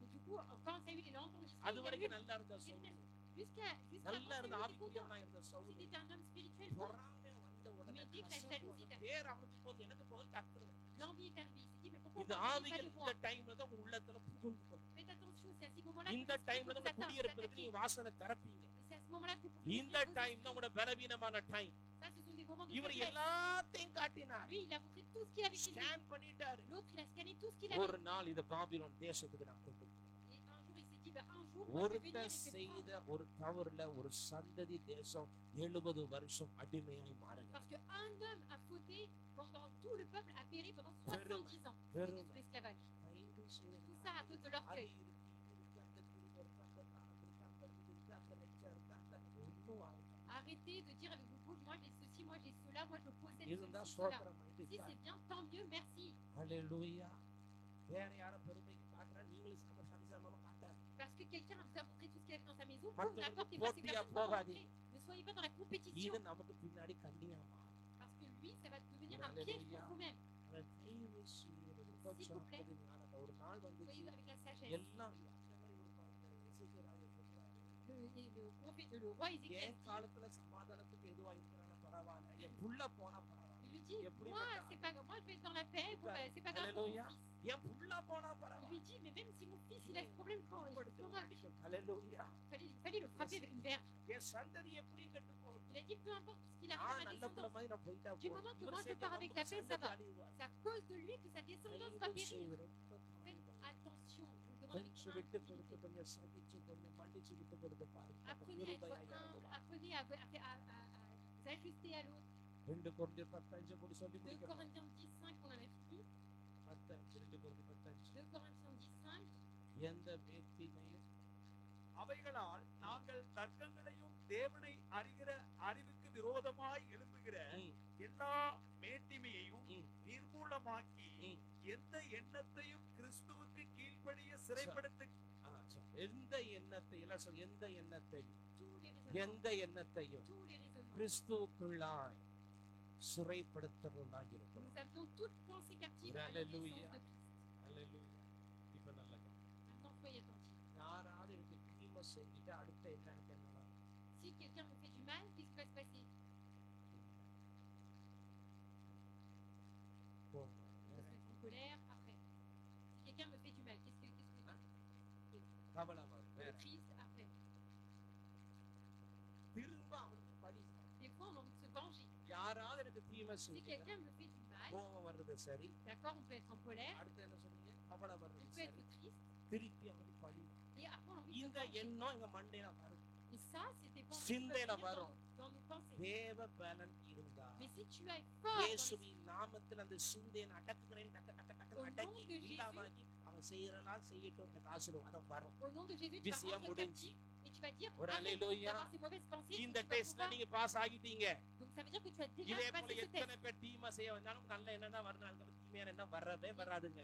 Et du coup, coup, quand il y a eu les langues enregistrées, அது il y a eu வரைக்கும் நல்லா இருந்த une- சவுல், jusqu'à நல்லா இருந்த avant, ஆவிக்குரியவனா இருந்த Saul, c'était un homme spirituel. பொறாமை வந்த உடனே Mais dès que la கசப்பு jalousie வந்த பேர் அமைஞ்சு போது எனக்கு போது கத்துறது. L'envie est arrivée. Il s'est dit, mais pourquoi இந்த on ne ஆவிகள் pas de இந்த moi? டைம்ல தான் உங்க உள்ளத்துல புகுந்து கொள்ளும். Faites attention, c'est à ce moment-là que இந்த l'esprit டைம்ல vous தான் attaque, குடியிருப்பதற்கு vous நீங்க attaquez. வாசனை திறப்பீங்க. Et c'est à ce moment-là que vous pouvez இந்த ouvrir vos டைம் தான் esprits. உங்களோட பலவீனமான time. Ça, ce sont des moments de இவர் faiblesse. எல்லாத்தையும் காட்டினார், Lui, il a montré tout ce qu'il avait chez lui. Scan பண்ணிட்டாரு. L'autre, il a scanné tout ce qu'il avait. ஒரு நாள் இது பாபிலோன் தேசத்துக்கு நான் கொண்டு போறேன். Et un jour, il s'est dit, un jour, moi, je vais venir ஒருத்தர் et je vais செய்த prendre. ஒரு தவறுல ஒரு சந்ததி தேசம் 70 வருஷம் அடிமையாய் மாறுங்க. Parce qu'un homme a fauté pendant tout le peuple a péri pendant 70 ans. வெறும் Sous l'esclavage. தயவு செய்து Tout ça à cause de அது l'orgueil. இருக்கு, இது இருக்கு, அந்த கிருபை இருக்கு, அந்த தாழ்வு இருக்கு, அந்த இது இருக்கு, அந்த லட்சம் இருக்கு, அந்த ஒண்ணும் ஆகாது. Arrêtez de dire avec vos bouches, moi j'ai ceci, moi j'ai cela, moi je possède இருந்தா ceci, cela. ஸ்தோத்திரம் Si பண்ணிட்டு c'est bien, tant mieux, merci. ஹல்லேலூயா. வேற யாரும் பெருமைக்கு காட்டுறா, நீங்களும் சரிசமமா காட்டாது. Parce que quelqu'un vous a montré tout ce qu'il avait dans sa maison, vous Mantuvanga n'apportez pas ces potiya personnes pour போகாதீங்க. montrer. Ne soyez pas dans la compétition. இது நமக்கு பின்னாடி கண்ணியமா. Parce que lui, ça va devenir un piège pour vous-même. தயவு செய்து ரொம்ப சாப்பிடுங்க. ஒரு நாள் வந்து Soyez avec la sagesse. எல்லாம் Le roi Ézéchiel, என் காலத்துல சமாதானத்துக்கு எதுவா இருக்கிறான பரவாயில்ல, என் புள்ள போனா பரவாயில்ல, il lui dit, எப்படி moi, வேணா. c'est pas grave, moi je vais être dans la paix, bon, ben, c'est pas grave pour mon Alléluia. fils. என் புள்ள போனா Il பரவாயில்ல. lui dit, mais même si mon fils, il a ce problème, quand il hallelujah. fallait le frapper avec une verge. என் சந்ததி எப்படி கெட்டு போகும். Il a dit, peu importe ce qu'il a நான் fait à ma நல்ல புள்ள descendance, மாதிரி நான் போயிட்டா du போதும். moment que இவர் moi je சேர்த்து pars avec la paix, ça va. அழிவார். C'est à cause de lui que sa descendance va தயவு périr. செய்து ரொம்ப Faites attention. Je vous demande கொஞ்சம் விட்டு avec கொடுத்து humilité. கொஞ்சம் சகிச்சு கொஞ்சம் மன்னிச்சு விட்டு கொடுத்து பாருங்க. Apprenez à être humble, apprenez à vous ajuster à l'autre. 2 கொரிந்தியர் 10:5 கூட சொல்லி 2 கொடுக்கிறேன். Corinthiens 10:5, on avait fini. 2 கொரிந்தியர் 10:5. 2 Corinthiens 10:5. எந்த வேற்றினையும் அவைகளால் நாங்கள் தர்க்கங்களையும் தேவனை அறிகிற அறிவுக்கு விரோதமாய் எழும்புகிற எல்லா மேட்டிமையையும் நிர்மூலமாக்கி எந்த எண்ணத்தையும் கிறிஸ்துவுக்கு கீழ்ப்படிய சிறைப்படுத்த எந்த எண்ணத்தை எல்லாம் சொல், எந்த எண்ணத்தை Tous les raisonnements. எந்த எண்ணத்தையும் Tous les raisonnements. கிறிஸ்துவுக்குள்ளாய் சிறைப்படுத்துறவர்களாக இருக்கிறோம். Nous avions toute pensée captive à Alléluia. l'obéissance de Christ. அல்லேலூயா. இப்ப நல்ல Maintenant, soyez attentifs. யாராவது எனக்கு தீமை செஞ்சுட்டு அடுத்த என்னன்னு கேட்கலாம். Si quelqu'un me fait du mal, qu'est-ce qui va se passer? போ. Je vais être en colère après. Si quelqu'un me fait du mal, qu'est-ce que கவலை வரும். je வேற. suis triste après? திரும்ப அவனுக்கு பழி. Des fois, on a envie de se venger. யாராவது எனக்கு தீமை Si செஞ்சு quelqu'un me fait du mal, கோபம் வர்றது சரி, d'accord, on peut être en colère, அடுத்து என்ன சொன்னீங்க, கவலை on வர்றது peut சரி, être triste, திருப்பி அவனுக்கு பழி. et après, on a envie de se இந்த venger. எண்ணம் எங்க மண்டையில வரும். Et ça, c'est des pensées qui சிந்தையில peuvent venir வரும். dans nos pensées. தேவ பலன் இருந்தா Mais si tu as fort dans இயேசுவின் நாமத்தில் அந்த சிந்தையை அடக்குகிறேன், டக்கு டக்கு டக்கு அடக்கி இல்லாமக்கி அவன் செய்யறதெல்லாம் செய்யட்டும், எனக்கு ஆசீர்வாதம் வரும். au nom de Jésus, tu vas விஷயம் rendre முடிஞ்சு. captif et tu vas dire ஒரு arrête அல்லேலூயா. d'avoir ces mauvaises pensées. et இந்த tu vas டெஸ்ட்ல pouvoir- நீங்க pass ஆகிட்டீங்க. Donc ça veut dire que tu as déjà இதே போல passé ce test. எத்தனை பேர் தீமை செய்ய வந்தாலும் நல்ல எண்ணம் தான் வரணும், அதுக்கு தீமையான எண்ணம் வரவே வராதுங்க.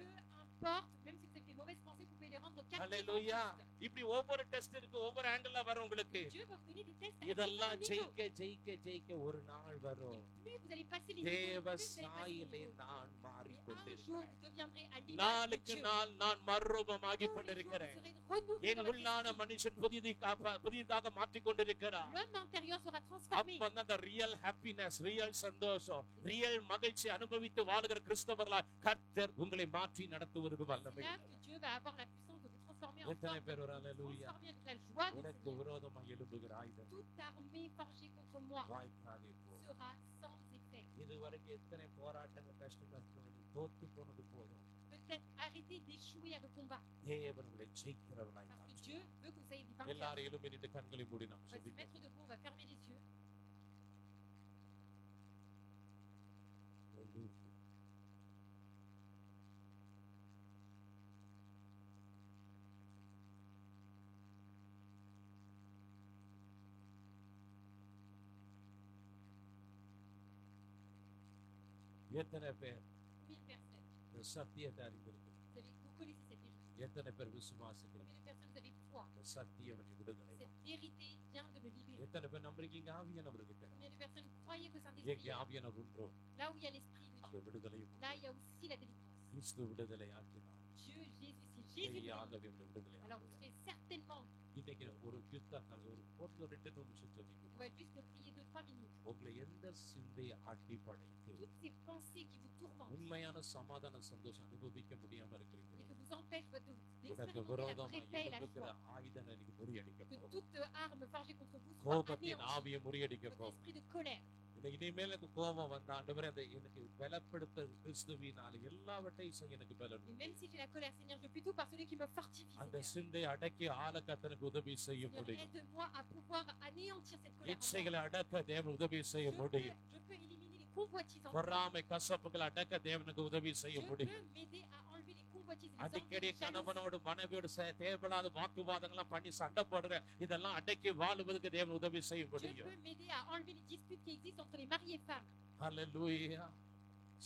Peu importe, même si vous avez des mauvaises pensées, vous pouvez les rendre captives. அல்லேலூயா. இப்படி ஒவ்வொரு டெஸ்ட் இருக்கு, ஒவ்வொரு ஆங்கிள் வரும் உங்களுக்கு. Dieu va vous donner des tests à இதெல்லாம் différents ஜெயிக்க niveaux. ஜெயிக்க ஜெயிக்க ஒரு நாள் வரும். Plus vous allez passer les niveaux, தேவ plus vous allez passer les சாயிலே niveaux. நான் Et un மாறிக்கொண்டிருக்கிறேன். jour, vous deviendrez à l'image de நாளுக்கு Dieu. நாள் நான் மறுரூபமாகி Tous les jours, கொண்டிருக்கிறேன். vous serez renouvelés என் dans votre உள்ளான esprit. மனுஷன் புதிதாக மாற்றிக் கொண்டிருக்கிறார். L'homme intérieur sera transformé. அப்ப அந்த ரியல் ஹாப்பினஸ், ரியல் சந்தோஷம், ரியல் மகிழ்ச்சி அனுபவித்து வாழுகிற கிறிஸ்தவர்களாய் கர்த்தர் உங்களை மாற்றி நடத்துவதற்கு C'est வல்லமை. là que Dieu va avoir la puissance de vous transformer en எத்தனை force, பேர் ஒரு de vous அல்லேலூயா. transformer avec la joie du உனக்கு Seigneur. விரோதமாக எழும்புகிற ஆயுதம் Toute armée forgée contre moi வாய்க்காதே போ. sera sans effet. இதுவரைக்கும் எத்தனை போராட்டங்கள் கஷ்டங்கள் தோத்து போனது போதும். Peut-être arrêtez d'échouer à le combat. தேவன் உங்களை ஜெயிக்கிறவனாய் Parce que மாற்றும். Dieu veut que vous ayez des vainqueurs. எல்லாரும் எழும்பி நின்று கண்களை மூடி நாம் On va se ஜெபிப்போம். mettre debout, on va fermer les yeux. எத்தனை பேர் 1000 personnes. இந்த சத்தியத்தை அறிந்திருக்கு? Vous connaissez cette vérité. எத்தனை பேர் விசுவாசிக்கிறீங்க? Combien de personnes vous avez foi? இந்த சத்தியம் எனக்கு விடுதலை. Cette vérité vient de me libérer. எத்தனை பேர் நம்புறீங்க ஆவியானவர் கிட்ட? Combien de personnes croyez que எங்க Saint-Esprit, ஆவியானவர் உண்டோ là où il y a l'Esprit de அங்க Dieu, விடுதலையும் là il y a aussi la délivrance. கிறிஸ்து விடுதலை ஆக்கினார். Dieu, Jésus, s'il Jésus. ஆகவே விடுதலை. Alors vous serez certainement. இன்னைக்கு ஒரு யுத்தம் ஒரு 2 நிமிஷம் ஜெபிக்கணும். On va juste prier 2-3 minutes. உங்களை எந்த சிந்தை அடிப்படைக்கு Toutes ces pensées qui vous tourmentent உண்மையான சமாதான சந்தோஷம் அனுபவிக்க முடியாம இருக்கிறீங்க. et que vous empêchent உனக்கு d'expérimenter la விரோதமா vraie paix et la இருக்கிற joie. ஆயுதம் எனக்கு முறியடிக்க Que போகும். toute arme forgée contre vous soit கோபத்தின் anéantie. ஆவியை முறியடிக்க Votre போகும். esprit de colère. இனிமேல் எனக்கு கோபம் வந்த ஆண்டவரே அதை எனக்கு பலப்படுத்த கிறிஸ்துவினால எல்லாவற்றையும் செய்ய எனக்கு பலன். Et même si j'ai la colère, Seigneur, je prie tout par celui qui me fortifie. அந்த Seigneur. சிந்தை அடக்கி ஆள கர்த்தருக்கு உதவி செய்ய Seigneur, முடியும். aide-moi à pouvoir anéantir cette colère. en moi. இச்சைகளை அடக்க தேவன் உதவி செய்ய முடியும். Je peux éliminer les convoitises en moi. பொறாமை கசப்புகளை அடக்க தேவனுக்கு உதவி செய்ய Je முடியும். peux m'aider à enlever les convoitises, les அடிக்கடி envies, les jalousies. கணவனோடு மனைவியோடு தேவையில்லாத வாக்குவாதங்கள்லாம் பண்ணி சண்டை போடுற இதெல்லாம் அடக்கி வாழுவதற்கு தேவன் உதவி செய்ய Je முடியும். peux m'aider à enlever les disputes qui existent entre les maris et femmes. ஹல்லேலூயா.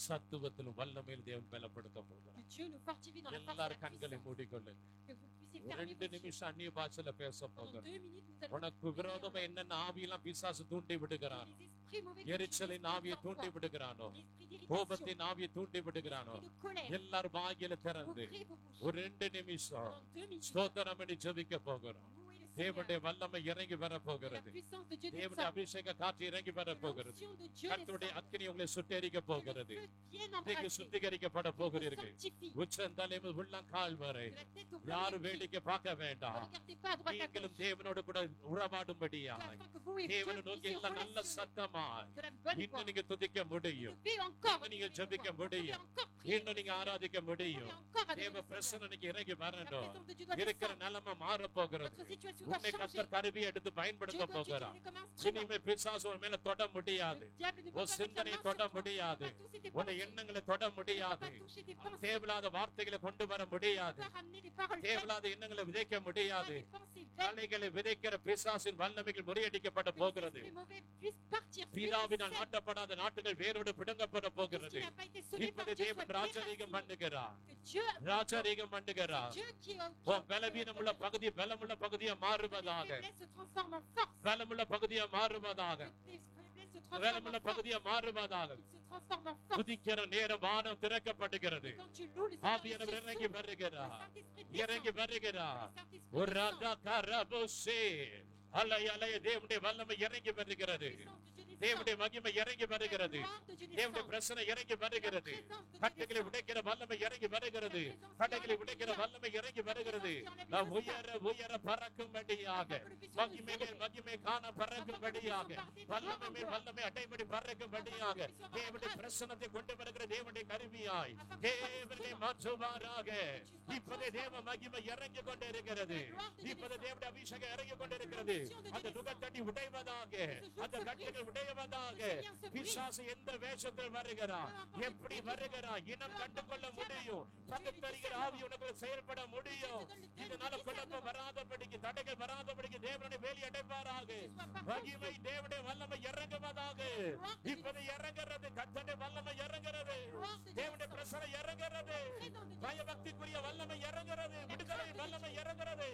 சத்துவத்திலும் வல்லமையில் தேவன் பலப்படுத்த போகிறார். Que Dieu nous fortifie dans la force et எல்லாரும் la கண்களை puissance. மூடிக்கொள்ளுங்க. Que vous puissiez ஒரு fermer 2 vos yeux. நிமிஷம் அந்நிய பாஷையில பேச Pendant போகிறோம். 2 minutes, nous allons உனக்கு விரோதமா என்னென்ன ஆவியெல்லாம் பிசாசு தூண்டி விடுகிறான், les esprits mauvais que எரிச்சலின் tu ஆவியை utilises தூண்டி parfois, விடுகிறானோ, l'esprit d'irritation, கோபத்தின் ஆவியை தூண்டி விடுகிறானோ, l'esprit de colère. எல்லாரும் வாயில திறந்து Ouvrez vos bouches. ஒரு 2 நிமிஷம் Pendant 2 minutes, ஸ்தோத்திரம் பண்ணி ஜெபிக்க போகிறோம். louez le Seigneur. தேவனுடைய வல்லமை இறங்கி வர Que la போகிறது. puissance de Dieu தேவனுடைய descende. அபிஷேக காற்று இறங்கி வர Que போகிறது. l'onction de Dieu கர்த்தருடைய descende. அக்கினி உங்களை சுட்டெரிக்க Que போகிறது. le feu vienne இன்னைக்கு embrasser. சுத்திகரிக்கப்பட Que vous போகிறீர்கள். sanctifie. உச்சந்தலைமை உள்ளங்கால் வரை De la tête au யாரும் pied. வேடிக்கை பார்க்க Ne வேண்டாம். regardez pas à droite à நீங்களும் gauche. தேவனோடு கூட உறவாடும்படியாக Afin que vous et Dieu தேவனை நோக்கி puissiez எல்லாம் நல்ல relationner சத்தமா de la bonne இன்னும் voix. நீங்க துதிக்க Vous முடியும். devez encore இன்னும் நீங்க élever vos ஜெபிக்க voix. Vous devez முடியும். encore prier. இன்னும் நீங்க ஆராதிக்க Vous devez முடியும். encore adorer தேவ le Seigneur. பிரசன்னம் இன்னைக்கு இறங்கி La வரணும். présence de Dieu doit இருக்கிற descendre. நிலைமை மாற போகிறது. Votre situation doit உன்னை changer. கர்த்தர் கருவியை எடுத்து Dieu பயன்படுத்த doit போகிறார். t'utiliser comme instrument. இனிமே பிசாசு உன் மேல தொட முடியாது. Le diable ne peut உன் pas mettre சிந்தனையை la main தொட sur toi. முடியாது. Il ne peut pas toucher tes உன்னை pensées. எண்ணங்களை தொட Il ne peut முடியாது. pas toucher tes pensées. தேவையில்லாத வார்த்தைகளை கொண்டு வர Il ne முடியாது. peut pas ramener des paroles vaines. தேவையில்லாத எண்ணங்களை விதைக்க Pas முடியாது. des pensées vaines. தலைகளை விதைக்கிற பிசாசின் வல்லமைகள் முறியடிக்கப்பட Que les போகிறது. esprits mauvais puissent partir. பிதாவினால் நாட்டப்படாத நாட்டுகள் வேரோடு பிடுங்கப்பட Ce போகிறது. qui n'a pas été semé par இப்போது Dieu தேவன் soit ராஜரீகம் déraciné. பண்ணுகிறார். Que Dieu, ராஜரீகம் பண்ணுகிறார். Dieu qui உன் பலவீனமுள்ள பகுதி பலமுள்ள பகுதியா tes மாறுவதாக. faiblesses se transforment en force. பலமுள்ள பகுதியா மாறுவதாக. Que tes faiblesses se transforment பலமுள்ள en force. பகுதியா மாறுவதாக. Se transforment en force. துதிக்கிற நேரம் வானம் திறக்கப்படுகிறது. Quand tu loues le Seigneur, ஆவியானவர் le இறங்கி Saint-Esprit வருகிறார். descend. இறங்கி வருகிறார். Le Saint-Esprit ஒரு descend. ராஜா கரபோசே அலை அலை தேவனுடைய வல்லமை இறங்கி வருகிறது. La puissance de Dieu descend. தேவனுடைய மகிமை இறங்கி La வருகிறது. gloire de Dieu தேவனுடைய descend. பிரசனை இறங்கி La வருகிறது. présence de Dieu கட்டுகளை descend. உடைக்கிற வல்லமை இறங்கி வருகிறது. கட்டுகளை உடைக்கிற வல்லமை இறங்கி வருகிறது. நாம் உயர உயர பறக்கும்படியாக மகிமைகள் மகிமை காண பறக்கும்படியாக வல்லமை மேல் வல்லமை அடைபடி பறக்கும்படியாக தேவனுடைய பிரசனத்தை கொண்டு வருகிற தேவனுடைய கருவியாய் தேவனை மாற்றுவாராக. இப்போதே தேவ மகிமை இறங்கி கொண்டிருக்கிறது. இப்போது தேவனுடைய அபிஷேகம் இறங்கி கொண்டிருக்கிறது. அந்த நுகத்தடி உடைவதாக, அந்த கட்டுகள் உடைவதாக. பிசாசு எந்த வேஷத்தில் வருகிறான், எப்படி வருகிறான், இனம் கண்டுகொள்ள முடியும். பகுத்தறிகிற ஆவி உனக்கு செயல்பட முடியும். இதனால குழப்பம் வராதபடிக்கு, தடைகள் வராதபடிக்கு தேவனுடைய வேலி அடைப்பாராக. மகிமை தேவனுடைய வல்லமை இறங்குவதாக. இப்போது இறங்குறது, கர்த்தருடைய வல்லமை இறங்குறது, தேவனுடைய பிரசனம் இறங்குறது, பயபக்திக்குரிய வல்லமை இறங்குறது, விடுதலை வல்லமை இறங்குறது.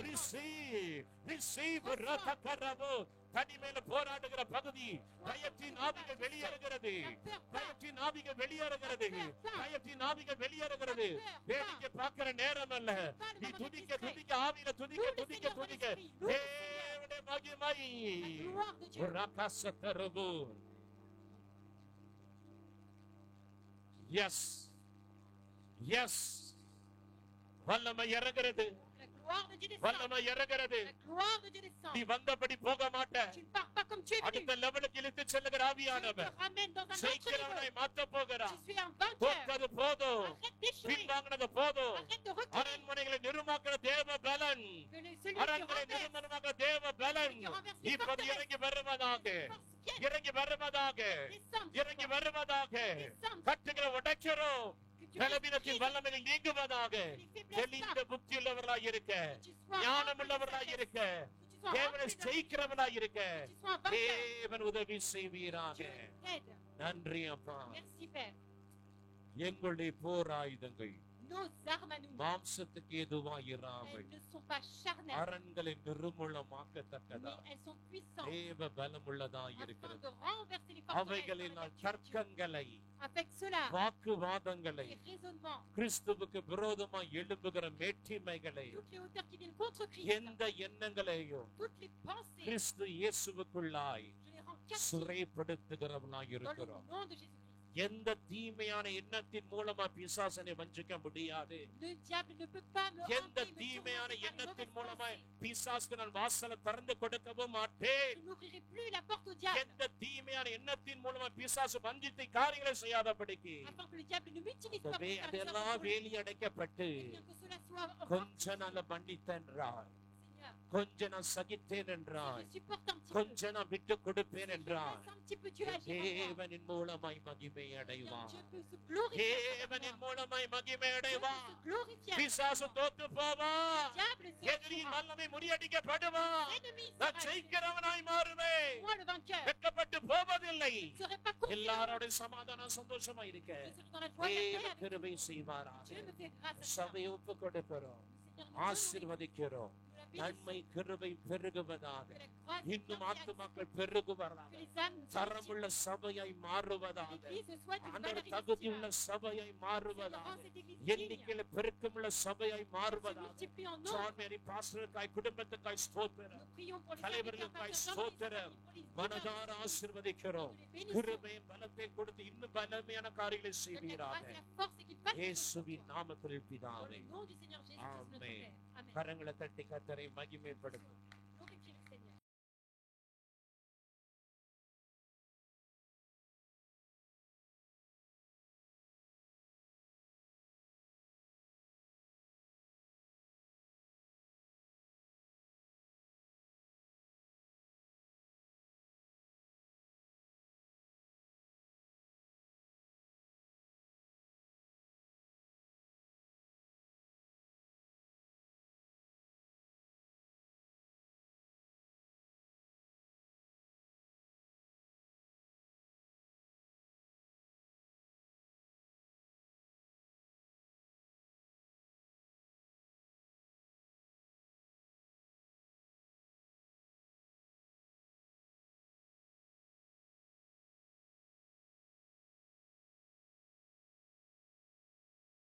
Receive, receive, ரத்தக்கரவு. தனி மேல போராடுகிற பகுதி பயத்தின் ஆவிகள் வெளியேறுகிறது. பயத்தின் ஆவிகள் வெளியேறுகிறது. பயத்தின் ஆவிகள் வெளியேறுகிறது. வேடிக்கை பார்க்கிற நேரம் அல்ல. நீ துதிக்க துதிக்க ஆவியில துதிக்க துதிக்க துதிக்க தேவனுடைய மகிமை ஒரு ரகசத்தரவு. எஸ் எஸ் வல்லமை இறங்குறது. La gloire de Dieu descend. வல்லமை இறங்குறது. La gloire de Dieu descend. நீ வந்தபடி போக மாட்ட. Tu ne pars pas comme tu es venu. அடுத்த லெவலுக்கு இழுத்து செல்லுகிற Dieu te ஆவியானவர் ramène dans un autre ஜெயிக்கிறவனை niveau. மாத்த போகிறார். Tu suis un vainqueur. தோற்றது போதும், Arrête d'échouer. பின்வாங்கினது போதும். Arrête de reculer. அரண்மனைகளை நிர்மாக்கிற தேவ பலன், Que celui qui அரண்மனை renverse, நிர்மாணமாக்கிற தேவ பலன் இப்போது இறங்கி வருவதாக, இறங்கி வருவதாக, இறங்கி வருவதாக. கட்டுகளை உடைக்கிறோம். பலவீனத்தின் வல்லமைகள் நீங்குவதாக. தெளிந்த புத்தி உள்ளவர்களாய் இருக்க, ஞானம் உள்ளவர்களாய் இருக்க, தேவனை ஜெயிக்கிறவனாய் இருக்க தேவன் உதவி செய்வீராக. நன்றி அப்பா. Merci Père. எங்களுடைய போராயுதங்கள் Nos armes à nous, மாம்சத்துக்கு எதுவாய் இராமல் elles ne sont pas charnelles, அரண்களை நிர்மூலமாக்கத்தக்கதா mais elles sont puissantes தேவ பலம் உள்ளதாய் afin இருக்கிறது. de renverser les forteresses dans அவைகளினால் la nature de Dieu. தர்க்கங்களை avec cela, வாக்குவாதங்களை, les raisonnements, கிறிஸ்துவுக்கு விரோதமாய் எழும்புகிற மேட்டிமைகளை, toutes les hauteurs qui viennent contre Christ, எந்த எண்ணங்களையும் toutes les pensées, கிறிஸ்து இயேசுவுக்குள்ளாய் je les rends captives சிறைப்படுத்துகிறவனாய் dans le இருக்கிறோம். nom de Jésus-Christ. எந்த தீமையான எண்ணத்தின் மூலமா பிசாசனை வஞ்சிக்க முடியாது. Le diable ne peut pas me எந்த hanter, me தீமையான tourmenter par les எண்ணத்தின் mauvaises மூலமா pensées. பிசாசுக்கு நான் வாசலை திறந்து கொடுக்கவும் மாட்டேன். Je n'ouvrirai plus la porte au diable, எந்த தீமையான எண்ணத்தின் மூலமா பிசாசு வஞ்சித்து காரியங்களை செய்யாதபடிக்கு afin que le diable ne m'utilise pas pour faire அதெல்லாம் ça. வேலி அடைக்கப்பட்டு Bien que cela soit கொஞ்ச நாள் மன்னித்தென்றார், Seigneur, கொஞ்ச நான் சகித்தேன் என்றார், je supporte un petit peu. கொஞ்ச நான் விட்டு கொடுப்பேன் Je என்றார். laisse un petit peu, tu agis en moi. தேவனின் மூலமாய் மகிமை Bien, அடைவார். Dieu peut se glorifier en தேவனின் moi. மூலமாய் மகிமை Dieu peut அடைவார். se glorifier en பிசாசு moi. தோத்து போவார். Diable se எதிரியின் tuera. வல்லமை முறியடிக்கப்படுவார். L'ennemi நான் sera ஜெயிக்கிறவனாய் மாறுவேன். moi le vainqueur. வெட்கப்பட்டு போவதில்லை. Je ne serai pas confiant. எல்லாரோட சமாதானம் சந்தோஷமா இருக்க Je serai dans la joie de la தேவ paix avec கிருபை vous. செய்வாராக. Dieu me fait grâce à ça. சபையை ஒப்பு கொடுக்கிறோம், Seigneur, nous honorons, ஆசீர்வதிக்கிறோம். nous la bénissons. நன்மை கிருபை பெருகுவதாக, Que la grâce et இன்னும் la ஆத்துமாக்கள் பெருகுவதாக, que les âmes soient தரமுள்ள சபையாய் மாறுவதாக, l'Église soit une ஆண்டவர் valeur தகுதியுள்ள inestimable. சபையாய் Seigneur, மாறுவதாக, rends cette Église digne. எண்ணிக்கையில பெருக்கமுள்ள சபையாய் Se மாறுவதாக. multiplie en nombre. ஜான் மேரி பாஸ்டருக்காய் குடும்பத்துக்காய் ஸ்தோத்திரம். Nous prions pour les தலைவர்களுக்காய் serviteurs, ஸ்தோத்திரம். pour les leaders. மனதார ஆசீர்வதிக்கிறோம். Nous les bénissons. கிருபை பலத்தை கொடுத்து இன்னும் பலமையான காரியங்களை Donne la செய்வீராக. grâce et la force et qu'il fasse இயேசுவின் pour toi. நாமத்தில் Dans பிதாவே. le nom du Seigneur Jésus-Christ, notre Amen. Père. Amen. கரங்களை தட்டி கர்த்தரை மகிமைப்படுத்தும்.